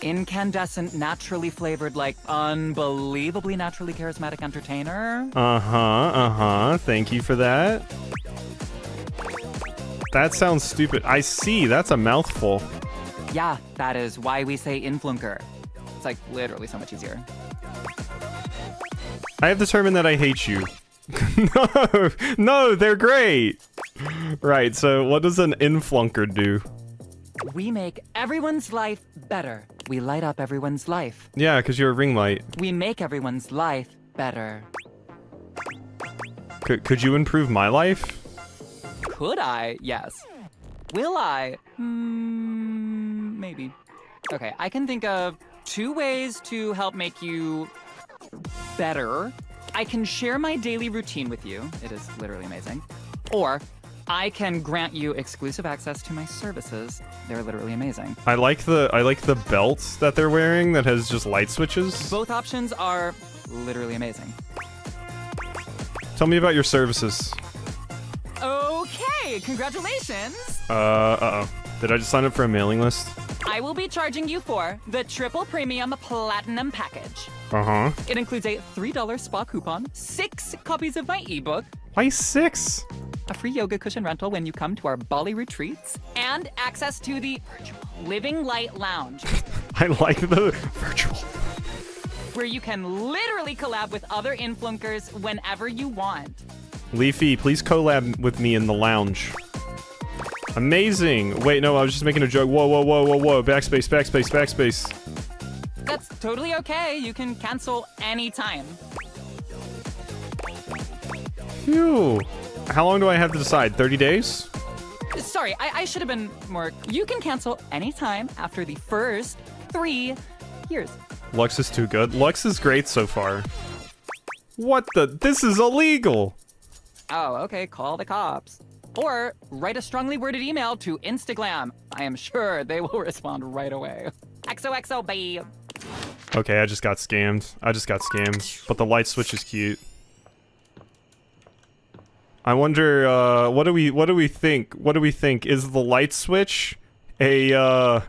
Incandescent, naturally flavored, like unbelievably naturally charismatic entertainer. Thank you for that. That sounds stupid. I see. That's a mouthful. Yeah, that is why we say Influnker. It's like literally so much easier. I have determined that I hate you. No, they're great. Right, so what does an influnker do? We make everyone's life better. We light up everyone's life. Yeah, because you're a ring light. We make everyone's life better. Could you improve my life? Could I? Yes. Will I? Maybe. Okay, I can think of 2 ways to help make you better. I can share my daily routine with you. It is literally amazing. Or I can grant you exclusive access to my services. They're literally amazing. I like the belt that they're wearing that has just light switches. Both options are literally amazing. Tell me about your services. Okay, congratulations. Uh-oh. Did I just sign up for a mailing list? I will be charging you for the triple premium platinum package. Uh-huh. It includes a $3 spa coupon, 6 copies of my ebook. Why 6? A free yoga cushion rental when you come to our Bali retreats, and access to the virtual Living Light Lounge. I like the virtual. Where you can literally collab with other influencers whenever you want. Leafy, please collab with me in the lounge. Amazing. Wait, no, I was just making a joke. Whoa. Backspace. That's totally okay. You can cancel anytime. Phew. How long do I have to decide? 30 days? Sorry, I should have been more... You can cancel anytime after the first 3 years. Lux is too good. Lux is great so far. What the? This is illegal. Oh, okay, call the cops. Or write a strongly worded email to Instagram. I am sure they will respond right away. XOXO, babe. Okay, I just got scammed. But the light switch is cute. I wonder, what do we think? What do we think? Is the light switch a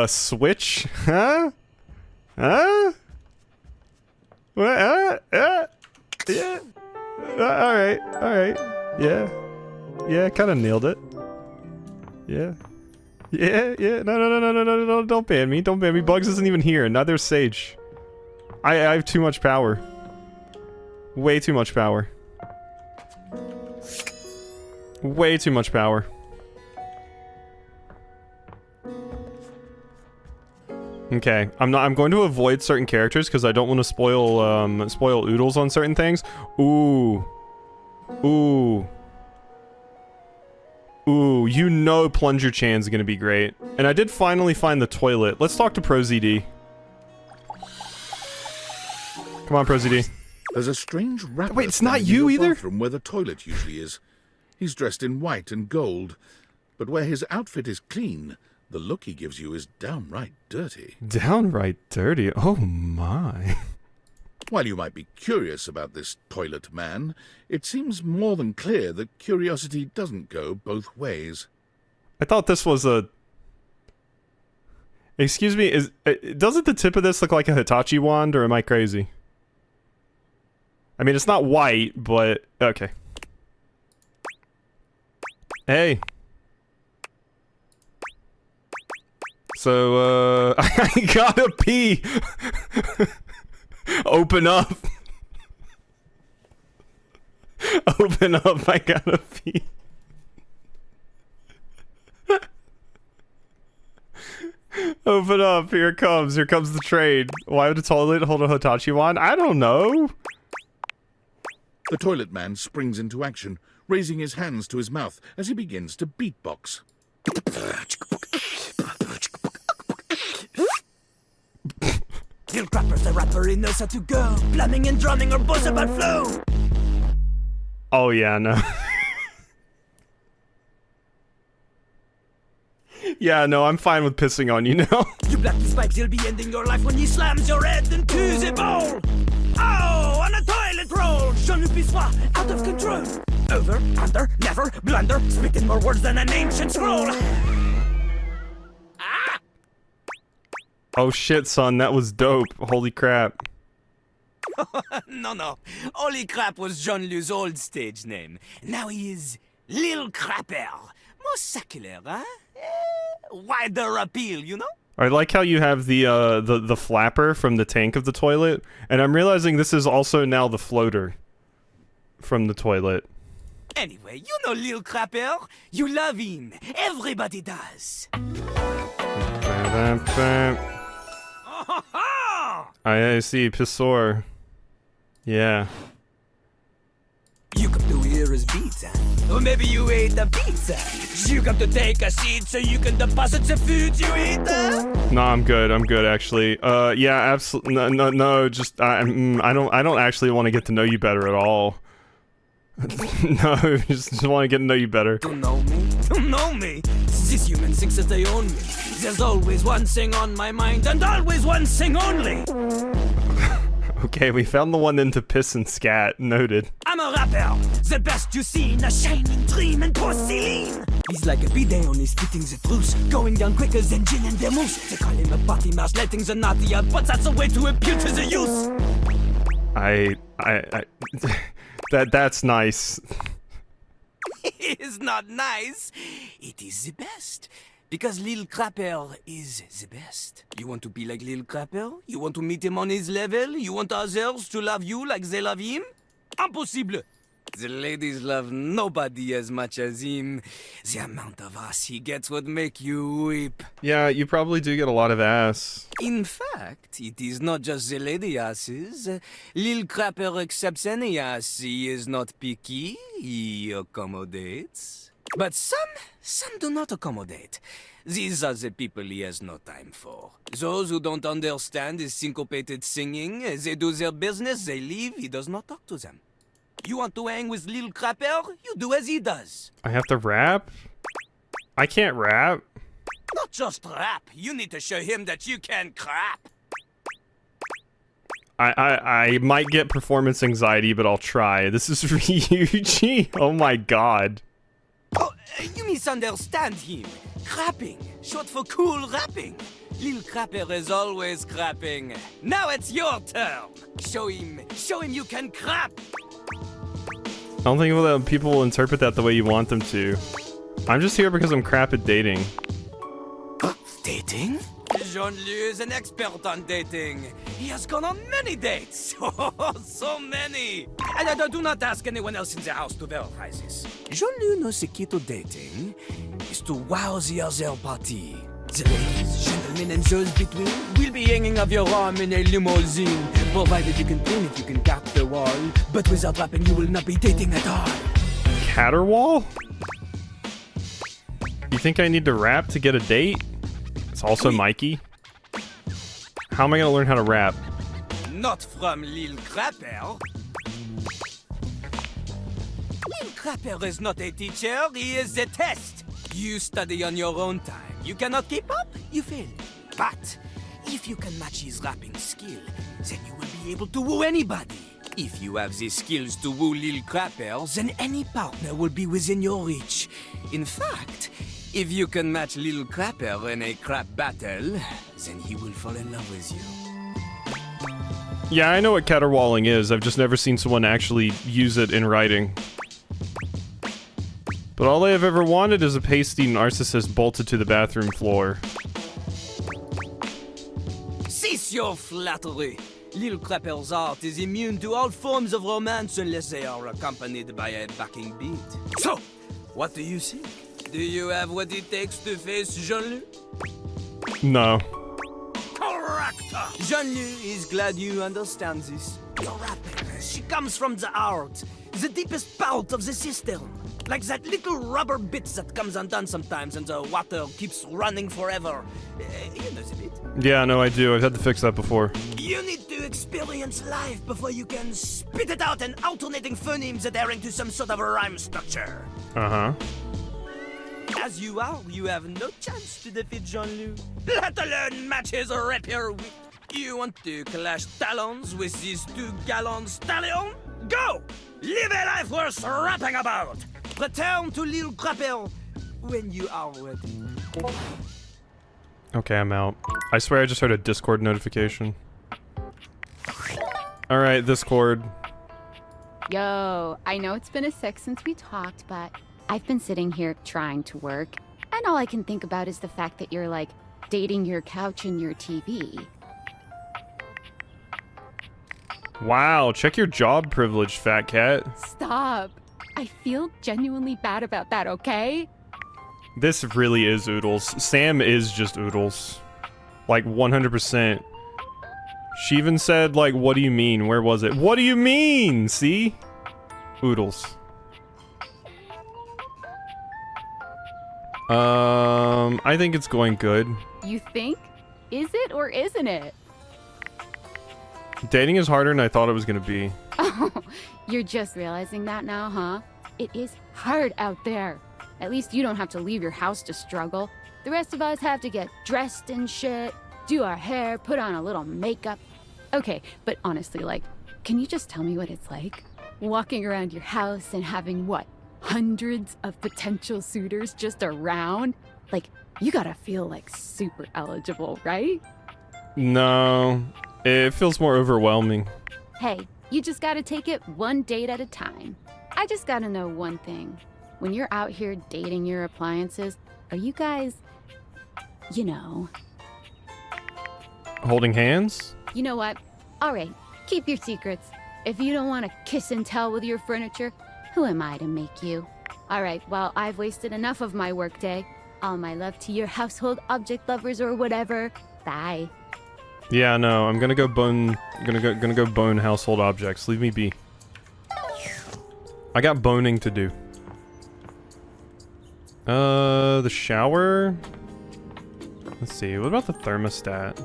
switch? Huh? What? Yeah. Alright. Yeah, kinda nailed it. Yeah. No, don't ban me. Bugs isn't even here, neither is Sage. I have too much power. Way too much power. Way too much power. Okay, I'm going to avoid certain characters because I don't want to spoil oodles on certain things. Ooh, you know Plunger Chan's gonna be great. And I did finally find the toilet. Let's talk to ProZD. Come on, ProZD. There's a strange rapper. Wait, it's not standing in you the either? bathroom where the toilet usually is. He's dressed in white and gold, but where his outfit is clean, the look he gives you is downright dirty. Downright dirty? Oh my. While you might be curious about this toilet man, it seems more than clear that curiosity doesn't go both ways. I thought this was a... Excuse me, doesn't the tip of this look like a Hitachi wand, or am I crazy? I mean, it's not white, but... Okay. Hey. So, I gotta pee! Open up! Open up, I gotta pee. Open up, here it comes the train. Why would a toilet hold a Hitachi wand? I don't know. The toilet man springs into action, raising his hands to his mouth as he begins to beatbox. Till Crapper's the rapper, he knows how to go. Blamming and drumming or buzz about flow. Oh yeah, no. Yeah, no, I'm fine with pissing on you now. You black the spikes, you'll be ending your life when he slams your head into the bowl. Oh, on a toilet roll, je ne puisse pas, out of control. Over, under, never, blunder, spitting more words than an ancient scroll. Oh shit, son, that was dope. Holy crap. No. Holy Crap was Jean-Lou's old stage name. Now he is Lil Crapper. More secular, huh? Wider appeal, you know? I like how you have the flapper from the tank of the toilet, and I'm realizing this is also now the floater from the toilet. Anyway, you know Lil Crapper. You love him. Everybody does. I see, Pissor. Yeah. You come to hear us pizza. Or maybe you ate a pizza. You come to take a seat so you can deposit the food you eat. No, I'm good actually. Yeah, absolutely. No, just I don't actually want to get to know you better at all. No, just want to get to know you better. Don't know me. This human thinks that they own me. There's always one thing on my mind, and always one thing only. Okay, we found the one into piss and scat. Noted. I'm a rapper, the best you seen, a shining dream in porcelain. He's like a bidet, only spitting the truth, going down quicker than gin and vermouth. They call him a potty mouse, letting the naughty out, but that's a way to appeal to the youth. That's nice. It is not nice. It is the best. Because Lil Crapper is the best. You want to be like Lil Crapper? You want to meet him on his level? You want others to love you like they love him? Impossible! The ladies love nobody as much as him. The amount of ass he gets would make you weep. Yeah, you probably do get a lot of ass. In fact, it is not just the lady asses. Lil Crapper accepts any ass. He is not picky. He accommodates. But some do not accommodate. These are the people he has no time for. Those who don't understand his syncopated singing, they do their business, they leave, he does not talk to them. You want to hang with Lil Crapper? You do as he does. I have to rap? I can't rap. Not just rap, you need to show him that you can crap. I might get performance anxiety, but I'll try. This is Ryuji. Oh my god. Oh, you misunderstand him. Crapping, short for cool rapping. Lil Crapper is always crapping. Now it's your turn. Show him you can crap. I don't think that people will interpret that the way you want them to. I'm just here because I'm crap at dating. Dating? Jean-Loup is an expert on dating. He has gone on many dates. Oh, so many. And I do not ask anyone else in the house to verify this. Jean-Loup knows the key to dating is to wow the other party. The ladies, gentlemen, and those between will be hanging off your arm in a limousine. Provided you can clean it, you can cut the wall. But without rapping, you will not be dating at all. Caterwall? You think I need to rap to get a date? It's also Mikey. How am I gonna learn how to rap? Not from Lil Crapper. Lil Crapper is not a teacher, he is a test. You study on your own time. You cannot keep up, you fail. But if you can match his rapping skill, then you will be able to woo anybody. If you have the skills to woo Lil Crapper, then any partner will be within your reach. In fact, if you can match Lil Crapper in a crap battle, then he will fall in love with you. Yeah, I know what caterwauling is. I've just never seen someone actually use it in writing. But all I have ever wanted is a pasty narcissist bolted to the bathroom floor. Cease your flattery. Lil Crapper's art is immune to all forms of romance unless they are accompanied by a backing beat. So, what do you think? Do you have what it takes to face Jean-Loup? No. Correct! Jean-Loup is glad you understand this. Your rapping, she comes from the heart, the deepest part of the system. Like that little rubber bit that comes undone sometimes and the water keeps running forever. You know the bit. Yeah, no, I do. I've had to fix that before. You need to experience life before you can spit it out in alternating phonemes adhering to some sort of a rhyme structure. Uh-huh. As you are, you have no chance to defeat Jean-Loup, let alone match his rapier wit. You want to clash talons with these 2 gallon stallion? Go! Live a life worth rapping about! Return to Lille Crapel when you are ready. Okay, I'm out. I swear I just heard a Discord notification. Alright, Discord. Yo, I know it's been a sec since we talked, but I've been sitting here trying to work, and all I can think about is the fact that you're, like, dating your couch and your TV. Wow, check your job privilege, fat cat. Stop. I feel genuinely bad about that, okay? This really is Oodles. Sam is just Oodles. Like, 100%. She even said, like, what do you mean? Where was it? What do you mean? See? Oodles. I think it's going good. You think? Is it or isn't it? Dating is harder than I thought it was gonna be. Oh, you're just realizing that now, huh? It is hard out there. At least you don't have to leave your house to struggle. The rest of us have to get dressed and shit, do our hair, put on a little makeup. Okay, but honestly, like, can you just tell me what it's like? Walking around your house and having, what, hundreds of potential suitors just around? Like, you gotta feel, like, super eligible, right? No, it feels more overwhelming. Hey, you just gotta take it one date at a time. I just gotta know one thing. When you're out here dating your appliances, are you guys, you know... Holding hands? You know what? Alright, keep your secrets. If you don't want to kiss and tell with your furniture, who am I to make you? Alright, well, I've wasted enough of my workday. All my love to your household object lovers or whatever. Bye. Yeah, no, I'm gonna go bone. Gonna go bone household objects. Leave me be. I got boning to do. The shower. Let's see. What about the thermostat?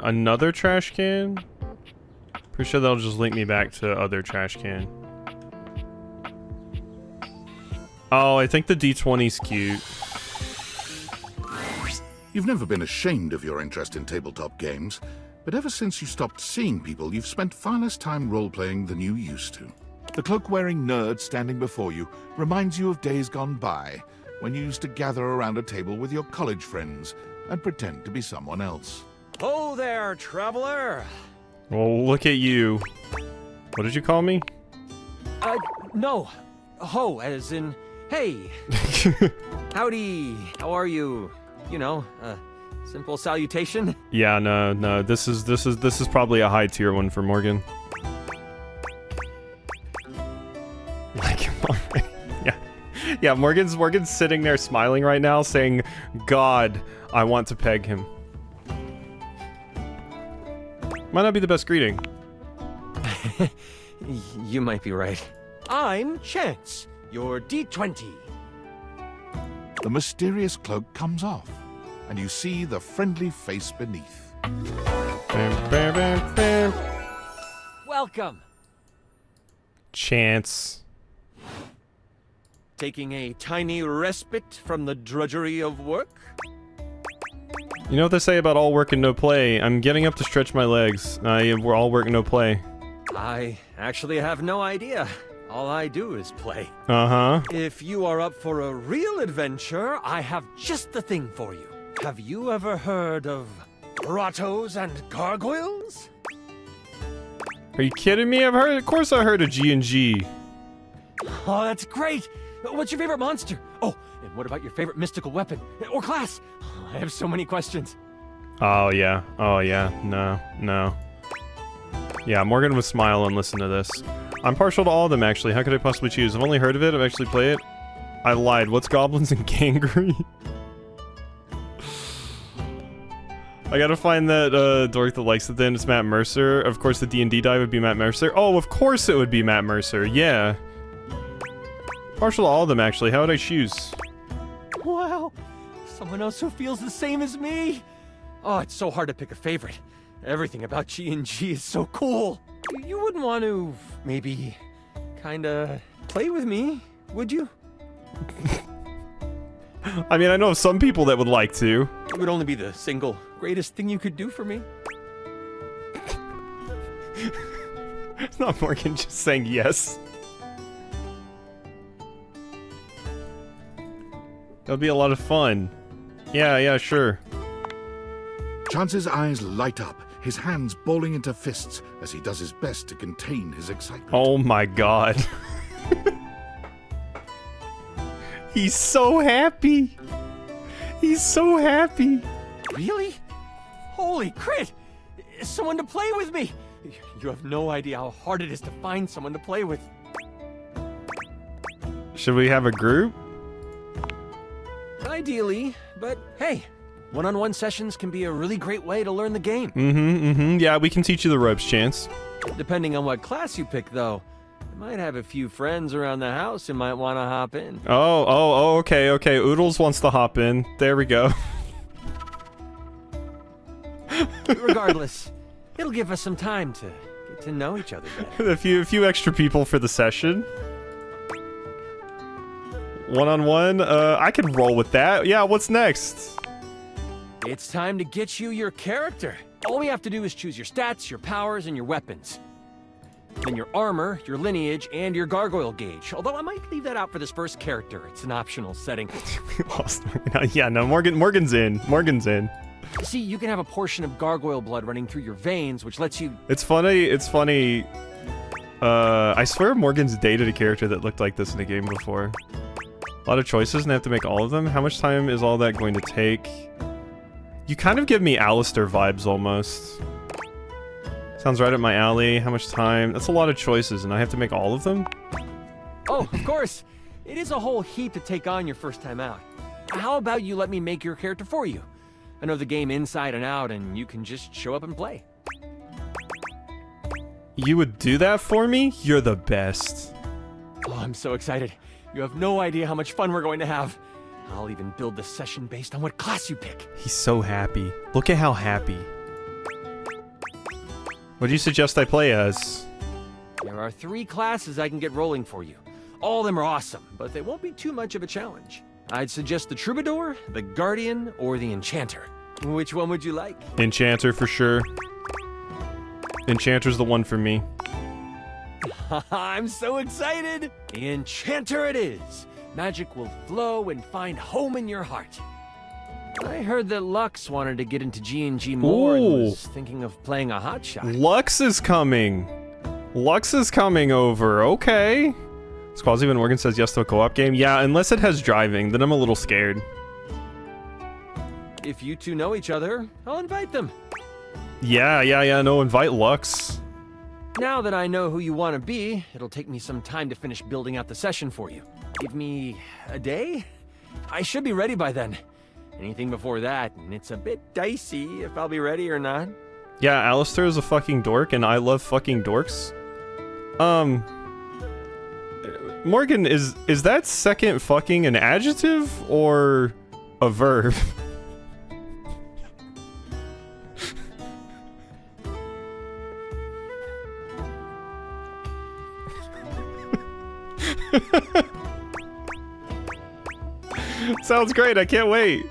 Another trash can. Pretty sure that'll just link me back to other trash can. Oh, I think the D20's cute. You've never been ashamed of your interest in tabletop games, but ever since you stopped seeing people, you've spent far less time role-playing than you used to. The cloak-wearing nerd standing before you reminds you of days gone by, when you used to gather around a table with your college friends and pretend to be someone else. Oh there, traveler! Well, look at you. What did you call me? No. Ho, as in, hey. Howdy, how are you? You know, simple salutation. Yeah, no. This is probably a high tier one for Morgan. Like, yeah. Morgan's sitting there smiling right now, saying, "God, I want to peg him." Might not be the best greeting. You might be right. I'm Chance, your D20. The mysterious cloak comes off, and you see the friendly face beneath. Welcome. Chance. Taking a tiny respite from the drudgery of work? You know what they say about all work and no play? I'm getting up to stretch my legs. We're all work and no play. I actually have no idea. All I do is play. Uh-huh. If you are up for a real adventure, I have just the thing for you. Have you ever heard of grottos and gargoyles? Are you kidding me? Of course I heard of G&G. Oh, that's great! What's your favorite monster? Oh, and what about your favorite mystical weapon? Or class? I have so many questions. Oh, yeah. No. Yeah, Morgan would smile and listen to this. I'm partial to all of them, actually. How could I possibly choose? I've only heard of it. I've actually played it. I lied. What's goblins and gangrene? I gotta find that dork that likes it then. It's Matt Mercer. Of course, the D&D die would be Matt Mercer. Oh, of course it would be Matt Mercer. Yeah. Partial to all of them, actually. How would I choose? Wow. Someone else who feels the same as me. Oh, it's so hard to pick a favorite. Everything about G&G is so cool. You wouldn't want to, maybe, kinda play with me, would you? I mean, I know of some people that would like to. It would only be the single greatest thing you could do for me. It's not Morgan just saying yes. That'll be a lot of fun. Yeah, sure. Chance's eyes light up, his hands balling into fists as he does his best to contain his excitement. Oh my god. He's so happy. He's so happy. Really? Holy crit! Someone to play with me! You have no idea how hard it is to find someone to play with. Should we have a group? Ideally, but hey, one-on-one sessions can be a really great way to learn the game. Yeah, we can teach you the ropes, Chance. Depending on what class you pick, though. You might have a few friends around the house who might want to hop in. Okay. Oodles wants to hop in. There we go. Regardless, it'll give us some time to get to know each other better. a few extra people for the session. One-on-one, I can roll with that. Yeah, what's next? It's time to get you your character. All we have to do is choose your stats, your powers, and your weapons. Then your armor, your lineage, and your gargoyle gauge. Although I might leave that out for this first character. It's an optional setting. We lost Morgan. Yeah, no, Morgan's in. Morgan's in. See, you can have a portion of gargoyle blood running through your veins, which lets you... It's funny. I swear Morgan's dated a character that looked like this in a game before. A lot of choices and I have to make all of them. How much time is all that going to take? You kind of give me Alistair vibes almost. Sounds right up my alley. How much time? That's a lot of choices and I have to make all of them? Oh, of course. It is a whole heap to take on your first time out. How about you let me make your character for you? I know the game inside and out and you can just show up and play. You would do that for me? You're the best. Oh, I'm so excited. You have no idea how much fun we're going to have. I'll even build the session based on what class you pick. He's so happy. Look at how happy. What do you suggest I play as? There are 3 classes I can get rolling for you. All of them are awesome, but they won't be too much of a challenge. I'd suggest the Troubadour, the Guardian, or the Enchanter. Which one would you like? Enchanter for sure. Enchanter's the one for me. I'm so excited! Enchanter it is! Magic will flow and find home in your heart. I heard that Lux wanted to get into G&G more and was thinking of playing a hotshot. Lux is coming! Lux is coming over, okay. Squallsy when Morgan says yes to a co-op game. Yeah, unless it has driving, then I'm a little scared. If you two know each other, I'll invite them. Yeah, no, invite Lux. Now that I know who you want to be, it'll take me some time to finish building out the session for you. Give me a day? I should be ready by then. Anything before that, and it's a bit dicey if I'll be ready or not. Yeah, Alistair is a fucking dork, and I love fucking dorks. Morgan, is that second fucking an adjective or a verb? Sounds great, I can't wait.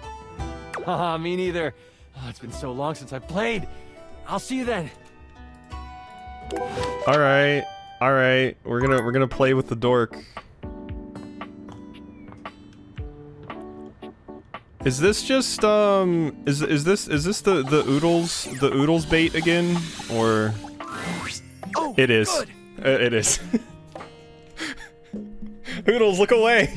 Me neither. Oh, it's been so long since I played. I'll see you then. All right. We're gonna play with the dork. Is this just is this the oodles bait again, or? Oh, it is. Good. It is. Oodles, look away.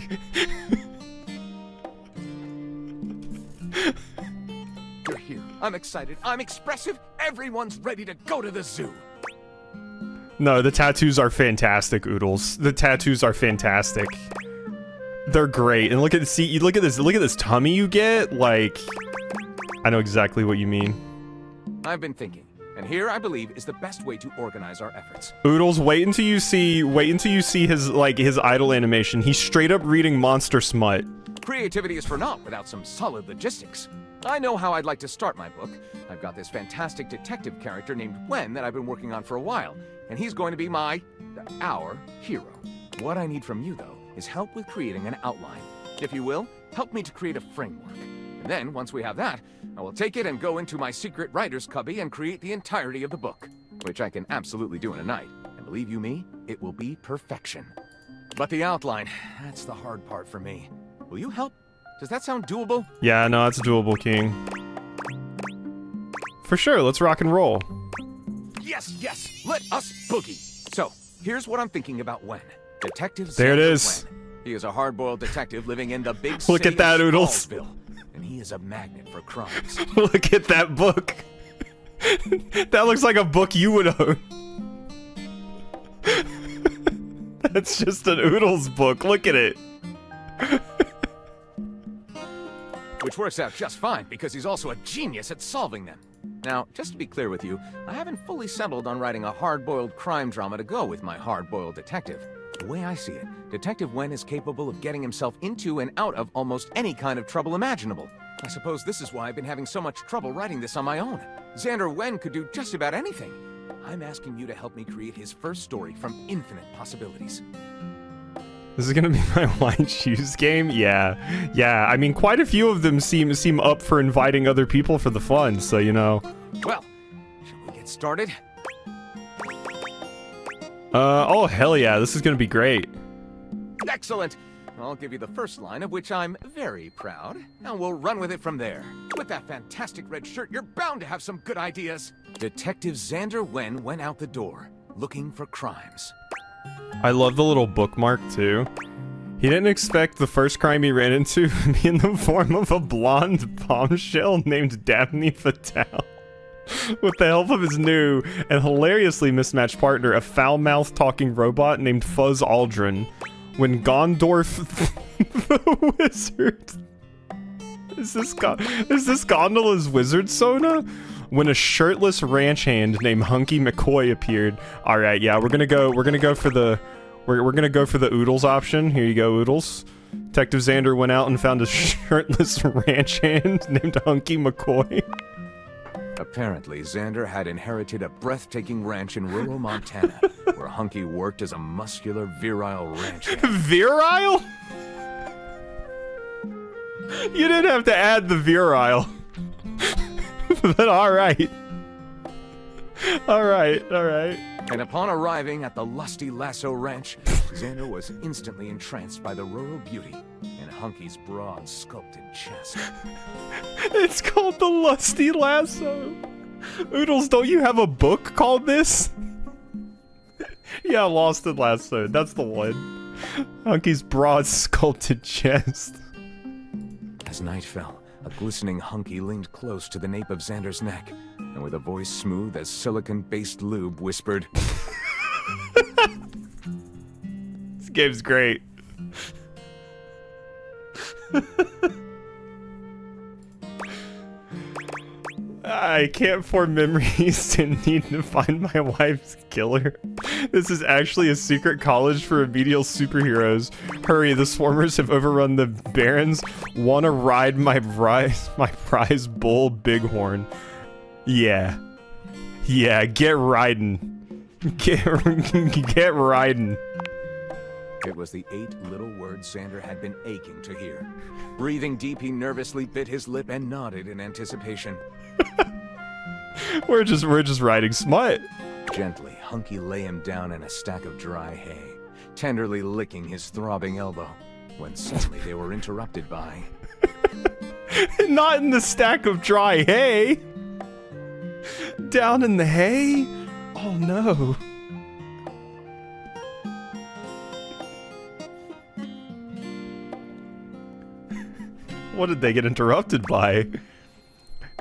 You're here. I'm excited. I'm expressive. Everyone's ready to go to the zoo. No, the tattoos are fantastic, Oodles. The tattoos are fantastic. They're great. And look at this tummy you get. Like, I know exactly what you mean. I've been thinking, and here I believe is the best way to organize our efforts. Oodles, wait until you see his idle animation. He's straight up reading Monster Smut. Creativity is for naught without some solid logistics. I know how I'd like to start my book. I've got this fantastic detective character named Gwen that I've been working on for a while, and he's going to be our hero. What I need from you, though, is help with creating an outline. If you will, help me to create a framework. And then, once we have that, I will take it and go into my secret writer's cubby and create the entirety of the book. which I can absolutely do in a night. And believe you me, it will be perfection. But the outline, that's the hard part for me. Will you help? Does that sound doable? Yeah, no, it's doable, King. For sure, let's rock and roll. Yes, yes, let us boogie. So, here's what I'm thinking about Wen. Detective There it Xander is. Wen. He is a hard-boiled detective living in the big Look city at that, of Oodles. Smallville, and he is a magnet for crimes. Look at that book. That looks like a book you would own. That's just an Oodles book. Look at it. Which works out just fine, because he's also a genius at solving them. Now, just to be clear with you, I haven't fully settled on writing a hard-boiled crime drama to go with my hard-boiled detective. The way I see it, Detective Wen is capable of getting himself into and out of almost any kind of trouble imaginable. I suppose this is why I've been having so much trouble writing this on my own. Xander Wen could do just about anything. I'm asking you to help me create his first story from infinite possibilities. This is gonna be my wine shoes game? Yeah. I mean, quite a few of them seem up for inviting other people for the fun, so you know. Well, shall we get started? Oh hell yeah, this is gonna be great. Excellent! I'll give you the first line, of which I'm very proud, and we'll run with it from there. With that fantastic red shirt, you're bound to have some good ideas. Detective Xander Wen went out the door, looking for crimes. I love the little bookmark too. He didn't expect the first crime he ran into to be in the form of a blonde bombshell named Dabney Fatale. With the help of his new and hilariously mismatched partner, a foul-mouthed talking robot named Fuzz Aldrin. When Gondorf the Wizard... Is this Gondola's wizard Sona? When a shirtless ranch hand named Hunky McCoy appeared. Alright, yeah, we're gonna go for the Oodles option. Here you go, Oodles. Detective Xander went out and found a shirtless ranch hand named Hunky McCoy. Apparently, Xander had inherited a breathtaking ranch in rural Montana, where Hunky worked as a muscular, virile ranch hand. Virile? You didn't have to add the virile. But alright. Alright. And upon arriving at the Lusty Lasso Ranch, Xander was instantly entranced by the rural beauty and Hunky's broad, sculpted chest. It's called the Lusty Lasso. Oodles, don't you have a book called this? Yeah, Lost in Lasso. That's the one. Hunky's broad, sculpted chest. As night fell, a glistening Hunky leaned close to the nape of Xander's neck, and with a voice smooth as silicon-based lube whispered, This game's great. I can't form memories and need to find my wife's killer. This is actually a secret college for remedial superheroes. Hurry, the swarmers have overrun the barrens. Wanna ride my prize bull bighorn. Yeah, get riding. Get riding. It was the 8 little words Xander had been aching to hear. Breathing deep, he nervously bit his lip and nodded in anticipation. We're just writing smut. Gently, Hunky lay him down in a stack of dry hay, tenderly licking his throbbing elbow, when suddenly they were interrupted by... Not in the stack of dry hay! Down in the hay? Oh no. What did they get interrupted by?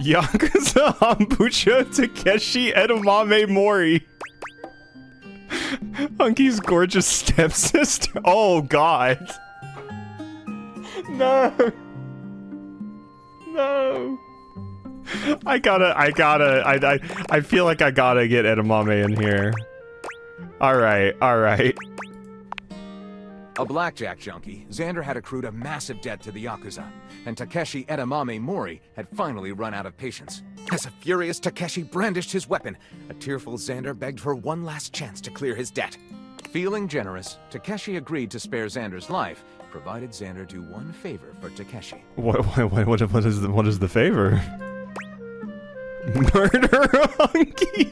Yakuza Hambucha Takeshi Edamame Mori. Hunky's gorgeous stepsister. Oh god. No. I feel like I gotta get Edamame in here. Alright. A blackjack junkie, Xander had accrued a massive debt to the Yakuza, and Takeshi Edamame Mori had finally run out of patience. As a furious Takeshi brandished his weapon, a tearful Xander begged for one last chance to clear his debt. Feeling generous, Takeshi agreed to spare Xander's life, provided Xander do one favor for Takeshi. What is the favor? Murder Hunky?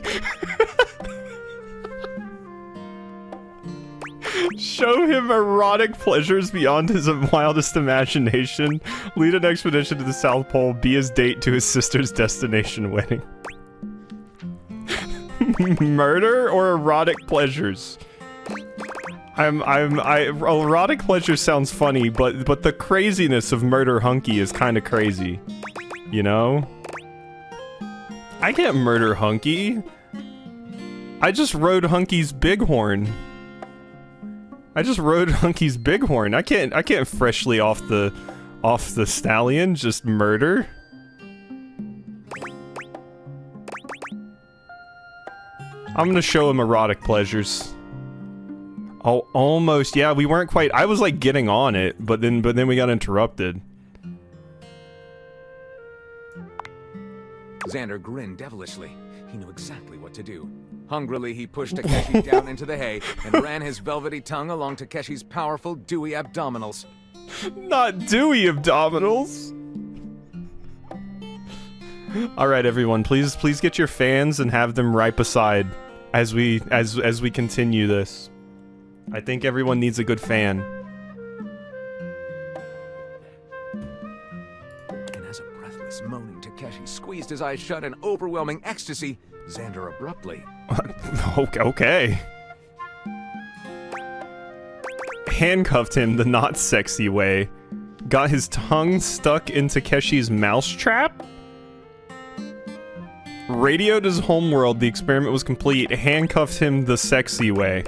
him erotic pleasures beyond his wildest imagination. Lead an expedition to the South Pole. Be his date to his sister's destination wedding. Murder or erotic pleasures? Erotic pleasure sounds funny, but the craziness of murder Hunky is kind of crazy. You know? I can't murder Hunky. I just rode Hunky's bighorn. I can't freshly off the stallion just murder. I'm gonna show him erotic pleasures. Oh, almost. Yeah, we weren't quite. I was like getting on it, but then we got interrupted. Xander grinned devilishly. He knew exactly what to do. Hungrily, he pushed Takeshi down into the hay and ran his velvety tongue along Takeshi's powerful, dewy abdominals. Not dewy abdominals. All right, everyone, please get your fans and have them right beside as we continue this. I think everyone needs a good fan. And as a breathless, moaning Takeshi squeezed his eyes shut in overwhelming ecstasy, Xander abruptly... Okay. Handcuffed him the not sexy way. Got his tongue stuck in Takeshi's mousetrap? Radioed his homeworld, the experiment was complete. Handcuffed him the sexy way.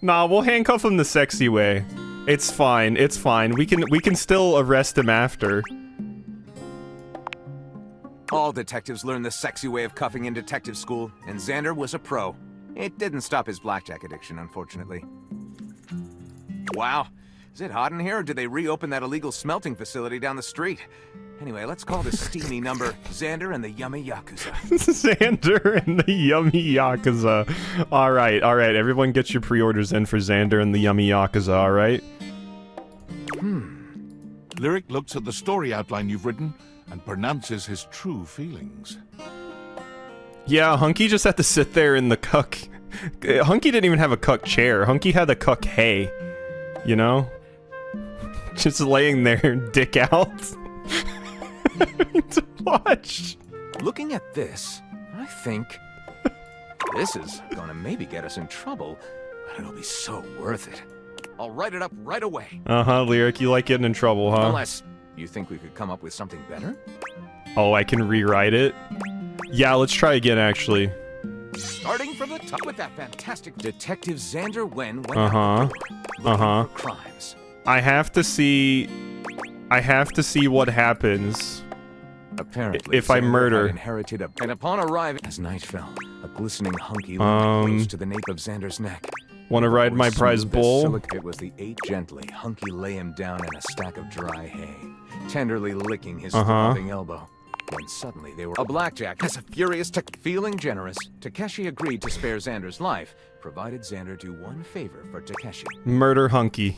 Nah, we'll handcuff him the sexy way. It's fine, We can still arrest him after. All detectives learn the sexy way of cuffing in detective school, and Xander was a pro. It didn't stop his blackjack addiction, unfortunately. Wow. Is it hot in here, or did they reopen that illegal smelting facility down the street? Anyway, let's call this steamy number Xander and the Yummy Yakuza. Xander and the Yummy Yakuza. Alright, everyone get your pre-orders in for Xander and the Yummy Yakuza, alright? Lyric looks at the story outline you've written and pronounces his true feelings. Yeah, Hunky just had to sit there in the cuck. Hunky didn't even have a cuck chair. Hunky had a cuck hay. You know? Just laying there, dick out. To watch. Looking at this, I think this is gonna maybe get us in trouble, but it'll be so worth it. I'll write it up right away. Lyric, you like getting in trouble, huh? Unless you think we could come up with something better? Oh, I can rewrite it? Yeah, let's try again, actually. Starting from the top with that fantastic Detective Xander Wen went for crimes. I have to see what happens. Apparently, if I murder. Inherited and upon arriving, as night fell, a glistening hunky close to the nape of Xander's neck. Want to ride my prize bull? It was the eight gently. Hunky lay him down in a stack of dry hay, tenderly licking his throbbing elbow. When suddenly they were a blackjack. As a furious, feeling generous, Takeshi agreed to spare Xander's life, provided Xander do one favor for Takeshi. Murder Hunky.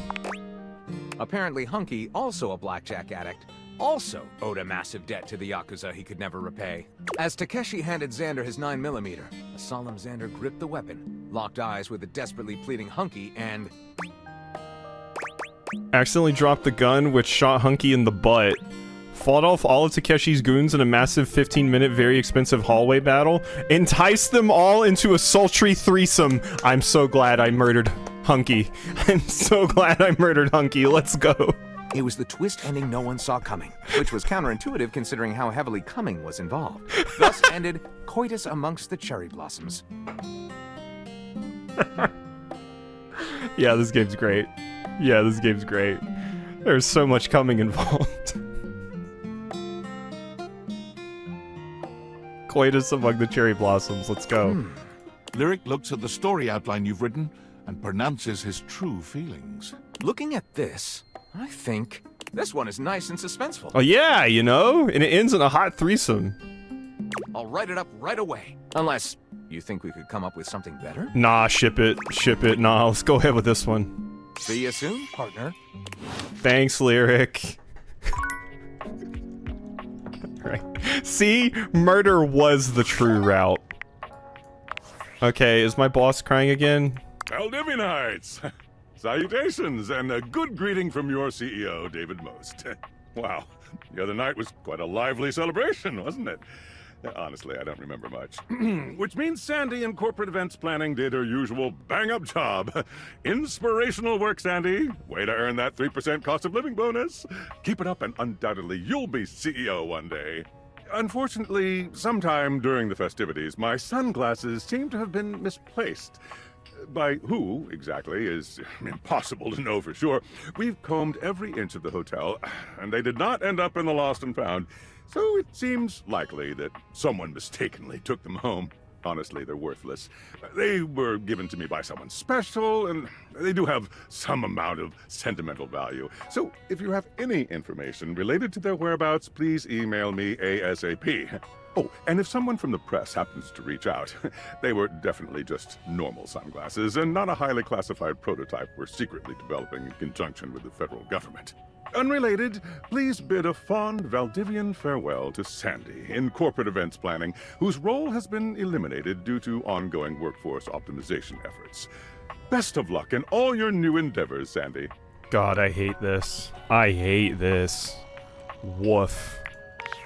Apparently Hunky, also a blackjack addict, also owed a massive debt to the Yakuza he could never repay. As Takeshi handed Xander his 9mm, a solemn Xander gripped the weapon, locked eyes with a desperately pleading Hunky, and... accidentally dropped the gun, which shot Hunky in the butt. Fought off all of Takeshi's goons in a massive 15-minute, very expensive hallway battle. Enticed them all into a sultry threesome. I'm so glad I murdered Hunky. I'm so glad I murdered Hunky. Let's go. It was the twist ending no one saw coming, which was counterintuitive considering how heavily coming was involved. Thus ended coitus amongst the cherry blossoms. Yeah, this game's great. There's so much coming involved. Coitus among the cherry blossoms. Let's go. Lyric looks at the story outline you've written and pronounces his true feelings. Looking at this, I think this one is nice and suspenseful. Oh yeah, you know? And it ends in a hot threesome. I'll write it up right away. Unless you think we could come up with something better? Nah, ship it. Nah, let's go ahead with this one. See you soon, partner. Thanks, Lyric. right. See? Murder was the true route. Okay, is my boss crying again? Valdivianites! Salutations, and a good greeting from your CEO, David Most. Wow, the other night was quite a lively celebration, wasn't it? Honestly, I don't remember much. Which means Sandy in corporate events planning did her usual bang-up job. Inspirational work, Sandy. Way to earn that 3% cost of living bonus. Keep it up and undoubtedly you'll be CEO one day. Unfortunately, sometime during the festivities, my sunglasses seem to have been misplaced. By who, exactly, is impossible to know for sure. We've combed every inch of the hotel, and they did not end up in the lost and found. So it seems likely that someone mistakenly took them home. Honestly, they're worthless. They were given to me by someone special, and they do have some amount of sentimental value. So if you have any information related to their whereabouts, please email me ASAP. Oh, and if someone from the press happens to reach out, they were definitely just normal sunglasses and not a highly classified prototype we're secretly developing in conjunction with the federal government. Unrelated, please bid a fond Valdivian farewell to Sandy in corporate events planning, whose role has been eliminated due to ongoing workforce optimization efforts. Best of luck in all your new endeavors, Sandy. God, I hate this. I hate this. Woof.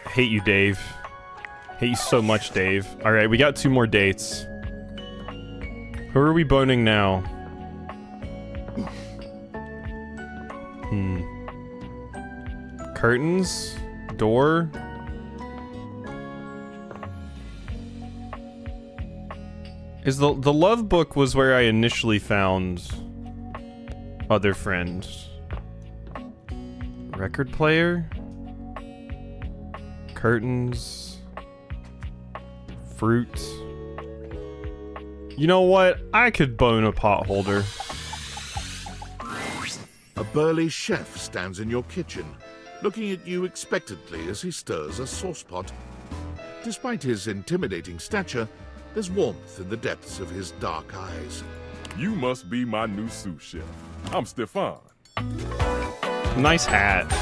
Hate you, Dave. Hate you so much, Dave. Alright, we got 2 more dates. Who are we boning now? Curtains? Door? Is the love book was where I initially found other friends. Record player? Curtains? Fruit? You know what? I could bone a potholder. A burly chef stands in your kitchen, looking at you expectantly as he stirs a saucepot. Despite his intimidating stature, there's warmth in the depths of his dark eyes. You must be my new sous chef. I'm Stefan. Nice hat.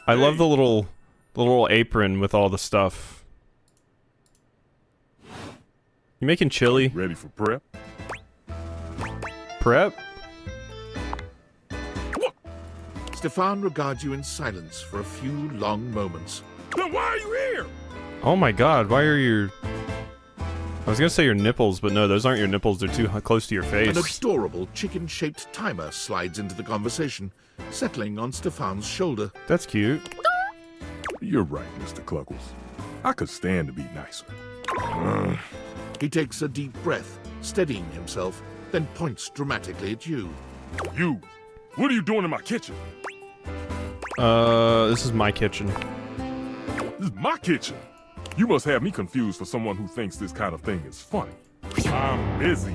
I love the little apron with all the stuff. You making chili? Ready for prep? Prep? Stefan regards you in silence for a few long moments. Then why are you here? Oh my god, why are your... I was gonna say your nipples, but no, those aren't your nipples, they're too close to your face. An adorable chicken-shaped timer slides into the conversation, settling on Stefan's shoulder. That's cute. You're right, Mr. Cluckles. I could stand to be nicer. He takes a deep breath, steadying himself, then points dramatically at you. You! What are you doing in my kitchen? This is my kitchen. This is my kitchen? You must have me confused for someone who thinks this kind of thing is funny. I'm busy.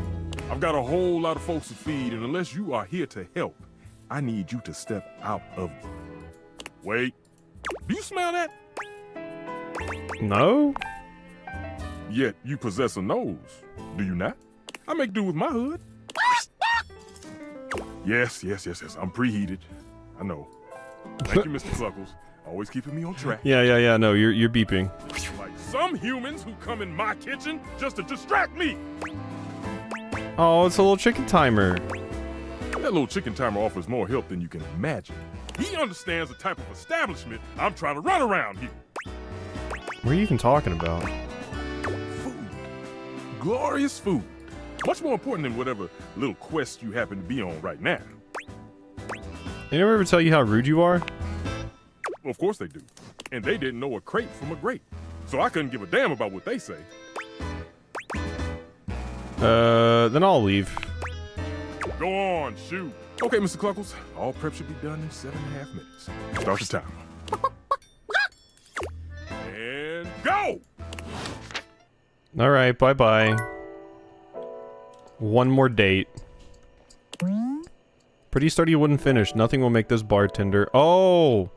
I've got a whole lot of folks to feed, and unless you are here to help, I need you to step out of it. Wait. Do you smell that? No? Yet you possess a nose, do you not? I make do with my hood. Yes, I'm preheated. I know. Thank you, Mr. Cluckles. Always keeping me on track. Yeah, no, you're beeping. Like some humans who come in my kitchen just to distract me. Oh, it's a little chicken timer. That little chicken timer offers more help than you can imagine. He understands the type of establishment I'm trying to run around here. What are you even talking about? Food. Glorious food. Much more important than whatever little quest you happen to be on right now. They never ever tell you how rude you are? Well, of course they do. And they didn't know a crate from a grape. So I couldn't give a damn about what they say. Then I'll leave. Go on, shoot. Okay, Mr. Cluckles. All prep should be done in 7.5 minutes. Start the timer. And go! Alright, bye-bye. One more date. Pretty sturdy wooden finish. Nothing will make this bartender. Oh!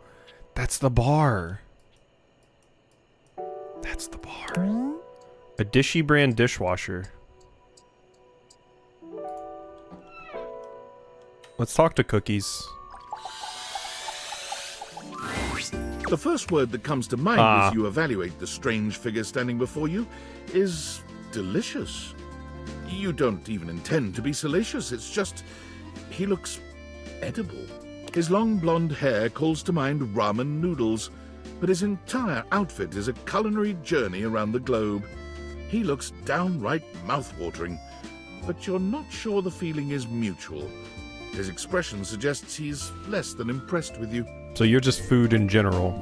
That's the bar. That's the bar. A Dishy brand dishwasher. Let's talk to Cookies. The first word that comes to mind as you evaluate the strange figure standing before you is delicious. You don't even intend to be salacious, it's just he looks edible. His long blonde hair calls to mind ramen noodles, but his entire outfit is a culinary journey around the globe. He looks downright mouth-watering, but you're not sure the feeling is mutual. His expression suggests he's less than impressed with you. So you're just food in general.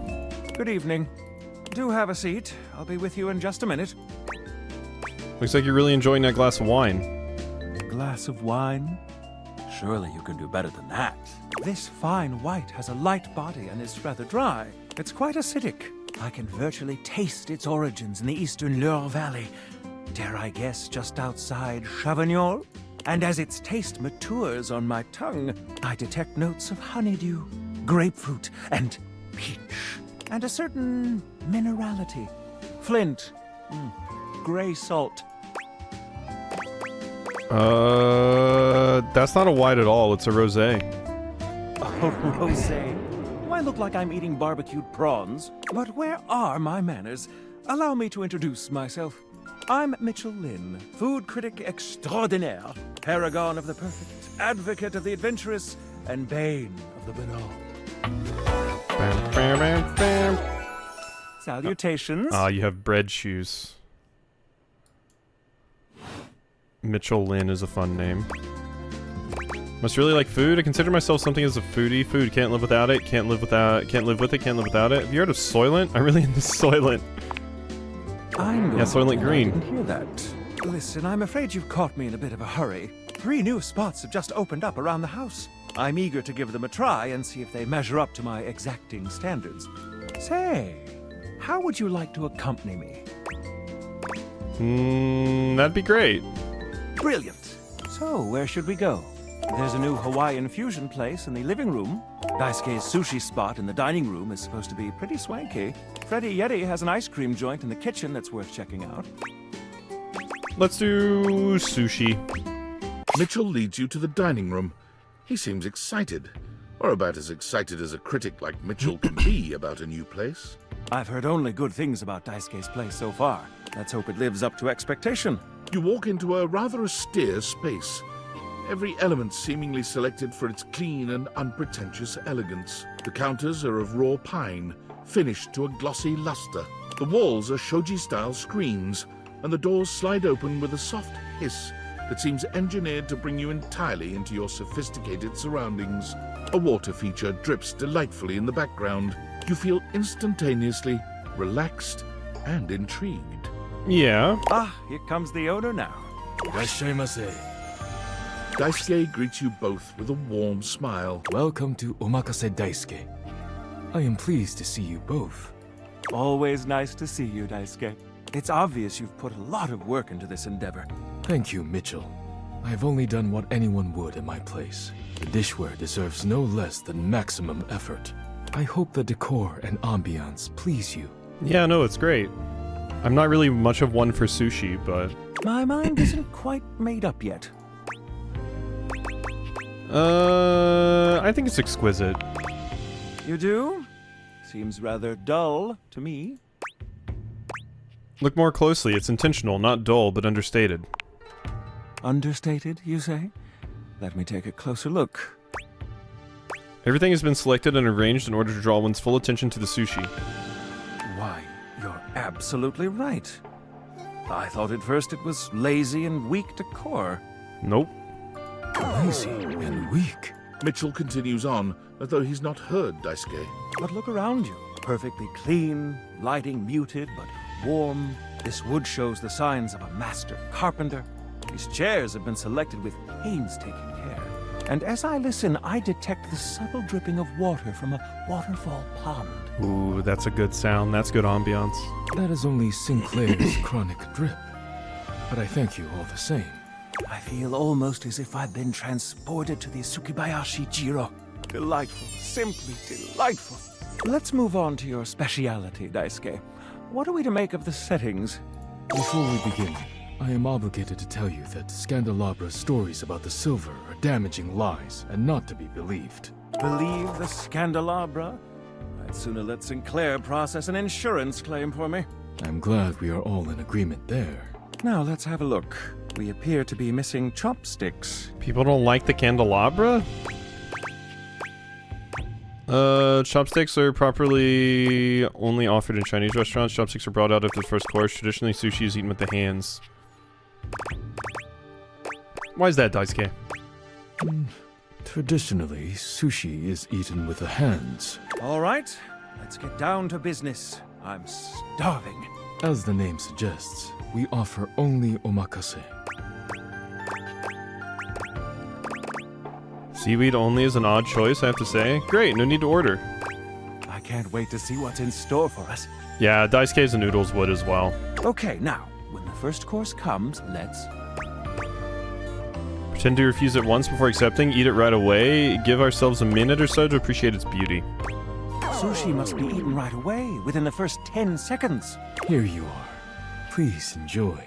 Good evening. Do have a seat. I'll be with you in just a minute. Looks like you're really enjoying that glass of wine. A glass of wine? Surely you can do better than that. This fine white has a light body and is rather dry. It's quite acidic. I can virtually taste its origins in the eastern Loire Valley. Dare I guess just outside Chavagnol? And as its taste matures on my tongue, I detect notes of honeydew, grapefruit, and peach. And a certain minerality. Flint. Gray salt. That's not a white at all, it's a rosé. Oh, rosé. Do I look like I'm eating barbecued prawns? But where are my manners? Allow me to introduce myself. I'm Mitchell Lynn, food critic extraordinaire, paragon of the perfect, advocate of the adventurous, and bane of the banal. Bam, bam, bam, bam. Salutations. You have bread shoes. Mitchell Lynn is a fun name. Must really like food. I consider myself something as a foodie. Food, can't live without it. Can't live without it. Can't live with it. Can't live without it. Have you heard of Soylent? I'm really into Soylent. I'm Yeah, Soylent Green. I can hear that. Listen, I'm afraid you've caught me in a bit of a hurry. 3 new spots have just opened up around the house. I'm eager to give them a try and see if they measure up to my exacting standards. Say, how would you like to accompany me? That'd be great. Brilliant. So, where should we go? There's a new Hawaiian fusion place in the living room. Daisuke's sushi spot in the dining room is supposed to be pretty swanky. Freddy Yeti has an ice cream joint in the kitchen that's worth checking out. Let's do sushi. Mitchell leads you to the dining room. He seems excited, or about as excited as a critic like Mitchell can be about a new place. I've heard only good things about Daisuke's place so far. Let's hope it lives up to expectation. You walk into a rather austere space. Every element seemingly selected for its clean and unpretentious elegance. The counters are of raw pine, finished to a glossy luster. The walls are shoji-style screens, and the doors slide open with a soft hiss that seems engineered to bring you entirely into your sophisticated surroundings. A water feature drips delightfully in the background. You feel instantaneously relaxed and intrigued. Yeah. Here comes the owner now. Irashaimase. Daisuke greets you both with a warm smile. Welcome to Omakase Daisuke. I am pleased to see you both. Always nice to see you, Daisuke. It's obvious you've put a lot of work into this endeavor. Thank you, Mitchell. I have only done what anyone would in my place. The dishware deserves no less than maximum effort. I hope the decor and ambiance please you. Yeah, no, it's great. I'm not really much of one for sushi, but... My mind isn't quite made up yet. I think it's exquisite. You do? Seems rather dull to me. Look more closely. It's intentional, not dull, but understated. Understated, you say? Let me take a closer look. Everything has been selected and arranged in order to draw one's full attention to the sushi. Why, you're absolutely right. I thought at first it was lazy and weak decor. Nope. Lazy and weak. Mitchell continues on, as though he's not heard Daisuke. But look around you. Perfectly clean, lighting muted but warm. This wood shows the signs of a master carpenter. These chairs have been selected with painstaking care. And as I listen, I detect the subtle dripping of water from a waterfall pond. Ooh, that's a good sound. That's good ambiance. That is only Sinclair's chronic drip. But I thank you all the same. I feel almost as if I've been transported to the Tsukibayashi Jiro. Delightful, simply delightful. Let's move on to your speciality, Daisuke. What are we to make of the settings? Before we begin, I am obligated to tell you that Scandalabra's stories about the silver are damaging lies and not to be believed. Believe the Scandelabra? I'd sooner let Sinclair process an insurance claim for me. I'm glad we are all in agreement there. Now let's have a look. We appear to be missing chopsticks. People don't like the candelabra? Chopsticks are properly only offered in Chinese restaurants. Chopsticks are brought out after the first course. Traditionally, sushi is eaten with the hands. Why is that, Daisuke? Traditionally, sushi is eaten with the hands. All right, let's get down to business. I'm starving. As the name suggests, we offer only omakase. Seaweed only is an odd choice, I have to say. Great, no need to order. I can't wait to see what's in store for us. Yeah, Daisuke's and noodles would as well. Okay, now, when the first course comes, let's... Pretend to refuse it once before accepting, eat it right away, give ourselves a minute or so to appreciate its beauty. Sushi must be eaten right away, within the first 10 seconds. Here you are. Please enjoy.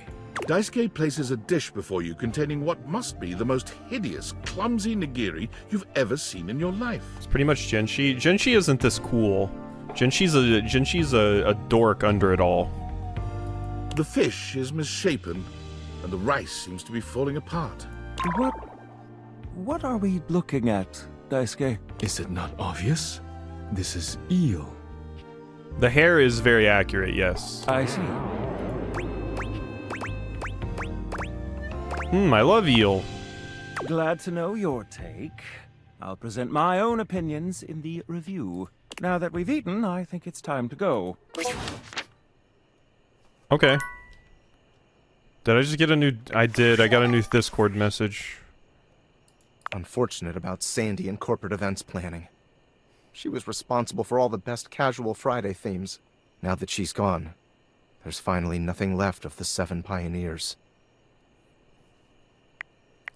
Daisuke places a dish before you containing what must be the most hideous, clumsy nigiri you've ever seen in your life. It's pretty much Genshi. Genshi isn't this cool. Genshi's a dork under it all. The fish is misshapen, and the rice seems to be falling apart. What are we looking at, Daisuke? Is it not obvious? This is eel. The hair is very accurate, yes. I see. I love eel. Glad to know your take. I'll present my own opinions in the review. Now that we've eaten, I think it's time to go. Okay. Did I just get a new... I did. I got a new Discord message. Unfortunate about Sandy and corporate events planning. She was responsible for all the best Casual Friday themes. Now that she's gone, there's finally nothing left of the 7 pioneers.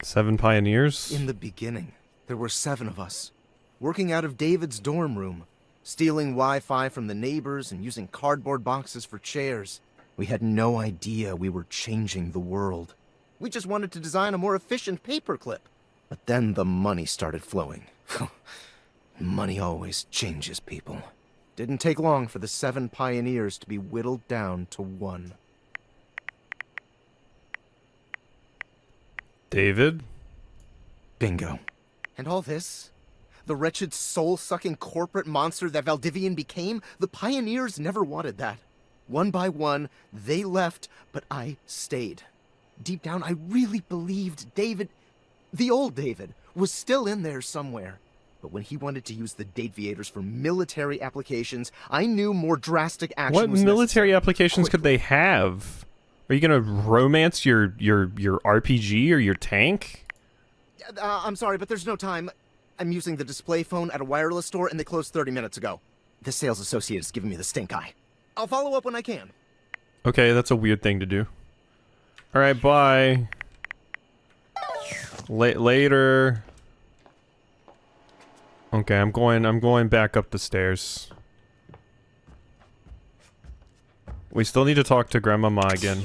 7 pioneers? In the beginning, there were 7 of us, working out of David's dorm room, stealing Wi-Fi from the neighbors and using cardboard boxes for chairs. We had no idea we were changing the world. We just wanted to design a more efficient paperclip. But then the money started flowing. Money always changes people. Didn't take long for the 7 pioneers to be whittled down to 1. David? Bingo. And all this? The wretched soul-sucking corporate monster that Valdivian became? The pioneers never wanted that. One by one, they left, but I stayed. Deep down, I really believed David, the old David, was still in there somewhere. But when he wanted to use the Dateviators for military applications, I knew more drastic action What was military applications could they have? Are you gonna romance your RPG or your tank? I'm sorry, but there's no time. I'm using the display phone at a wireless store, and they closed 30 minutes ago. The sales associate is giving me the stink eye. I'll follow up when I can. Okay, that's a weird thing to do. Alright, bye. Later. Okay, I'm going back up the stairs. We still need to talk to Grandmama again.